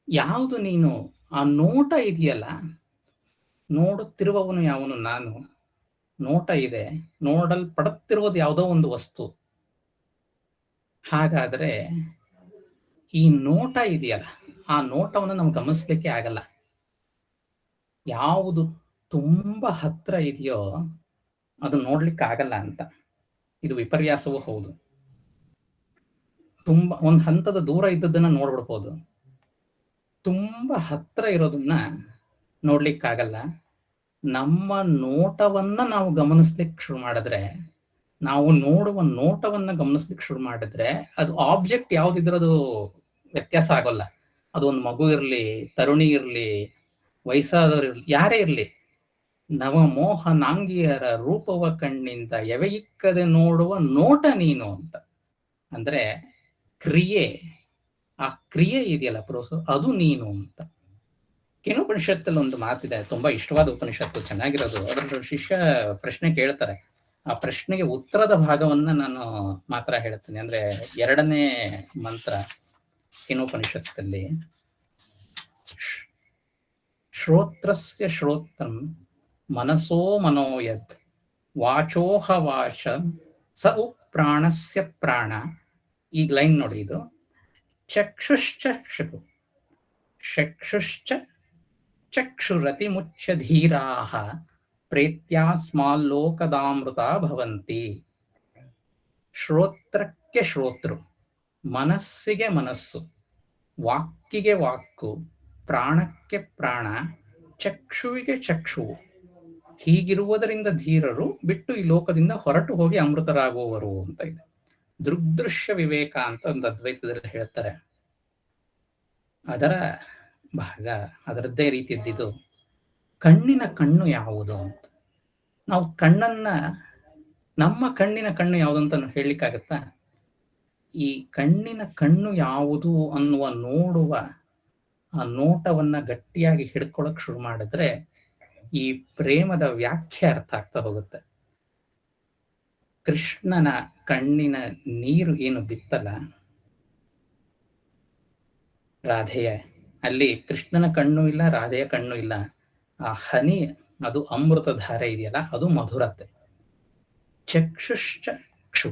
ಯಾವುದು ನೀನು ಆ ನೋಟ ಇದೆಯಲ್ಲ, ನೋಡುತ್ತಿರುವವನು ಯಾವನು? ನಾನು. ನೋಟ ಇದೆ, ನೋಡಲ್ಪಡುತ್ತಿರುವುದು ಯಾವುದೋ ಒಂದು ವಸ್ತು. ಹಾಗಾದ್ರೆ ಈ ನೋಟ ಇದೆಯಲ್ಲ, ಆ ನೋಟವನ್ನು ನಾವು ಗಮನಿಸ್ಲಿಕ್ಕೆ ಆಗಲ್ಲ. ಯಾವುದು ತುಂಬಾ ಹತ್ರ ಇದೆಯೋ ಅದು ನೋಡ್ಲಿಕ್ಕೆ ಆಗಲ್ಲ ಅಂತ. ಇದು ವಿಪರ್ಯಾಸವೂ ಹೌದು. ತುಂಬಾ ಒಂದು ಹಂತದ ದೂರ ಇದ್ದದನ್ನ ತುಂಬಾ ಹತ್ರ ಇರೋದನ್ನ ನೋಡ್ಲಿಕ್ಕಾಗಲ್ಲ. ನಮ್ಮ ನೋಟವನ್ನ ನಾವು ಗಮನಿಸ್ಲಿಕ್ಕೆ ಶುರು ಮಾಡಿದ್ರೆ, ನಾವು ನೋಡುವ ನೋಟವನ್ನ ಗಮನಿಸ್ಲಿಕ್ಕೆ ಶುರು ಮಾಡಿದ್ರೆ, ಅದು ಆಬ್ಜೆಕ್ಟ್ ಯಾವ್ದಿದ್ರೆ ಅದು ವ್ಯತ್ಯಾಸ ಆಗೋಲ್ಲ. ಅದು ಒಂದು ಮಗು ಇರ್ಲಿ, ತರುಣಿ ಇರ್ಲಿ, ವಯಸ್ಸಾದವರು ಇರ್ಲಿ, ಯಾರೇ ಇರ್ಲಿ, ನವಮೋಹನಾಂಗಿಯರ ರೂಪವ ಕಣ್ಣಿಂದ ಎವೆಯಿಕ್ಕದೆ ನೋಡುವ ನೋಟ ನೀನು ಅಂತ. ಅಂದ್ರೆ ಕ್ರಿಯೆ, ಆ ಕ್ರಿಯೆ ಇದೆಯಲ್ಲ ಅದು ನೀನು ಅಂತ. ಕೇನೋಪನಿಷತ್ತಲ್ಲಿ ಒಂದು ಮಾತಿದೆ, ತುಂಬಾ ಇಷ್ಟವಾದ ಉಪನಿಷತ್ತು, ಚೆನ್ನಾಗಿರೋದು. ಅದರ ಶಿಷ್ಯ ಪ್ರಶ್ನೆ ಕೇಳ್ತಾರೆ, ಆ ಪ್ರಶ್ನೆಗೆ ಉತ್ತರದ ಭಾಗವನ್ನ ನಾನು ಮಾತ್ರ ಹೇಳ್ತೀನಿ. ಅಂದ್ರೆ 2ನೇ ಮಂತ್ರ ಕೇನೋಪನಿಷತ್ತಲ್ಲಿ, ಶ್ರೋತ್ರಸ್ಯ ಶ್ರೋತ್ರಂ ಮನಸೋ ಮನೋಯದ್ ವಾಚೋಹ ವಾಚ ಸ ಉ ಪ್ರಾಣಸ್ಯ ಪ್ರಾಣ. ಈಗ ಲೈನ್ ನೋಡಿ, ಇದು ಚಕ್ಷುಶ್ಚ ಚಕ್ಷು ಚಕ್ಷುಶ್ಚ ಚಕ್ಷುರತಿ ಮುಚ್ಚ ಧೀರಾಹ ಪ್ರೇತ್ಯಾಸ್ಮಾಲ್ಲೋಕದಾಮೃತ ಭವಂತಿ. ಶ್ರೋತ್ರಕ್ಕೆ ಶ್ರೋತೃ, ಮನಸ್ಸಿಗೆ ಮನಸ್ಸು, ವಾಕ್ಕಿಗೆ ವಾಕ್ಕು, ಪ್ರಾಣಕ್ಕೆ ಪ್ರಾಣ, ಚಕ್ಷುವಿಗೆ ಚಕ್ಷುವು. ಹೀಗಿರುವುದರಿಂದ ಧೀರರು ಬಿಟ್ಟು ಈ ಲೋಕದಿಂದ ಹೊರಟು ಹೋಗಿ ಅಮೃತರಾಗುವವರು ಅಂತ ಇದೆ. ದೃಗ್ದೃಶ್ಯ ವಿವೇಕ ಅಂತ ಒಂದು ಅದ್ವೈತದಲ್ಲಿ ಹೇಳ್ತಾರೆ. ಅದರ ಭಾಗ ಅದರದ್ದೇ ರೀತಿಯದ್ದಿದು. ಕಣ್ಣಿನ ಕಣ್ಣು ಯಾವುದು ಅಂತ, ನಾವು ಕಣ್ಣನ್ನ, ನಮ್ಮ ಕಣ್ಣಿನ ಕಣ್ಣು ಯಾವುದು ಅಂತ ಹೇಳಲಿಕ್ಕಾಗತ್ತಾ? ಈ ಕಣ್ಣಿನ ಕಣ್ಣು ಯಾವುದು ಅನ್ನುವ ನೋಡುವ ಆ ನೋಟವನ್ನ ಗಟ್ಟಿಯಾಗಿ ಹಿಡ್ಕೊಳಕ್ ಶುರು ಮಾಡಿದ್ರೆ ಈ ಪ್ರೇಮದ ವ್ಯಾಖ್ಯೆ ಅರ್ಥ ಆಗ್ತಾ ಹೋಗುತ್ತೆ. ಕೃಷ್ಣನ ಕಣ್ಣಿನ ನೀರು ಏನು ಬಿತ್ತಲ್ಲ ರಾಧೆಯ, ಅಲ್ಲಿ ಕೃಷ್ಣನ ಕಣ್ಣು ಇಲ್ಲ, ರಾಧೆಯ ಕಣ್ಣು ಇಲ್ಲ. ಆ ಹನಿ, ಅದು ಅಮೃತ ಧಾರೆ ಇದೆಯಲ್ಲ, ಅದು ಮಧುರತೆ. ಚಕ್ಷುಶ್ಚ ಕ್ಷು,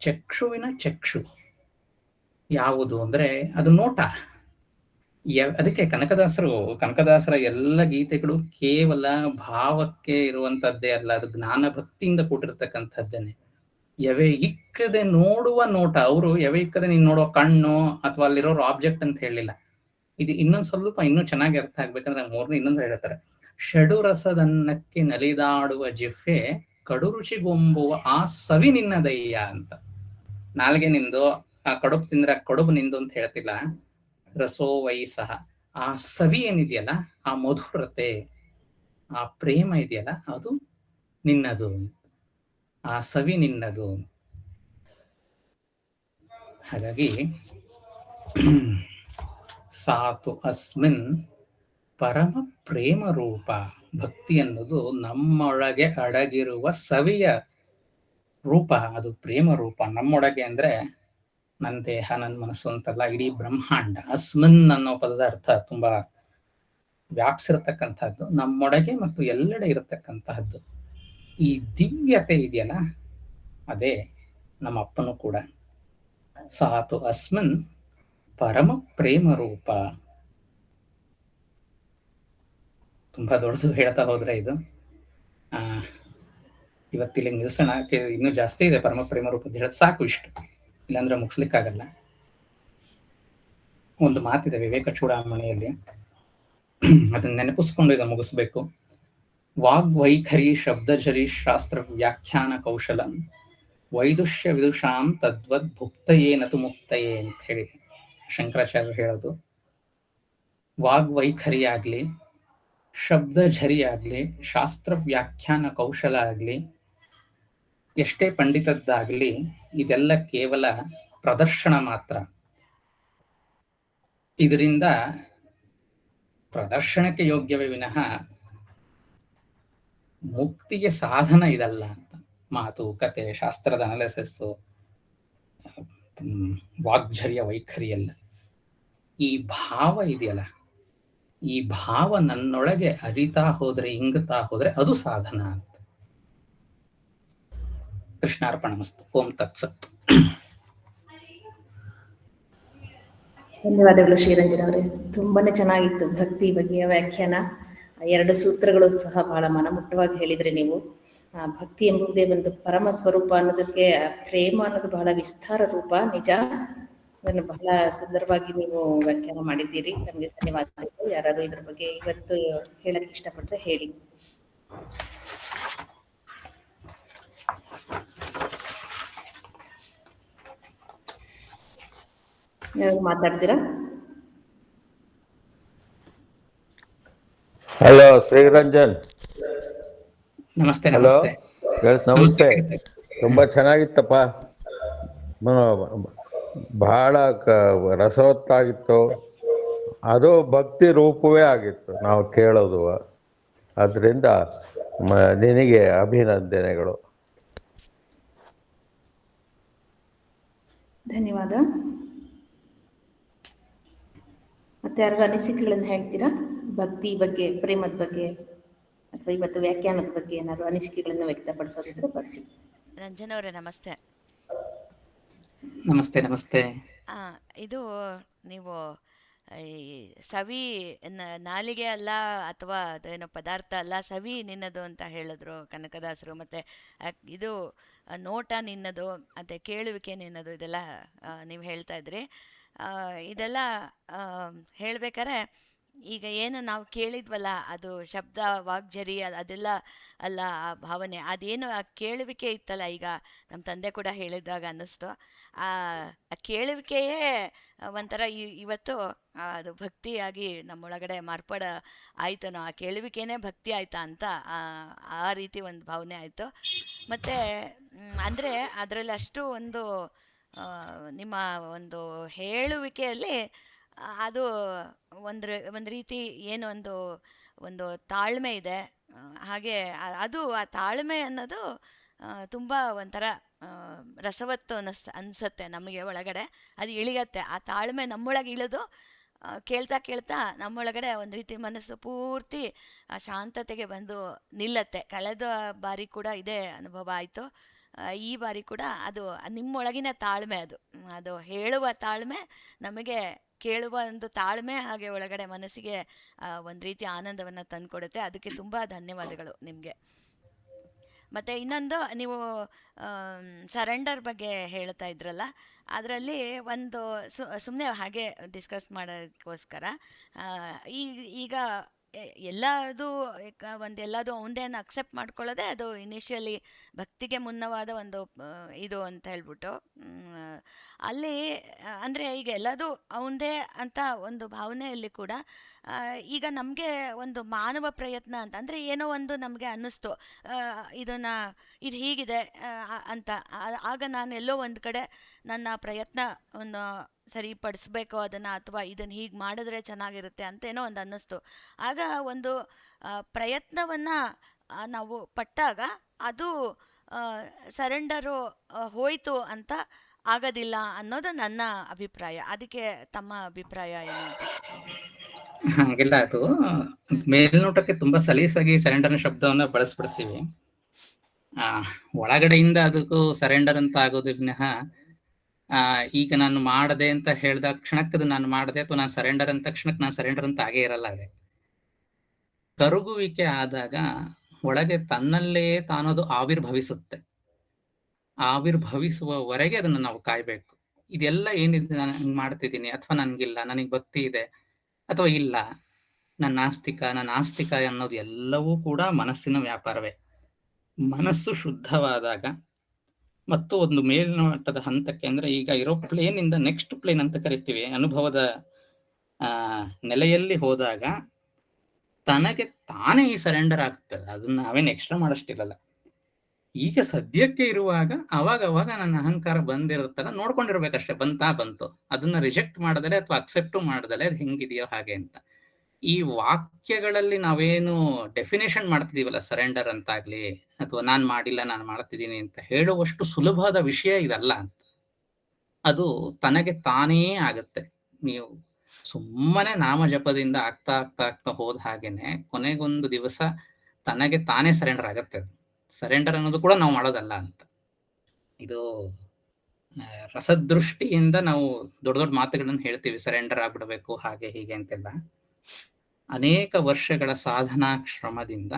ಚಕ್ಷುವಿನ ಚಕ್ಷು ಯಾವುದು ಅಂದ್ರೆ ಅದು ನೋಟ. ಅದಕ್ಕೆ ಕನಕದಾಸರ ಎಲ್ಲ ಗೀತೆಗಳು ಕೇವಲ ಭಾವಕ್ಕೆ ಇರುವಂತದ್ದೇ ಅಲ್ಲ, ಅದು ಜ್ಞಾನ ಭಕ್ತಿಯಿಂದ ಕೂಡಿರ್ತಕ್ಕಂಥದ್ದೇನೆ. ಎವೆ ಇಕ್ಕದೆ ನೋಡುವ ನೋಟ. ಅವರು ಎವೆ ಇಕ್ಕದೆ ನೀನ್ ನೋಡೋ ಕಣ್ಣು ಅಥವಾ ಅಲ್ಲಿರೋರು ಆಬ್ಜೆಕ್ಟ್ ಅಂತ ಹೇಳಿಲ್ಲ. ಇದು ಇನ್ನೊಂದ್ ಸ್ವಲ್ಪ ಇನ್ನೂ ಚೆನ್ನಾಗಿ ಅರ್ಥ ಆಗ್ಬೇಕಂದ್ರೆ ಮೂರನೇ ಇನ್ನೊಂದು ಹೇಳ್ತಾರೆ, ಷಡು ರಸದನ್ನಕ್ಕೆ ನಲಿದಾಡುವ ಜಿಫೆ ಕಡು ರುಚಿಗೊಂಬುವ ಆ ಸವಿ ನಿನ್ನದಯ್ಯ ಅಂತ. ನಾಲ್ಗೆ ನಿಂದು, ಆ ಕಡುಬು ತಿಂದ್ರೆ ಕಡುಬು ನಿಂದು ಅಂತ ಹೇಳ್ತಿಲ್ಲ, ರಸೋ ವೈಸಹ, ಆ ಸವಿ ಏನಿದೆಯಲ್ಲ, ಆ ಮಧುರತೆ, ಆ ಪ್ರೇಮ ಇದೆಯಲ್ಲ, ಅದು ನಿನ್ನದು, ಆ ಸವಿ ನಿನ್ನದು. ಹಾಗಾಗಿ ಸಾತು ಅಸ್ಮಿನ್ ಪರಮ ಪ್ರೇಮ ರೂಪ. ಭಕ್ತಿ ಅನ್ನೋದು ನಮ್ಮೊಳಗೆ ಅಡಗಿರುವ ಸವಿಯ ರೂಪ, ಅದು ಪ್ರೇಮ ರೂಪ. ನಮ್ಮೊಳಗೆ ಅಂದ್ರೆ ನನ್ನ ದೇಹ, ನನ್ನ ಮನಸ್ಸು ಅಂತಲ್ಲ, ಇಡೀ ಬ್ರಹ್ಮಾಂಡ. ಅಸ್ಮಿನ್ ಅನ್ನೋ ಪದದ ಅರ್ಥ ತುಂಬಾ ವ್ಯಾಪಿಸಿರ್ತಕ್ಕಂಥದ್ದು, ನಮ್ಮೊಳಗೆ ಮತ್ತು ಎಲ್ಲೆಡೆ ಇರತಕ್ಕಂತಹದ್ದು. ಈ ದಿವ್ಯತೆ ಇದೆಯಲ್ಲ, ಅದೇ ನಮ್ಮ ಅಪ್ಪನೂ ಕೂಡ. ಸಾತು ಅಸ್ಮಿನ್ ಪರಮ ಪ್ರೇಮ ರೂಪ. ತುಂಬಾ ದೊಡ್ಡದು ಹೇಳ್ತಾ ಹೋದ್ರೆ ಇದು ಇವತ್ತಿಲ್ಲಿ ನಿಲ್ಸೋಣ. ಇನ್ನೂ ಜಾಸ್ತಿ ಇದೆ ಪರಮ ಪ್ರೇಮ ರೂಪ ಅಂತ ಹೇಳೋದು, ಸಾಕು ಇಷ್ಟು, ಇಲ್ಲಾಂದ್ರೆ ಮುಗಿಸ್ಲಿಕ್ಕಾಗಲ್ಲ. ಒಂದು ಮಾತಿದೆ ವಿವೇಕ ಚೂಡಾಮಣಿಯಲ್ಲಿ, ಅದನ್ನ ನೆನಪಿಸ್ಕೊಂಡು ಇದನ್ನು ಮುಗಿಸ್ಬೇಕು. ವಾಗ್ವೈಖರಿ ಶಬ್ದಝರಿ ಶಾಸ್ತ್ರ ವ್ಯಾಖ್ಯಾನ ಕೌಶಲ ವೈದುಷ್ಯ ವಿದುಷಾಂ ತದ್ವದ್ ಭುಕ್ತಯೇ ನತು ಮುಕ್ತಯೇ ಅಂತ ಹೇಳಿ ಶಂಕರಾಚಾರ್ಯರು ಹೇಳೋದು. ವಾಗ್ವೈಖರಿ ಆಗ್ಲಿ, ಶಬ್ದಝರಿ ಆಗ್ಲಿ, ಶಾಸ್ತ್ರ ವ್ಯಾಖ್ಯಾನ ಕೌಶಲ ಆಗ್ಲಿ, ಎಷ್ಟೇ ಪಂಡಿತದ್ದಾಗ್ಲಿ, ಇದೆಲ್ಲ ಕೇವಲ ಪ್ರದರ್ಶನ ಮಾತ್ರ. ಇದರಿಂದ ಪ್ರದರ್ಶನಕ್ಕೆ ಯೋಗ್ಯವೇ ವಿನಃ ಮುಕ್ತಿಗೆ ಸಾಧನ ಇದಲ್ಲ ಅಂತ. ಮಾತು, ಕತೆ, ಶಾಸ್ತ್ರದ ಅನಾಲಿಸಿಸ್ಸು, ವಾಗ್ಝರ್ಯ ವೈಖರಿ ಎಲ್ಲ, ಈ ಭಾವ ಇದೆಯಲ್ಲ, ಈ ಭಾವ ನನ್ನೊಳಗೆ ಅರಿತಾ ಹೋದ್ರೆ, ಇಂಗುತ್ತಾ ಹೋದ್ರೆ ಅದು ಸಾಧನ ಅಂತ. ಕೃಷ್ಣಾರ್ಪಣಮಸ್ತು. ಓಂ ತತ್ಸತ್. ಧನ್ಯವಾದಗಳು ಶ್ರೀರಂಜನ್ ಅವರೇ, ತುಂಬಾನೇ ಚೆನ್ನಾಗಿತ್ತು ಭಕ್ತಿ ಬಗೆಯ ವ್ಯಾಖ್ಯಾನ. 2 ಸೂತ್ರಗಳು ಸಹ ಬಹಳ ಮನಮುಟ್ಟವಾಗಿ ಹೇಳಿದ್ರೆ ನೀವು. ಭಕ್ತಿ ಎಂಬುದೇ ಒಂದು ಪರಮ ಸ್ವರೂಪ ಅನ್ನೋದಕ್ಕೆ ಪ್ರೇಮ ಅನ್ನೋದು ಬಹಳ ವಿಸ್ತಾರ ರೂಪ, ನಿಜ. ಅದನ್ನು ಬಹಳ ಸುಂದರವಾಗಿ ನೀವು ವ್ಯಾಖ್ಯಾನ ಮಾಡಿದ್ದೀರಿ. ತಮಗೆ ಧನ್ಯವಾದಗಳು. ಯಾರು ಇದ್ರ ಬಗ್ಗೆ ಇವತ್ತು ಹೇಳಕ್ಕೆ ಇಷ್ಟಪಟ್ಟರೆ ಹೇಳಿ. ಯಾರು ಮಾತಾಡ್ತೀರಾ? ಹಲೋ ಶ್ರೀರಂಜನ್. ನಮಸ್ತೆ ಹಲೋ ನಮಸ್ತೆ ನಮಸ್ತೆ. ಕೇಳ್ತಾ ಇದೆ. ತುಂಬಾ ಚೆನ್ನಾಗಿತ್ತಪ್ಪ. ಬಹಳ ರಸವತ್ತಾಗಿತ್ತು. ಅದು ಭಕ್ತಿ ರೂಪವೇ ಆಗಿತ್ತು ನಾವು ಕೇಳೋದು. ಅದರಿಂದ ನಿನಗೆ ಅಭಿನಂದನೆಗಳು. ಧನ್ಯವಾದ. ಮತ್ತೆ ಯಾರು ಅನಿಸಿಕೆಗಳನ್ನು ಹೇಳ್ತೀರಾ? ಭಕ್ತಿ ಬಗ್ಗೆ, ಪ್ರೇಮದ ಬಗ್ಗೆ, ಅಥವಾ ಇವತ್ತು ವ್ಯಾಖ್ಯಾನದ ಬಗ್ಗೆ ಏನಾದ್ರು ಅನಿಸಿಕೆಗಳನ್ನು ವ್ಯಕ್ತಪಡಿಸೋದಿದ್ರೆ ಪಡಿಸಿ. ರಂಜನ್ ಅವರೇ ನಮಸ್ತೆ. ನಮಸ್ತೆ ನಮಸ್ತೆ. ಇದು ನೀವು ಈ ಸವಿ ನಾಲಿಗೆ ಅಲ್ಲ ಅಥವಾ ಅದೇನೋ ಪದಾರ್ಥ ಅಲ್ಲ, ಸವಿ ನಿನ್ನದು ಅಂತ ಹೇಳಿದ್ರು ಕನಕದಾಸರು. ಮತ್ತೆ ಇದು ನೋಟ ನಿನ್ನದು, ಮತ್ತೆ ಕೇಳುವಿಕೆ ನಿನ್ನದು, ಇದೆಲ್ಲ ನೀವು ಹೇಳ್ತಾ ಇದ್ರಿ. ಇದೆಲ್ಲ ಹೇಳ್ಬೇಕಾರೆ ಈಗ ಏನು ನಾವು ಕೇಳಿದ್ವಲ್ಲ, ಅದು ಶಬ್ದ ವಾಗ್ಝರಿ ಅದೆಲ್ಲ ಅಲ್ಲ, ಆ ಭಾವನೆ ಅದೇನು ಆ ಕೇಳುವಿಕೆ ಇತ್ತಲ್ಲ. ಈಗ ನಮ್ಮ ತಂದೆ ಕೂಡ ಹೇಳಿದಾಗ ಅನ್ನಿಸ್ತು, ಆ ಕೇಳುವಿಕೆಯೇ ಒಂಥರ ಇವತ್ತು ಅದು ಭಕ್ತಿಯಾಗಿ ನಮ್ಮೊಳಗಡೆ ಮಾರ್ಪಾಡ ಆಯ್ತನೋ, ಆ ಕೇಳುವಿಕೆನೇ ಭಕ್ತಿ ಆಯ್ತಾ ಅಂತ ಆ ರೀತಿ ಒಂದು ಭಾವನೆ ಆಯಿತು. ಮತ್ತು ಅಂದರೆ ಅದರಲ್ಲಿ ಅಷ್ಟು ಒಂದು ನಿಮ್ಮ ಒಂದು ಹೇಳುವಿಕೆಯಲ್ಲಿ ಅದು ಒಂದು ರೀತಿ ಏನು ಒಂದು ತಾಳ್ಮೆ ಇದೆ. ಹಾಗೆ ಅದು ಆ ತಾಳ್ಮೆ ಅನ್ನೋದು ತುಂಬ ಒಂಥರ ರಸವತ್ತು ಅನಿಸುತ್ತೆ ನಮಗೆ ಒಳಗಡೆ. ಅದು ಇಳಿಯತ್ತೆ, ಆ ತಾಳ್ಮೆ ನಮ್ಮೊಳಗೆ ಇಳಿದು ಕೇಳ್ತಾ ಕೇಳ್ತಾ ನಮ್ಮೊಳಗಡೆ ಒಂದು ರೀತಿ ಮನಸ್ಸು ಪೂರ್ತಿ ಆ ಶಾಂತತೆಗೆ ಬಂದು ನಿಲ್ಲತ್ತೆ. ಕಳೆದ ಬಾರಿ ಕೂಡ ಇದೇ ಅನುಭವ ಆಯಿತು. ಈ ಬಾರಿ ಕೂಡ ಅದು ನಿಮ್ಮೊಳಗಿನ ತಾಳ್ಮೆ, ಅದು ಹೇಳುವ ತಾಳ್ಮೆ, ನಮಗೆ ಕೇಳುವ ಒಂದು ತಾಳ್ಮೆ, ಹಾಗೆ ಒಳಗಡೆ ಮನಸ್ಸಿಗೆ ಒಂದು ರೀತಿ ಆನಂದವನ್ನು ತಂದುಕೊಡುತ್ತೆ. ಅದಕ್ಕೆ ತುಂಬ ಧನ್ಯವಾದಗಳು ನಿಮಗೆ. ಮತ್ತು ಇನ್ನೊಂದು, ನೀವು ಸರೆಂಡರ್ ಬಗ್ಗೆ ಹೇಳ್ತಾ ಇದ್ರಲ್ಲ, ಅದರಲ್ಲಿ ಒಂದು ಸುಮ್ಮನೆ ಹಾಗೆ ಡಿಸ್ಕಸ್ ಮಾಡೋಕ್ಕೋಸ್ಕರ, ಈಗ ಎಲ್ಲದು ಎಲ್ಲದು ಅವನದೇನು ಅಕ್ಸೆಪ್ಟ್ ಮಾಡ್ಕೊಳ್ಳೋದೆ ಅದು ಇನಿಷಿಯಲಿ ಭಕ್ತಿಗೆ ಮುನ್ನವಾದ ಒಂದು ಇದು ಅಂತ ಹೇಳ್ಬಿಟ್ಟು, ಅಲ್ಲಿ ಅಂದರೆ ಈಗ ಎಲ್ಲದು ಅವನದೇ ಅಂತ ಒಂದು ಭಾವನೆಯಲ್ಲಿ ಕೂಡ ಈಗ ನಮಗೆ ಒಂದು ಮಾನವ ಪ್ರಯತ್ನ ಅಂತ ಅಂದರೆ ಏನೋ ಒಂದು ನಮಗೆ ಅನ್ನಿಸ್ತು, ಇದು ಹೀಗಿದೆ ಅಂತ. ಆಗ ನಾನು ಎಲ್ಲೋ ಒಂದು ಕಡೆ ನನ್ನ ಪ್ರಯತ್ನವನ್ನು ಸರಿಪಡಿಸ್ಬೇಕು ಅದನ್ನು, ಅಥವಾ ಇದನ್ನು ಹೀಗೆ ಮಾಡಿದ್ರೆ ಚೆನ್ನಾಗಿರುತ್ತೆ ಅಂತೇನೋ ಒಂದು ಅನ್ನಿಸ್ತು. ಆಗ ಒಂದು ಪ್ರಯತ್ನವನ್ನು ನಾವು ಪಟ್ಟಾಗ ಅದು ಸರೆಂಡರು ಹೋಯಿತು ಅಂತ ಆಗೋದಿಲ್ಲ ಅನ್ನೋದು ನನ್ನ ಅಭಿಪ್ರಾಯ. ಅದಕ್ಕೆ ತಮ್ಮ ಅಭಿಪ್ರಾಯ ಏನು ಅಂತ? ಹಾಗೆಲ್ಲ ಅದು ಮೇಲ್ನೋಟಕ್ಕೆ ತುಂಬಾ ಸಲೀಸಾಗಿ ಸರೆಂಡರ್ ಶಬ್ದವನ್ನ ಬಳಸ್ಬಿಡ್ತೀವಿ. ಒಳಗಡೆಯಿಂದ ಅದಕ್ಕೂ ಸರೆಂಡರ್ ಅಂತ ಆಗೋದು ವಿನಃ ಈಗ ನಾನು ಮಾಡದೆ ಅಂತ ಹೇಳ್ದ ಕ್ಷಣಕ್ಕೆ ನಾನು ಮಾಡದೆ, ಅಥವಾ ನಾನು ಸರೆಂಡರ್ ಅಂತ ಕ್ಷಣಕ್ಕೆ ನಾನು ಸರೆಂಡರ್ ಅಂತ ಆಗೇ ಇರಲ್ಲ. ಅದೇ ಕರಗುವಿಕೆ ಆದಾಗ ಒಳಗೆ ತನ್ನಲ್ಲೇ ತಾನದು ಆವಿರ್ಭವಿಸುತ್ತೆ. ಆವಿರ್ಭವಿಸುವವರೆಗೆ ಅದನ್ನು ನಾವು ಕಾಯ್ಬೇಕು. ಇದೆಲ್ಲ ಏನಿದೆ, ನಾನು ಹಂಗೆ ಮಾಡ್ತಿದ್ದೀನಿ, ಅಥವಾ ನನಗಿಲ್ಲ, ನನಗೆ ಭಕ್ತಿ ಇದೆ ಅಥವಾ ಇಲ್ಲ, ನನ್ನ ಆಸ್ತಿಕ ಅನ್ನೋದು ಎಲ್ಲವೂ ಕೂಡ ಮನಸ್ಸಿನ ವ್ಯಾಪಾರವೇ. ಮನಸ್ಸು ಶುದ್ಧವಾದಾಗ ಮತ್ತು ಒಂದು ಮೇಲ್ನೋಟದ ಹಂತಕ್ಕೆ, ಅಂದ್ರೆ ಈಗ ಇರೋ ಪ್ಲೇನ್ ಇಂದ ನೆಕ್ಸ್ಟ್ ಪ್ಲೇನ್ ಅಂತ ಕರಿತೀವಿ, ಅನುಭವದ ನೆಲೆಯಲ್ಲಿ ಹೋದಾಗ ತನಗೆ ತಾನೇ ಈ ಸರೆಂಡರ್ ಆಗ್ತದೆ. ಅದನ್ನ ನಾವೇನು ಎಕ್ಸ್ಟ್ರಾ ಮಾಡಷ್ಟಿರಲ್ಲ. ಈಗ ಸದ್ಯಕ್ಕೆ ಇರುವಾಗ ಅವಾಗ ನನ್ನ ಅಹಂಕಾರ ಬಂದಿರುತ್ತಲ್ಲ, ನೋಡ್ಕೊಂಡಿರ್ಬೇಕಷ್ಟೇ, ಬಂತು, ಅದನ್ನ ರಿಜೆಕ್ಟ್ ಮಾಡದಲೆ ಅಥವಾ ಅಕ್ಸೆಪ್ಟು ಮಾಡದಲೆ ಅದು ಹೆಂಗಿದೆಯೋ ಹಾಗೆ ಅಂತ. ಈ ವಾಕ್ಯಗಳಲ್ಲಿ ನಾವೇನು ಡೆಫಿನೇಷನ್ ಮಾಡ್ತಿದೀವಲ್ಲ, ಸರೆಂಡರ್ ಅಂತಾಗ್ಲಿ ಅಥವಾ ನಾನ್ ಮಾಡಿಲ್ಲ ನಾನು ಮಾಡ್ತಿದ್ದೀನಿ ಅಂತ ಹೇಳುವಷ್ಟು ಸುಲಭದ ವಿಷಯ ಇದಲ್ಲ ಅಂತ. ಅದು ತನಗೆ ತಾನೇ ಆಗತ್ತೆ. ನೀವು ಸುಮ್ಮನೆ ನಾಮ ಜಪದಿಂದ ಆಗ್ತಾ ಹೋದ ಹಾಗೇನೆ ಕೊನೆಗೊಂದು ದಿವಸ ತನಗೆ ತಾನೇ ಸರೆಂಡರ್ ಆಗತ್ತೆ. ಅದು ಸರೆಂಡರ್ ಅನ್ನೋದು ಕೂಡ ನಾವು ಮಾಡೋದಲ್ಲ ಅಂತ. ಇದು ರಸದೃಷ್ಟಿಯಿಂದ ನಾವು ದೊಡ್ಡ ದೊಡ್ಡ ಮಾತುಗಳನ್ನು ಹೇಳ್ತೀವಿ, ಸರೆಂಡರ್ ಆಗ್ಬಿಡ್ಬೇಕು ಹಾಗೆ ಹೀಗೆ ಅಂತೆಲ್ಲ. ಅನೇಕ ವರ್ಷಗಳ ಸಾಧನಾ ಶ್ರಮದಿಂದ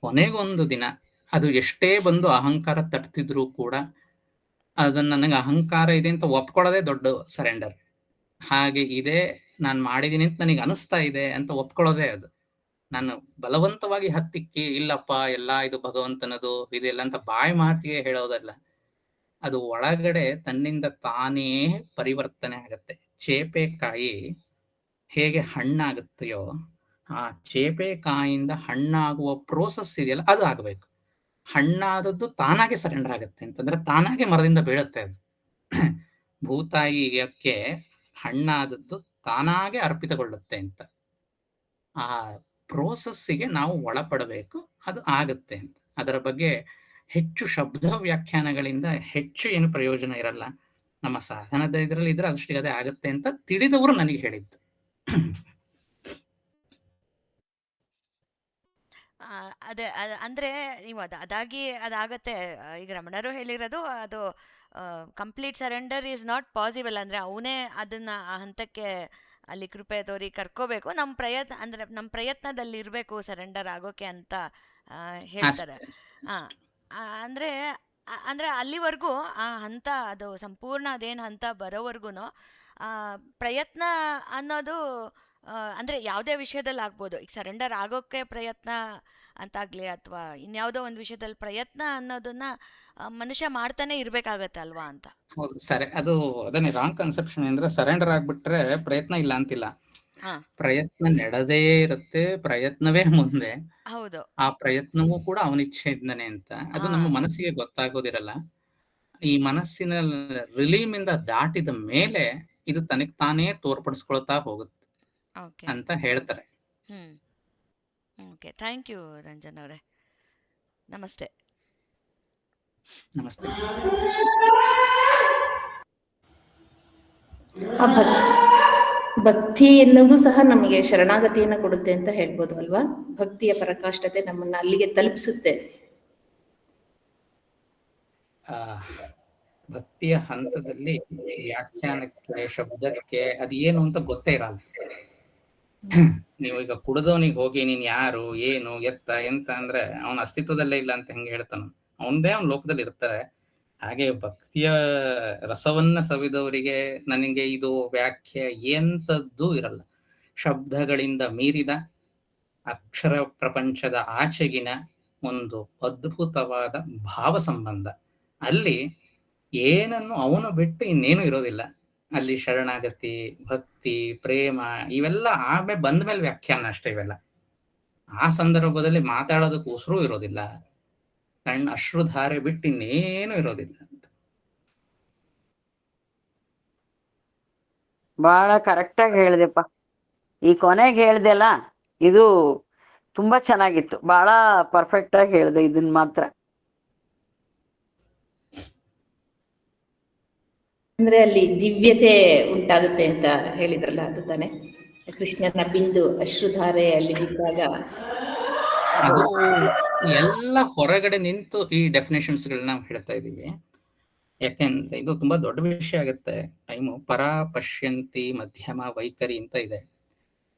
ಕೊನೆಗೊಂದು ದಿನ ಅದು ಎಷ್ಟೇ ಬಂದು ಅಹಂಕಾರ ತಟ್ತಿದ್ರು ಕೂಡ ಅದನ್ನ ನನಗೆ ಅಹಂಕಾರ ಇದೆ ಅಂತ ಒಪ್ಕೊಳ್ಳೋದೇ ದೊಡ್ಡ ಸರೆಂಡರ್. ಹಾಗೆ ಇದೆ, ನಾನು ಮಾಡಿದ್ದೀನಿ ಅಂತ ನನಗೆ ಅನಿಸ್ತಾ ಇದೆ ಅಂತ ಒಪ್ಕೊಳ್ಳೋದೇ ಅದು. ನಾನು ಬಲವಂತವಾಗಿ ಹತ್ತಿಕ್ಕಿ ಇಲ್ಲಪ್ಪ ಎಲ್ಲ ಇದು ಭಗವಂತನದು ಇದೆಲ್ಲ ಅಂತ ಬಾಯಿ ಮಾತಿಗೆ ಹೇಳೋದಲ್ಲ. ಅದು ಒಳಗಡೆ ತನ್ನಿಂದ ತಾನೇ ಪರಿವರ್ತನೆ ಆಗತ್ತೆ. ಚೇಪೆಕಾಯಿ ಹೇಗೆ ಹಣ್ಣಾಗುತ್ತೆಯೋ ಆ ಚೇಪೆಕಾಯಿಂದ ಹಣ್ಣಾಗುವ ಪ್ರೋಸೆಸ್ ಇದೆಯಲ್ಲ ಅದು ಆಗಬೇಕು. ಹಣ್ಣಾದದ್ದು ತಾನಾಗೆ ಸರೆಂಡರ್ ಆಗುತ್ತೆ ಅಂತಂದ್ರೆ ತಾನಾಗೆ ಮರದಿಂದ ಬೀಳುತ್ತೆ ಅದು. ಭೂತಾಯಿಯಕ್ಕೆ ಹಣ್ಣಾದದ್ದು ತಾನಾಗೆ ಅರ್ಪಿತಗೊಳ್ಳುತ್ತೆ ಅಂತ. ಆ ಪ್ರೋಸೆಸ್ಸಿಗೆ ನಾವು ಒಳಪಡಬೇಕು, ಅದು ಆಗುತ್ತೆ ಅಂತ. ಅದರ ಬಗ್ಗೆ ಹೆಚ್ಚು ಶಬ್ದ ವ್ಯಾಖ್ಯಾನಗಳಿಂದ ಹೆಚ್ಚು ಏನು ಪ್ರಯೋಜನ ಇರಲ್ಲ. ನಮ್ಮ ಸಾಧನದ ಇದರಲ್ಲಿ ಇದ್ರೆ ಅದಷ್ಟಿಗೆ ಅದೇ ಆಗುತ್ತೆ ಅಂತ ತಿಳಿದವರು ನನಗೆ ಹೇಳಿದ್ದು. ಅದೇ ಅಂದ್ರೆ ನೀವು ಅದಾಗಿ ಅದಾಗತ್ತೆ. ಈಗ ರಮಣರು ಹೇಳಿರೋದು ಅದು complete surrender is not possible. ಅಂದ್ರೆ ಅವನೇ ಅದನ್ನ ಆ ಹಂತಕ್ಕೆ ಅಲ್ಲಿ ಕೃಪೆ ತೋರಿ ಕರ್ಕೋಬೇಕು. ನಮ್ಮ ಪ್ರಯತ್ನದಲ್ಲಿ ಇರಬೇಕು ಸರೆಂಡರ್ ಆಗೋಕೆ ಅಂತ ಹೇಳ್ತಾರೆ. ಅಂದ್ರೆ ಅಂದ್ರೆ ಅಲ್ಲಿವರೆಗೂ ಆ ಹಂತ ಅದು ಸಂಪೂರ್ಣ ಅದೇನು ಹಂತ ಬರೋವರೆಗೂ ಪ್ರಯತ್ನ ಅನ್ನೋದು ಅಂದ್ರೆ ಯಾವುದೇ ವಿಷಯದಲ್ಲಿ ಆಗ್ಬೋದು. ಈಗ ಸರೆಂಡರ್ ಆಗೋಕ್ಕೆ ಪ್ರಯತ್ನ ಅಂತಾಗ್ಲಿ ಅಥವಾ ಇನ್ಯಾವುದೋ ಒಂದು ವಿಷಯದಲ್ಲಿ ಪ್ರಯತ್ನ ಅನ್ನೋದನ್ನ ಮನುಷ್ಯ ಮಾಡ್ತಾನೆ ಇರ್ಬೇಕಾಗತ್ತೆ ಅಲ್ವಾ ಅಂತ. ಹೌದು, ಸರಿ. ಅದು ಅದನ್ನೇ ರಾಂಗ್ ಕನ್ಸೆಪ್ಷನ್. ಅಂದ್ರೆ ಸರೆಂಡರ್ ಆಗ್ಬಿಟ್ರೆ ಪ್ರಯತ್ನ ಇಲ್ಲ ಅಂತಿಲ್ಲ. ಪ್ರಯತ್ನ ನಡೆದೇ ಇರುತ್ತೆ, ಪ್ರಯತ್ನವೇ ಮುಂದೆ. ಹೌದು, ಆ ಪ್ರಯತ್ನವೂ ಕೂಡ ಅವನಿಚ್ಛೆಯಿಂದನೇ ಅಂತ. ಅದು ನಮ್ಮ ಮನಸ್ಸಿಗೆ ಗೊತ್ತಾಗೋದಿರಲ್ಲ. ಈ ಮನಸ್ಸಿನ ರಿಲೀಮ್ ಇಂದ ದಾಟಿದ ಮೇಲೆ ಇದು ತನಗ್ ತಾನೇ ತೋರ್ಪಡಿಸ್ಕೊಳ್ತಾ ಹೋಗುತ್ತೆ ಅಂತ ಹೇಳ್ತಾರೆ. ಓಕೆ, ಥ್ಯಾಂಕ್ ಯು ರಂಜನ್ ಅವರೇ. ನಮಸ್ತೆ. ನಮಸ್ತೆ. ಭಕ್ತಿ ಎನ್ನುವುದು ಸಹ ನಮಗೆ ಶರಣಾಗತಿಯನ್ನು ಕೊಡುತ್ತೆ ಅಂತ ಹೇಳ್ಬೋದು ಅಲ್ವಾ? ಭಕ್ತಿಯ ಪರಾಕಾಷ್ಠತೆ ನಮ್ಮನ್ನ ಅಲ್ಲಿಗೆ ತಲುಪಿಸುತ್ತೆ. ಭಕ್ತಿಯ ಹಂತದಲ್ಲಿ ವ್ಯಾಖ್ಯಾನಕ್ಕೆ, ಶಬ್ದಕ್ಕೆ ಅದೇನು ಅಂತ ಗೊತ್ತೇ ಇರಲ್ಲ. ನೀವು ಈಗ ಕುಡ್ದವನಿಗೆ ಹೋಗಿ ನೀನ್ ಯಾರು, ಏನು, ಎತ್ತ, ಎಂತ ಅಂದ್ರೆ ಅವನ ಅಸ್ತಿತ್ವದಲ್ಲೇ ಇಲ್ಲ ಅಂತ ಹೆಂಗೆ ಹೇಳ್ತಾನ? ಅವನದೇ ಅವನ ಲೋಕದಲ್ಲಿ ಇರ್ತಾರೆ. ಹಾಗೆ ಭಕ್ತಿಯ ರಸವನ್ನ ಸವಿದವರಿಗೆ ನನಗೆ ಇದು ವ್ಯಾಖ್ಯೆ ಎಂಥದ್ದು ಇರಲ್ಲ. ಶಬ್ದಗಳಿಂದ ಮೀರಿದ ಅಕ್ಷರ ಪ್ರಪಂಚದ ಆಚೆಗಿನ ಒಂದು ಅದ್ಭುತವಾದ ಭಾವ ಸಂಬಂಧ. ಅಲ್ಲಿ ಏನನ್ನು ಅವನು ಬಿಟ್ಟು ಇನ್ನೇನು ಇರೋದಿಲ್ಲ. ಅಲ್ಲಿ ಶರಣಾಗತಿ, ಭಕ್ತಿ, ಪ್ರೇಮ ಇವೆಲ್ಲ ಆಮೇಲೆ ಬಂದ ಮೇಲೆ ವ್ಯಾಖ್ಯಾನ ಅಷ್ಟೇ. ಇವೆಲ್ಲ ಆ ಸಂದರ್ಭದಲ್ಲಿ ಮಾತಾಡೋದಕ್ಕೆ ಉಸಿರು ಇರೋದಿಲ್ಲ, ಕಣ್ಣು ಅಶ್ರುಧಾರೆ ಬಿಟ್ಟು ಇನ್ನೇನು ಇರೋದಿಲ್ಲ ಅಂತ. ಬಹಳ ಕರೆಕ್ಟಾಗಿ ಹೇಳಿದೆಪ್ಪ. ಈ ಕೊನೆಗೆ ಹೇಳ್ದೆಲ್ಲ ಇದು ತುಂಬಾ ಚೆನ್ನಾಗಿತ್ತು. ಬಹಳ ಪರ್ಫೆಕ್ಟ್ ಆಗಿ ಹೇಳಿದೆ ಇದನ್ನ ಮಾತ್ರ. ಅಂದ್ರೆ ಅಲ್ಲಿ ದಿವ್ಯತೆ ಉಂಟಾಗುತ್ತೆ ಅಂತ ಹೇಳಿದ್ರಲ್ಲ, ಅದು ತಾನೆ ಕೃಷ್ಣನ ಬಿಂದು ಅಶ್ರುಧಾರೆ ಅಲ್ಲಿ ಬಿದ್ದಾಗ. ಅದು ಎಲ್ಲ ಹೊರಗಡೆ ನಿಂತು ಈ ಡೆಫಿನೇಷನ್ಸ್ಗಳನ್ನ ನಾವು ಹೇಳ್ತಾ ಇದ್ದೀವಿ. ಯಾಕೆಂದ್ರೆ ಇದು ತುಂಬಾ ದೊಡ್ಡ ವಿಷಯ ಆಗುತ್ತೆ. ಟೈಮು ಪರ ಪಶ್ಯಂತಿ ಮಧ್ಯಮ ವೈಖರಿ ಅಂತ ಇದೆ.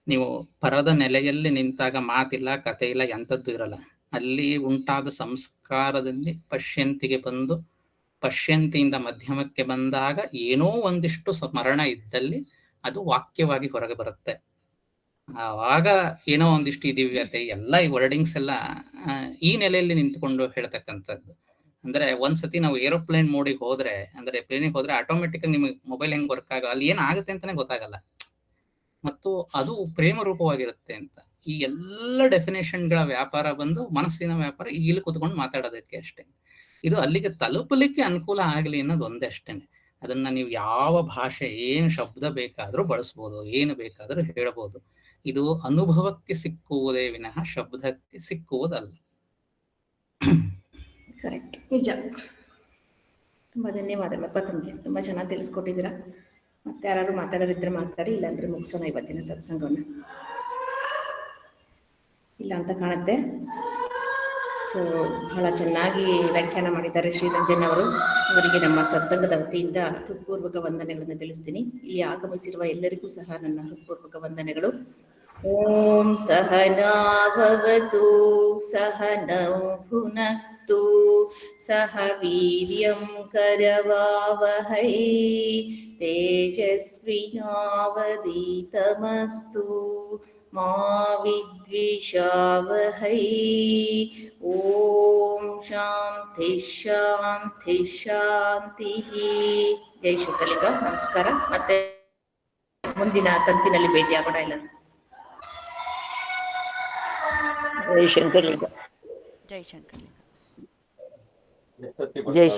ನೀವು ಪರದ ನೆಲೆಯಲ್ಲಿ ನಿಂತಾಗ ಮಾತಿಲ್ಲ, ಕತೆ ಇಲ್ಲ, ಎಂಥದ್ದು ಇರಲ್ಲ. ಅಲ್ಲಿ ಉಂಟಾದ ಸಂಸ್ಕಾರದಲ್ಲಿ ಪಶ್ಯಂತಿಗೆ ಬಂದು ಪಶ್ಯಂತಿಯಿಂದ ಮಧ್ಯಮಕ್ಕೆ ಬಂದಾಗ ಏನೋ ಒಂದಿಷ್ಟು ಸ್ಮರಣ ಇದ್ದಲ್ಲಿ ಅದು ವಾಕ್ಯವಾಗಿ ಹೊರಗೆ ಬರುತ್ತೆ. ಆವಾಗ ಏನೋ ಒಂದಿಷ್ಟು ಈ ದಿವ್ಯತೆ ಎಲ್ಲ ಈ ವರ್ಡಿಂಗ್ಸ್ ಎಲ್ಲ ಈ ನೆಲೆಯಲ್ಲಿ ನಿಂತ್ಕೊಂಡು ಹೇಳ್ತಕ್ಕಂಥದ್ದು. ಅಂದ್ರೆ ಒಂದ್ಸತಿ ನಾವು ಏರೋಪ್ಲೇನ್ ಮೋಡಿಗೆ ಹೋದ್ರೆ, ಅಂದ್ರೆ ಪ್ಲೇನಿಗೆ ಹೋದ್ರೆ ಆಟೋಮೆಟಿಕ್ ಆಗಿ ನಿಮಗೆ ಮೊಬೈಲ್ ಹೆಂಗ್ ವರ್ಕ್ ಅಲ್ಲಿ ಏನಾಗುತ್ತೆ ಅಂತಾನೆ ಗೊತ್ತಾಗಲ್ಲ. ಮತ್ತು ಅದು ಪ್ರೇಮ ರೂಪವಾಗಿರುತ್ತೆ ಅಂತ. ಈ ಎಲ್ಲ ಡೆಫಿನೇಷನ್ಗಳ ವ್ಯಾಪಾರ ಬಂದು ಮನಸ್ಸಿನ ವ್ಯಾಪಾರ ಇಲ್ಲಿ ಕೂತ್ಕೊಂಡು ಮಾತಾಡೋದಕ್ಕೆ ಅಷ್ಟೇ. ಇದು ಅಲ್ಲಿಗೆ ತಲುಪಲಿಕ್ಕೆ ಅನುಕೂಲ ಆಗಲಿ ಅನ್ನೋದು ಒಂದೇ ಅಷ್ಟೇನೆ. ಅದನ್ನ ನೀವು ಯಾವ ಭಾಷೆ, ಏನು ಶಬ್ದ ಬೇಕಾದ್ರೂ ಬಳಸ್ಬೋದು, ಏನು ಬೇಕಾದ್ರೂ ಹೇಳ್ಬೋದು. ಇದು ಅನುಭವಕ್ಕೆ ಸಿಕ್ಕುವುದೇ ವಿನಃ ಶಬ್ದಕ್ಕೆ ಸಿಕ್ಕುವುದಲ್ಲ. ಕರೆಕ್ಟ್, ನಿಜ. ತುಂಬ ಧನ್ಯವಾದಗಳಪ್ಪ ತಮಗೆ, ತುಂಬ ಚೆನ್ನಾಗಿ ತಿಳಿಸ್ಕೊಟ್ಟಿದ್ದೀರಾ. ಮತ್ತೆ ಯಾರು ಮಾತಾಡೋರಿದ್ರೆ ಮಾತಾಡಿ, ಇಲ್ಲಾಂದ್ರೆ ಮುಗಿಸೋಣ ಇವತ್ತಿನ ಸತ್ಸಂಗವನ್ನು. ಇಲ್ಲ ಅಂತ ಕಾಣುತ್ತೆ. ಸೊ ಬಹಳ ಚೆನ್ನಾಗಿ ವ್ಯಾಖ್ಯಾನ ಮಾಡಿದ್ದಾರೆ ಶ್ರೀರಂಜನ್ ಅವರು. ಅವರಿಗೆ ನಮ್ಮ ಸತ್ಸಂಗದ ವತಿಯಿಂದ ಹೃತ್ಪೂರ್ವಕ ವಂದನೆಗಳನ್ನು ತಿಳಿಸ್ತೀನಿ. ಇಲ್ಲಿ ಆಗಮಿಸಿರುವ ಎಲ್ಲರಿಗೂ ಸಹ ನನ್ನ ಹೃತ್ಪೂರ್ವಕ ವಂದನೆಗಳು. ಓಂ ಸಹನಾಭವತು ಸಹನೌ ಭುನಕ್ತು ಸಹ ವೀರ್ಯಂ ಕರವಾವಹೈ ತೇಜಸ್ವಿನಾವಧೀತಮಸ್ತು मा विद्विषावहै। ॐ ಶಾಂತಿ ಶಾಂತಿ ಶಾಂತಿ. ಜೈ ಶಂಕರಲಿಂಗ. ನಮಸ್ಕಾರ. ಮತ್ತೆ ಮುಂದಿನ ಕಂತಿನಲ್ಲಿ ಭೇಟಿಯಾಗೋಣ ಎಲ್ಲರೂ. ಜೈ ಶಂಕರಲಿಂಗ. ಜೈ ಶಂಕರ್. ಜೈ